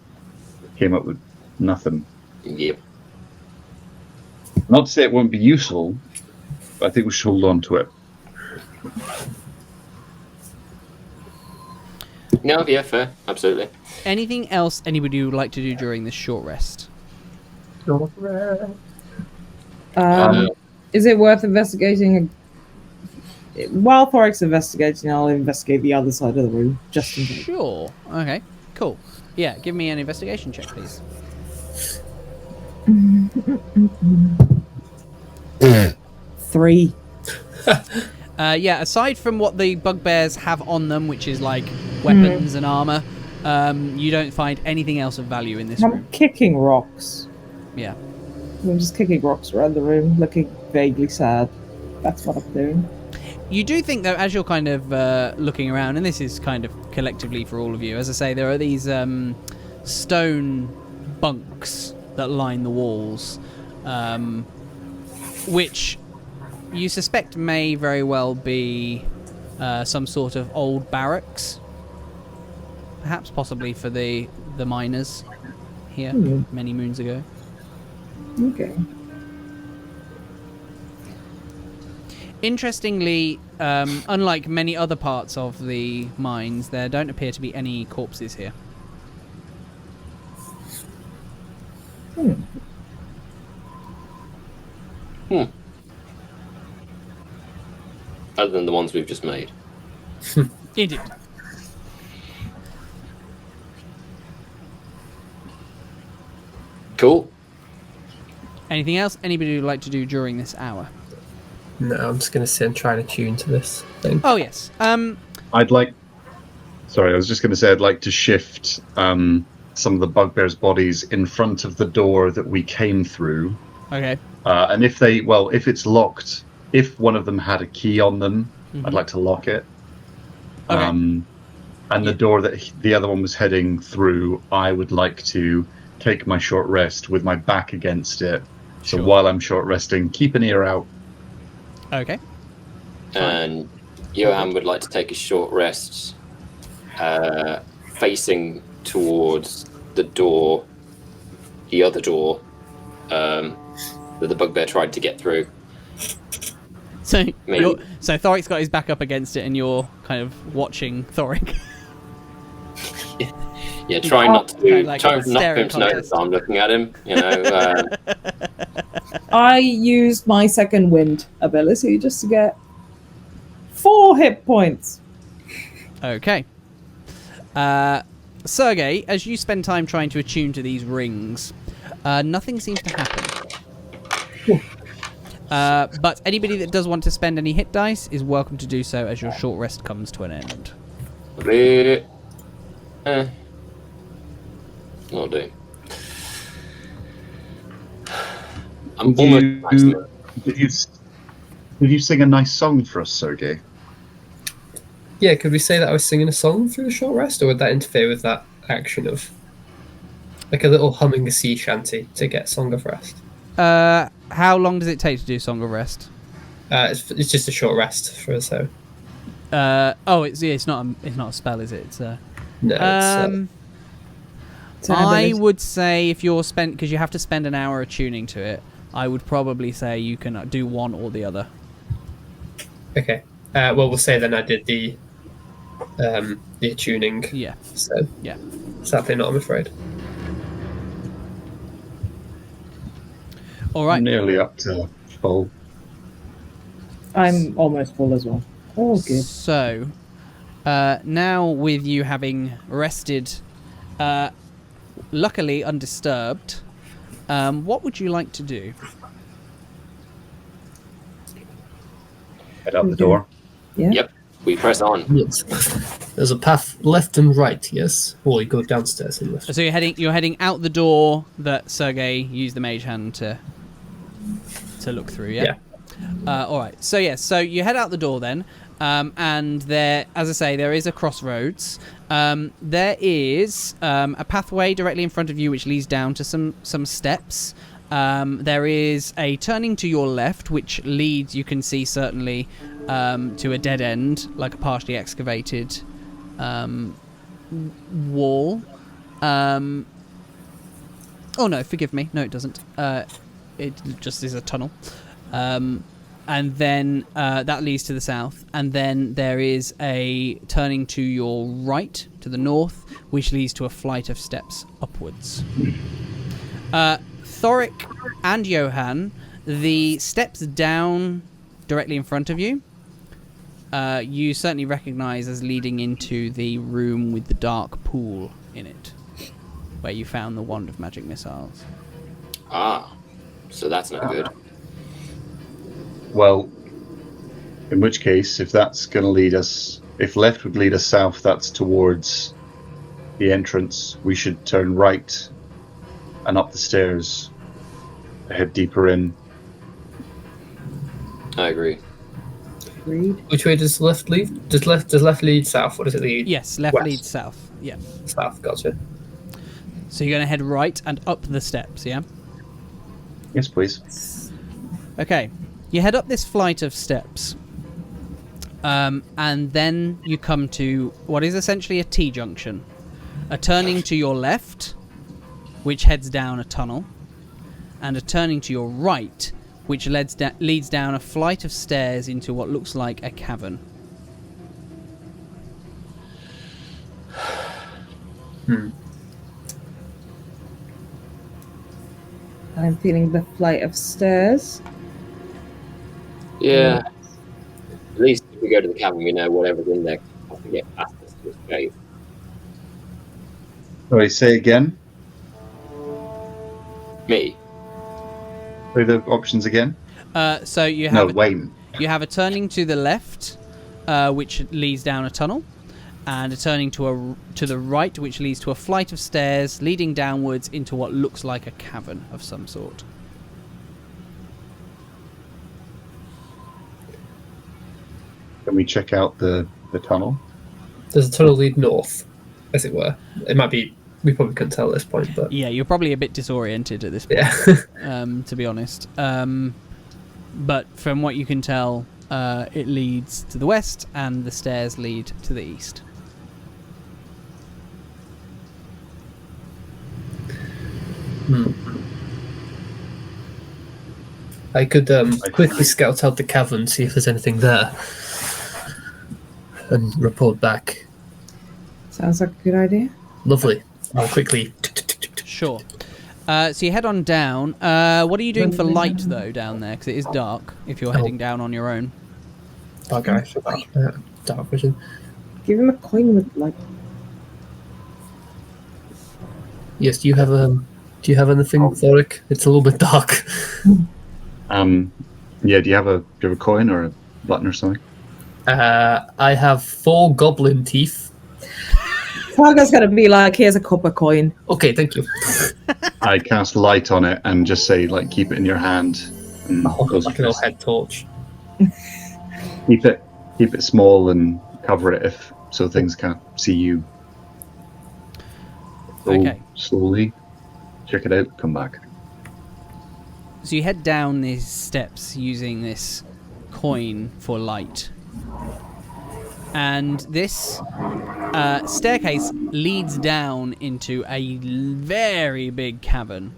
Came up with nothing. Yep. Not to say it won't be useful, but I think we should hold on to it. No, yeah, fair. Absolutely. Anything else anybody would like to do during this short rest? Is it worth investigating? While Thorik's investigating, I'll investigate the other side of the room, just in case. Sure. Okay, cool. Yeah, give me an investigation check, please. 3. Yeah, aside from what the bugbears have on them, which is like weapons and armor, you don't find anything else of value in this I'm room. kicking rocks. Yeah. I'm just kicking rocks around the room, looking vaguely sad. That's what I'm doing. You do think, though, as you're kind of looking around, and this is kind of collectively for all of you, as I say, there are these stone bunks that line the walls, which you suspect may very well be some sort of old barracks. Perhaps possibly for the miners here many moons ago. Okay. Interestingly, unlike many other parts of the mines, there don't appear to be any corpses here. Other than the ones we've just made. Indeed. Cool. Anything else anybody would like to do during this hour? No, I'm just going to sit and try to tune to this thing. Oh, yes. I'd like to shift some of the bugbears' bodies in front of the door that we came through. Okay. And if it's locked, if one of them had a key on them, I'd like to lock it. Okay. And the door that the other one was heading through, I would like to take my short rest with my back against it. So while I'm short resting, keep an ear out. Okay. And Johann would like to take a short rest facing towards the door, the other door that the bugbear tried to get through. So Thorik's got his back up against it, and you're kind of watching Thorik. Yeah, try not to like try a not for staring him to notice contest. I'm looking at him. You know, I used my second wind ability just to get 4 hit points. Okay. Sergei, as you spend time trying to attune to these rings, nothing seems to happen. But anybody that does want to spend any hit dice is welcome to do so as your short rest comes to an end. Will do. I'm almost. Did you sing a nice song for us, Sergei? Yeah, could we say that I was singing a song through the short rest, or would that interfere with that action of like a little humming a sea shanty to get Song of Rest? How long does it take to do Song of Rest? It's just a short rest for us, so. It's not a spell, is it? It's No, I would say if you're because you have to spend an hour attuning to it, I would probably say you can do one or the other. okay. Well, we'll say then I did the attuning. Yeah. So Yeah. sadly not, I'm afraid. All right. I'm nearly up to full. I'm almost full as well. Oh, good. So, now with you having rested, luckily undisturbed, what would you like to do? Head out the door. Yeah. Yep, we press on. Yes. There's a path left and right, yes? Or you go downstairs and left. So you're heading out the door that Sergei used the mage hand to look through, yeah? All right. So you head out the door then, and there, as I say, there is a crossroads. There is a pathway directly in front of you which leads down to some steps. There is a turning to your left which leads, you can see certainly, to a dead end, like a partially excavated wall. Oh no, forgive me. No, it doesn't. It just is a tunnel. And then that leads to the south. And then there is a turning to your right, to the north, which leads to a flight of steps upwards. Thorik and Johann, the steps down directly in front of you, you certainly recognise as leading into the room with the dark pool in it, where you found the wand of magic missiles. Ah, so that's not good. Well, in which case, if that's going to lead us, if left would lead us south, that's towards the entrance. We should turn right and up the stairs, head deeper in. I agree. Agreed. Which way does left lead? Does left lead south, or does it lead Yes, left west? leads south. Yeah. South, gotcha. So you're going to head right and up the steps, yeah? Yes, please. Okay. You head up this flight of steps, and then you come to what is essentially a T-junction. A turning to your left, which heads down a tunnel, and a turning to your right, which leads down a flight of stairs into what looks like a cavern. I'm feeling the flight of stairs. Yeah. At least if we go to the cavern, we know whatever's in there has to get past us to escape. Sorry, say again. Me? Say the options again. So you have Wayne. You have a turning to the left, which leads down a tunnel, and a turning to the right, which leads to a flight of stairs leading downwards into what looks like a cavern of some sort. Can we check out the tunnel? There's a tunnel lead north, as it were. It might be. We probably couldn't tell at this point, but Yeah, you're probably a bit disoriented at this point, yeah. to be honest. But from what you can tell, it leads to the west, and the stairs lead to the east. I could quickly scout out the cavern, see if there's anything there, and report back. Sounds like a good idea. Lovely. I'll quickly. Sure. So you head on down. What are you doing for light, though, down there? Because it is dark if you're heading down on your own. Okay. Dark vision. Give him a coin with like. Yes. Do you have anything, Thorik? It's a little bit dark. Yeah. Do you have a coin or a button or something? I have 4 goblin teeth. Saga's gonna be like, "Here's a copper coin." Okay, thank you. I cast light on it and just say, like, keep it in your hand. And close Like your an old fist. head torch. Keep it small and cover it so things can't see you. Go Okay. slowly. Check it out. Come back. So you head down these steps using this coin for light. And this staircase leads down into a very big cavern,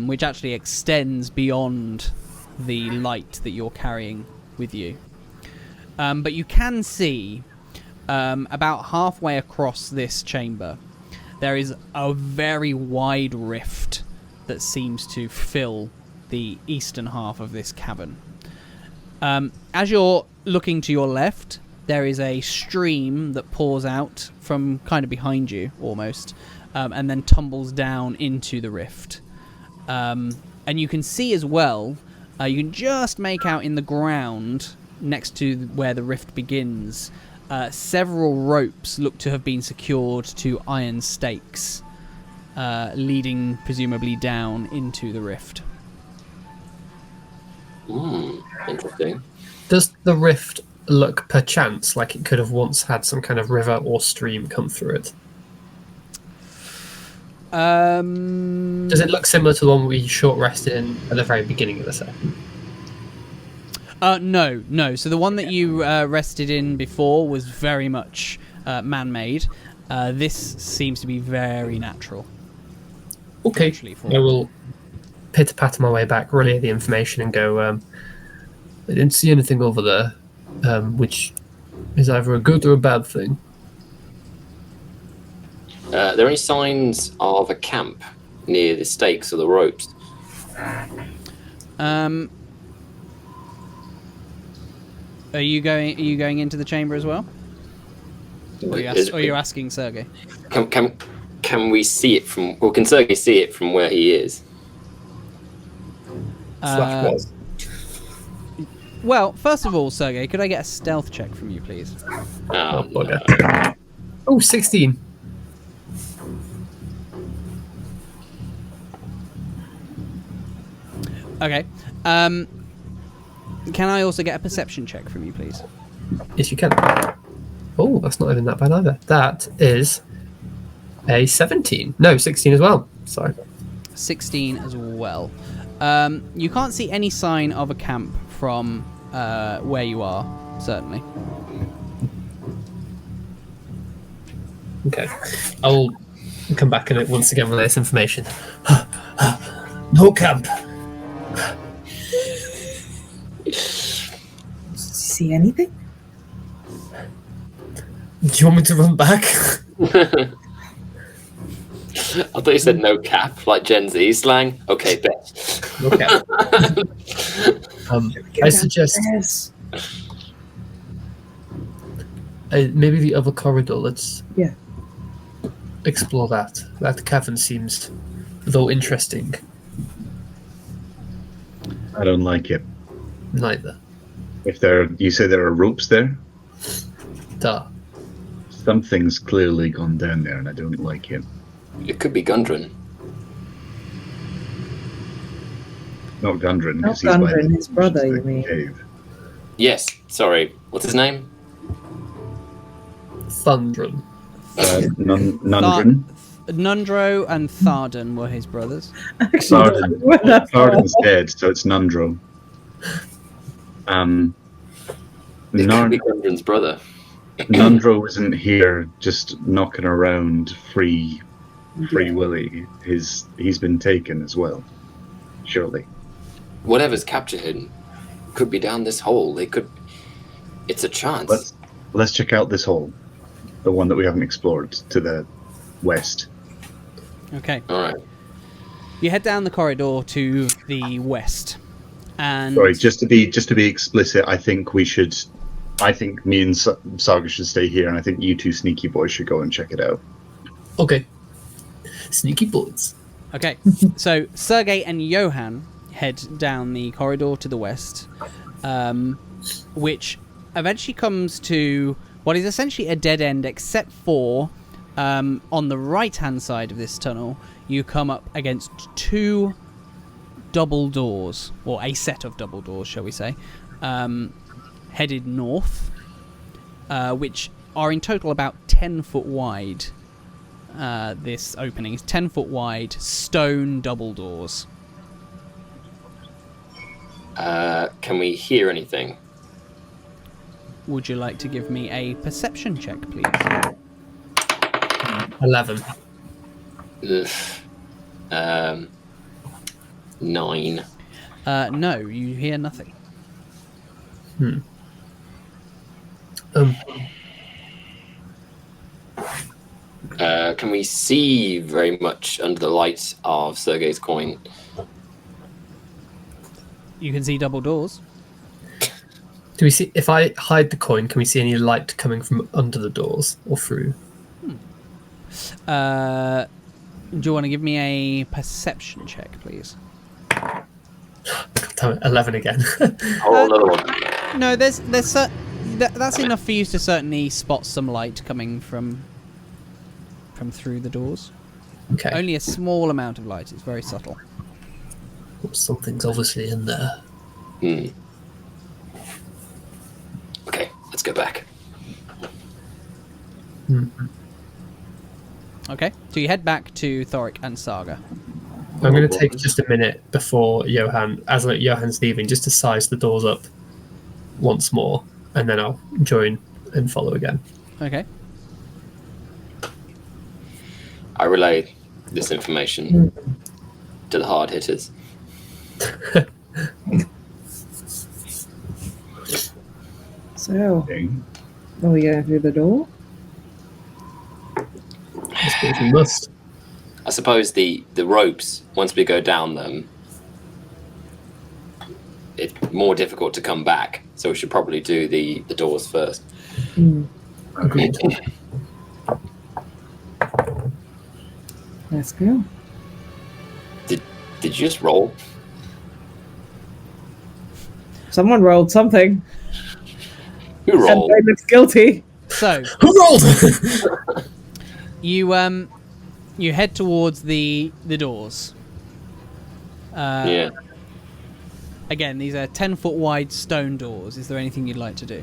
which actually extends beyond the light that you're carrying with you. But you can see, about halfway across this chamber, there is a very wide rift that seems to fill the eastern half of this cavern. As you're looking to your left, there is a stream that pours out from kind of behind you, almost, and then tumbles down into the rift. And you can see as well, you can just make out in the ground, next to where the rift begins, several ropes look to have been secured to iron stakes, leading presumably down into the rift. Interesting. Does the rift look perchance like it could have once had some kind of river or stream come through it? Does it look similar to the one we short rested in at the very beginning of the session? No. So the one that you rested in before was very much man-made. This seems to be very natural. Okay, Actually, I will pitter-patter my way back, relay the information, and go, I didn't see anything over there, which is either a good or a bad thing. Are there any signs of a camp near the stakes or the ropes? Are you going into the chamber as well? Or are you asking Sergei? Can we see it from? Well, can Sergei see it from where he is? Well, first of all, Sergei, could I get a stealth check from you, please? Oh, bugger. Oh, 16. Okay. Can I also get a perception check from you, please? Yes, you can. Oh, that's not even that bad either. That is a 17. No, 16 as well. Sorry. 16 as well. You can't see any sign of a camp from where you are, certainly. Okay. I'll come back in it once again with this information. No camp. See anything? Do you want me to run back? I thought you said no cap, like Gen Z slang. Okay, bet. Okay. I suggest maybe the other corridor. Let's explore that. That cavern seems, though interesting, I don't like it. neither. You say there are ropes there? Duh. Something's clearly gone down there, and I don't like it. It could be Gundren. Not Gundren, Not because he's by Gundren, his brother, the you mean? cave. Yes, sorry. What's his name? Thundren. Nundren. Nundro and Tharden were his brothers. Tharden's dead, so it's Nundro. It could be Gundren's brother. Nundro isn't here just knocking around free willy. He's been taken as well, surely. Whatever's captured him could be down this hole. It's a chance. Let's check out this hole, the one that we haven't explored, to the west. Okay. All right. You head down the corridor to the west, and Sorry, just to be explicit, I think me and Saga should stay here, and I think you two sneaky boys should go and check it out. Okay. Sneaky boys. Okay, so Sergei and Johann head down the corridor to the west, which eventually comes to what is essentially a dead end, except for on the right-hand side of this tunnel, you come up against two double doors, or a set of double doors, shall we say, headed north, which are in total about 10 foot wide. This opening is 10 foot wide, stone double doors. Can we hear anything? Would you like to give me a perception check, please? 11. Ugh. 9. No, you hear nothing. Can we see very much under the light of Sergei's coin? You can see double doors. Do we see, if I hide the coin, can we see any light coming from under the doors or through? Do you want to give me a perception check, please? God damn it, 11 again. Oh, another one. No, that's enough for you to certainly spot some light coming from through the doors. Okay. Only a small amount of light. It's very subtle. Something's obviously in there. Okay, let's go back. Okay, so you head back to Thorik and Saga. I'm going to take just a minute before Johann, as Johann's leaving, just to size the doors up once more, and then I'll join and follow again. Okay. I relay this information to the hard hitters. So, are we going through the door? I suppose we must. I suppose the ropes, once we go down them, it's more difficult to come back. So we should probably do the doors first. Agreed. Let's go. Did you just roll? Someone rolled something. Who rolled? And looks guilty. So Who rolled? you head towards the doors. Yeah. Again, these are 10-foot wide stone doors. Is there anything you'd like to do?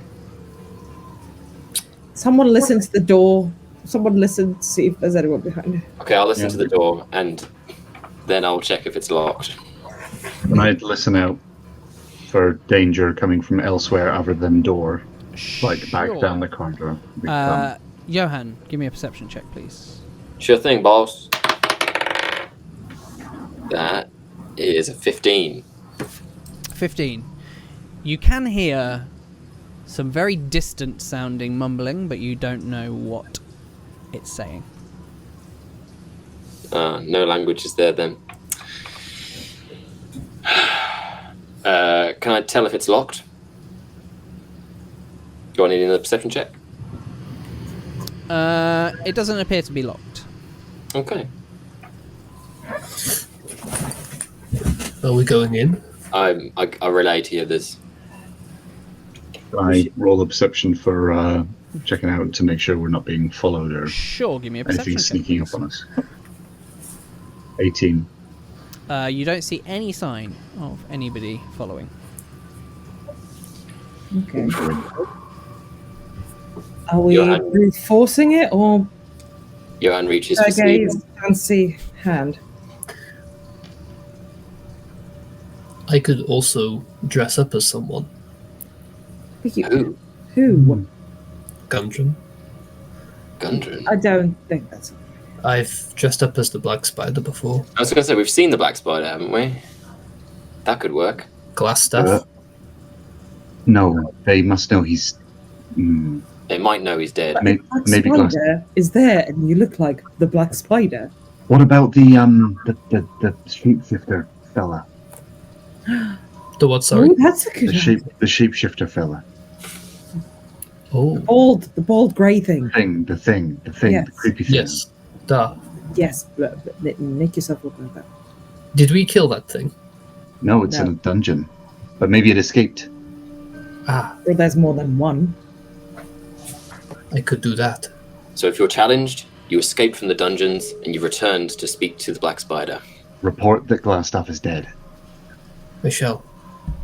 Someone listen to the door. Someone listen to see if there's anyone behind it. Okay, I'll listen to the door and then I'll check if it's locked. And I'd listen out. for danger coming from elsewhere other than door, like back Sure. down the corridor. Johann, give me a perception check, please. Sure thing, boss. That is a 15. 15. You can hear some very distant sounding mumbling, but you don't know what it's saying. No language is there then. Can I tell if it's locked? Do I need another perception check? It doesn't appear to be locked. Okay. Are we going in? I relay to the others. I roll a perception for checking out to make sure we're not being followed or Sure, give me a perception anything check, sneaking please. up on us. 18. You don't see any sign of anybody following. Okay. Are we Johann. reinforcing it or Johann reaches for sleep. Sergei's fancy hand? I could also dress up as someone. Who? Who? Gundren. Gundren. I don't think that's. I've dressed up as the Black Spider before. I was going to say, we've seen the Black Spider, haven't we? That could work. Glass staff. No, they must know he's. They might know he's dead. Maybe Black glass. Spider is there, and you look like the Black Spider. What about the shapeshifter fella? The what, sorry? Oh, that's a good. The shapeshifter fella. Oh, The bald grey thing. The thing, Yes. the creepy thing. yes. Duh. Yes, but make yourself look like that. Did we kill that thing? No, it's No. in a dungeon. But maybe it escaped. Ah, Or there's more than one. I could do that. So if you're challenged, you escape from the dungeons, and you've returned to speak to the Black Spider. Report that Glassstaff is dead. I shall.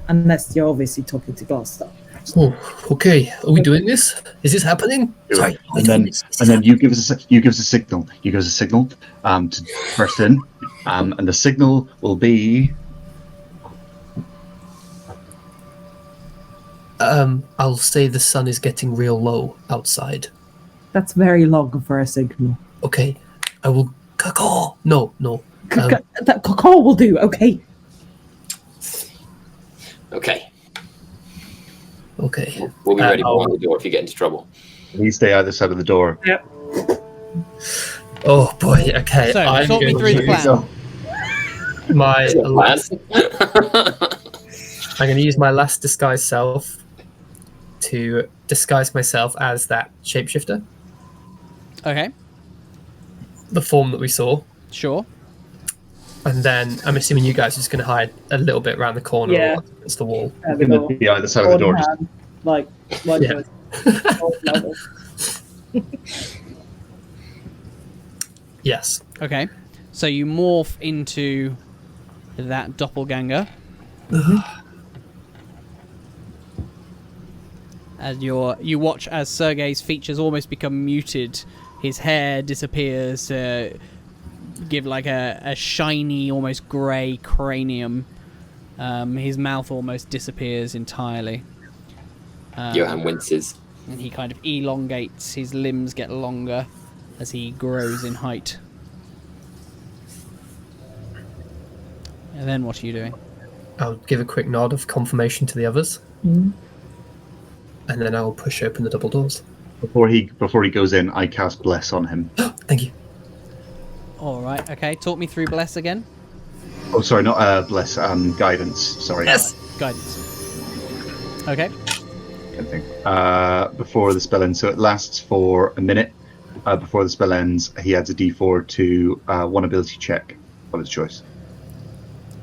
Unless you're obviously talking to Glassstaff. Oh, okay. Are we doing this? Is this happening? Do it. Sorry. are we And doing then this? Is and this then you give us a signal. You give us a signal to burst in, and the signal will be. I'll say the sun is getting real low outside. That's very long for a signal. Okay. I will caw. No. That call will do. Okay. Okay. Okay. We'll be ready I'll- behind the door if you get into trouble. Please stay either side of the door. Yep. Oh boy. Okay. So, I'm talk me going through the to plan. use my Plan? last, I'm going to use my last disguise self to disguise myself as that shapeshifter, Okay, the form that we saw, sure. and then I'm assuming you guys are just going to hide a little bit around the corner Yeah. or against the wall. It's going to be either side of the door. Just Like Yeah. Yes. Okay, so you morph into that doppelganger. As you watch as Sergei's features almost become muted, his hair disappears to give like a shiny, almost grey cranium. His mouth almost disappears entirely. Johann winces. And he kind of elongates, his limbs get longer as he grows in height. And then what are you doing? I'll give a quick nod of confirmation to the others, Mhm. and then I'll push open the double doors. before he goes in, I cast bless on him. Thank you. Alright, okay. Talk me through Bless again. Oh, sorry, not bless. Guidance. Sorry. Yes. Guidance. Okay. Good thing. Before the spell ends, so it lasts for a minute. Before the spell ends, he adds a D4 to one ability check of his choice.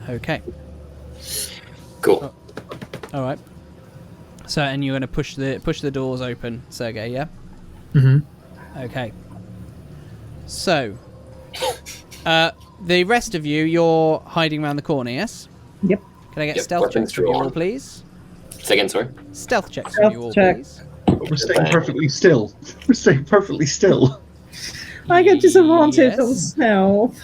Okay. Cool. Alright. So, and you're going to push the doors open, Sergei, yeah? Mm-hmm. Okay. So, the rest of you, you're hiding around the corner, yes? Yep. Can I get Yep, stealth weapons checks from you all, drawn. please? Say again, sorry. Stealth checks from you all, Stealth check. please. We're staying perfectly still. We're staying perfectly still. I get disadvantage on Yes. stealth.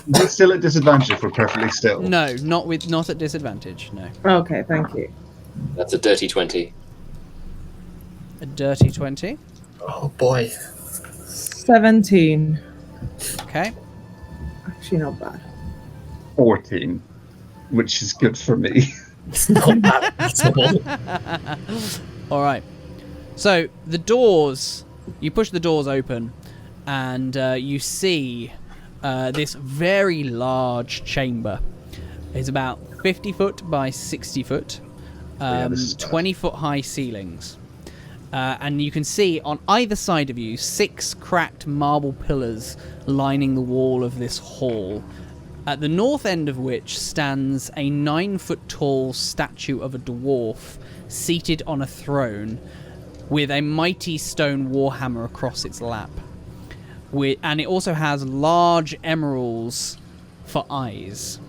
We're still at disadvantage if we're perfectly still. No, not at disadvantage. No. Okay, thank you. That's a dirty 20. A dirty 20. Oh boy. 17. Okay. Actually, not bad. 14, which is good for me. It's not bad at all. All right. So the doors, you push the doors open, and you see this very large chamber. It's about 50 foot by 60 foot, Yeah, this is bad. 20 foot high ceilings. And you can see on either side of you 6 cracked marble pillars lining the wall of this hall, at the north end of which stands a 9-foot tall statue of a dwarf seated on a throne with a mighty stone warhammer across its lap. And it also has large emeralds for eyes.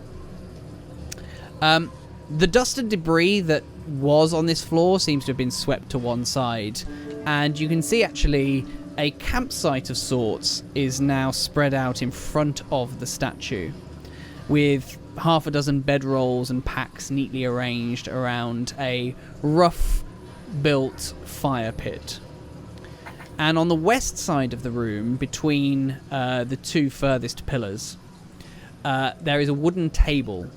The dust and debris that was on this floor seems to have been swept to one side, and you can see actually a campsite of sorts is now spread out in front of the statue, with half a dozen bedrolls and packs neatly arranged around a rough built fire pit. And on the west side of the room, between the 2 furthest pillars, there is a wooden table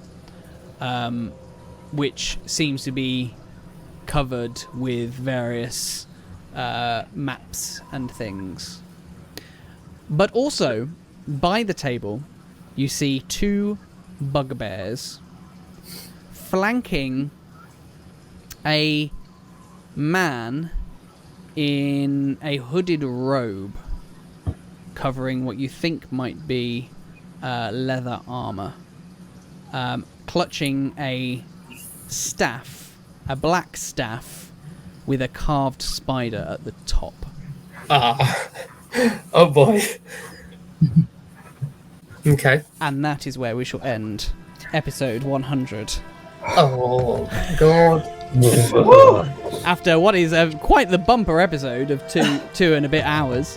which seems to be covered with various maps and things. But also, by the table, you see 2 bugbears flanking a man in a hooded robe covering what you think might be leather armor, clutching a staff, a black staff with a carved spider at the top. Oh boy. Okay. And that is where we shall end episode 100. Oh god. After what is quite the bumper episode of two and a bit hours.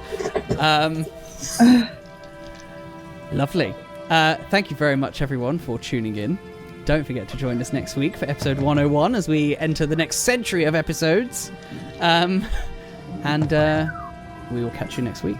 Lovely. Thank you very much, everyone, for tuning in. Don't forget to join us next week for episode 101 as we enter the next century of episodes. And we will catch you next week.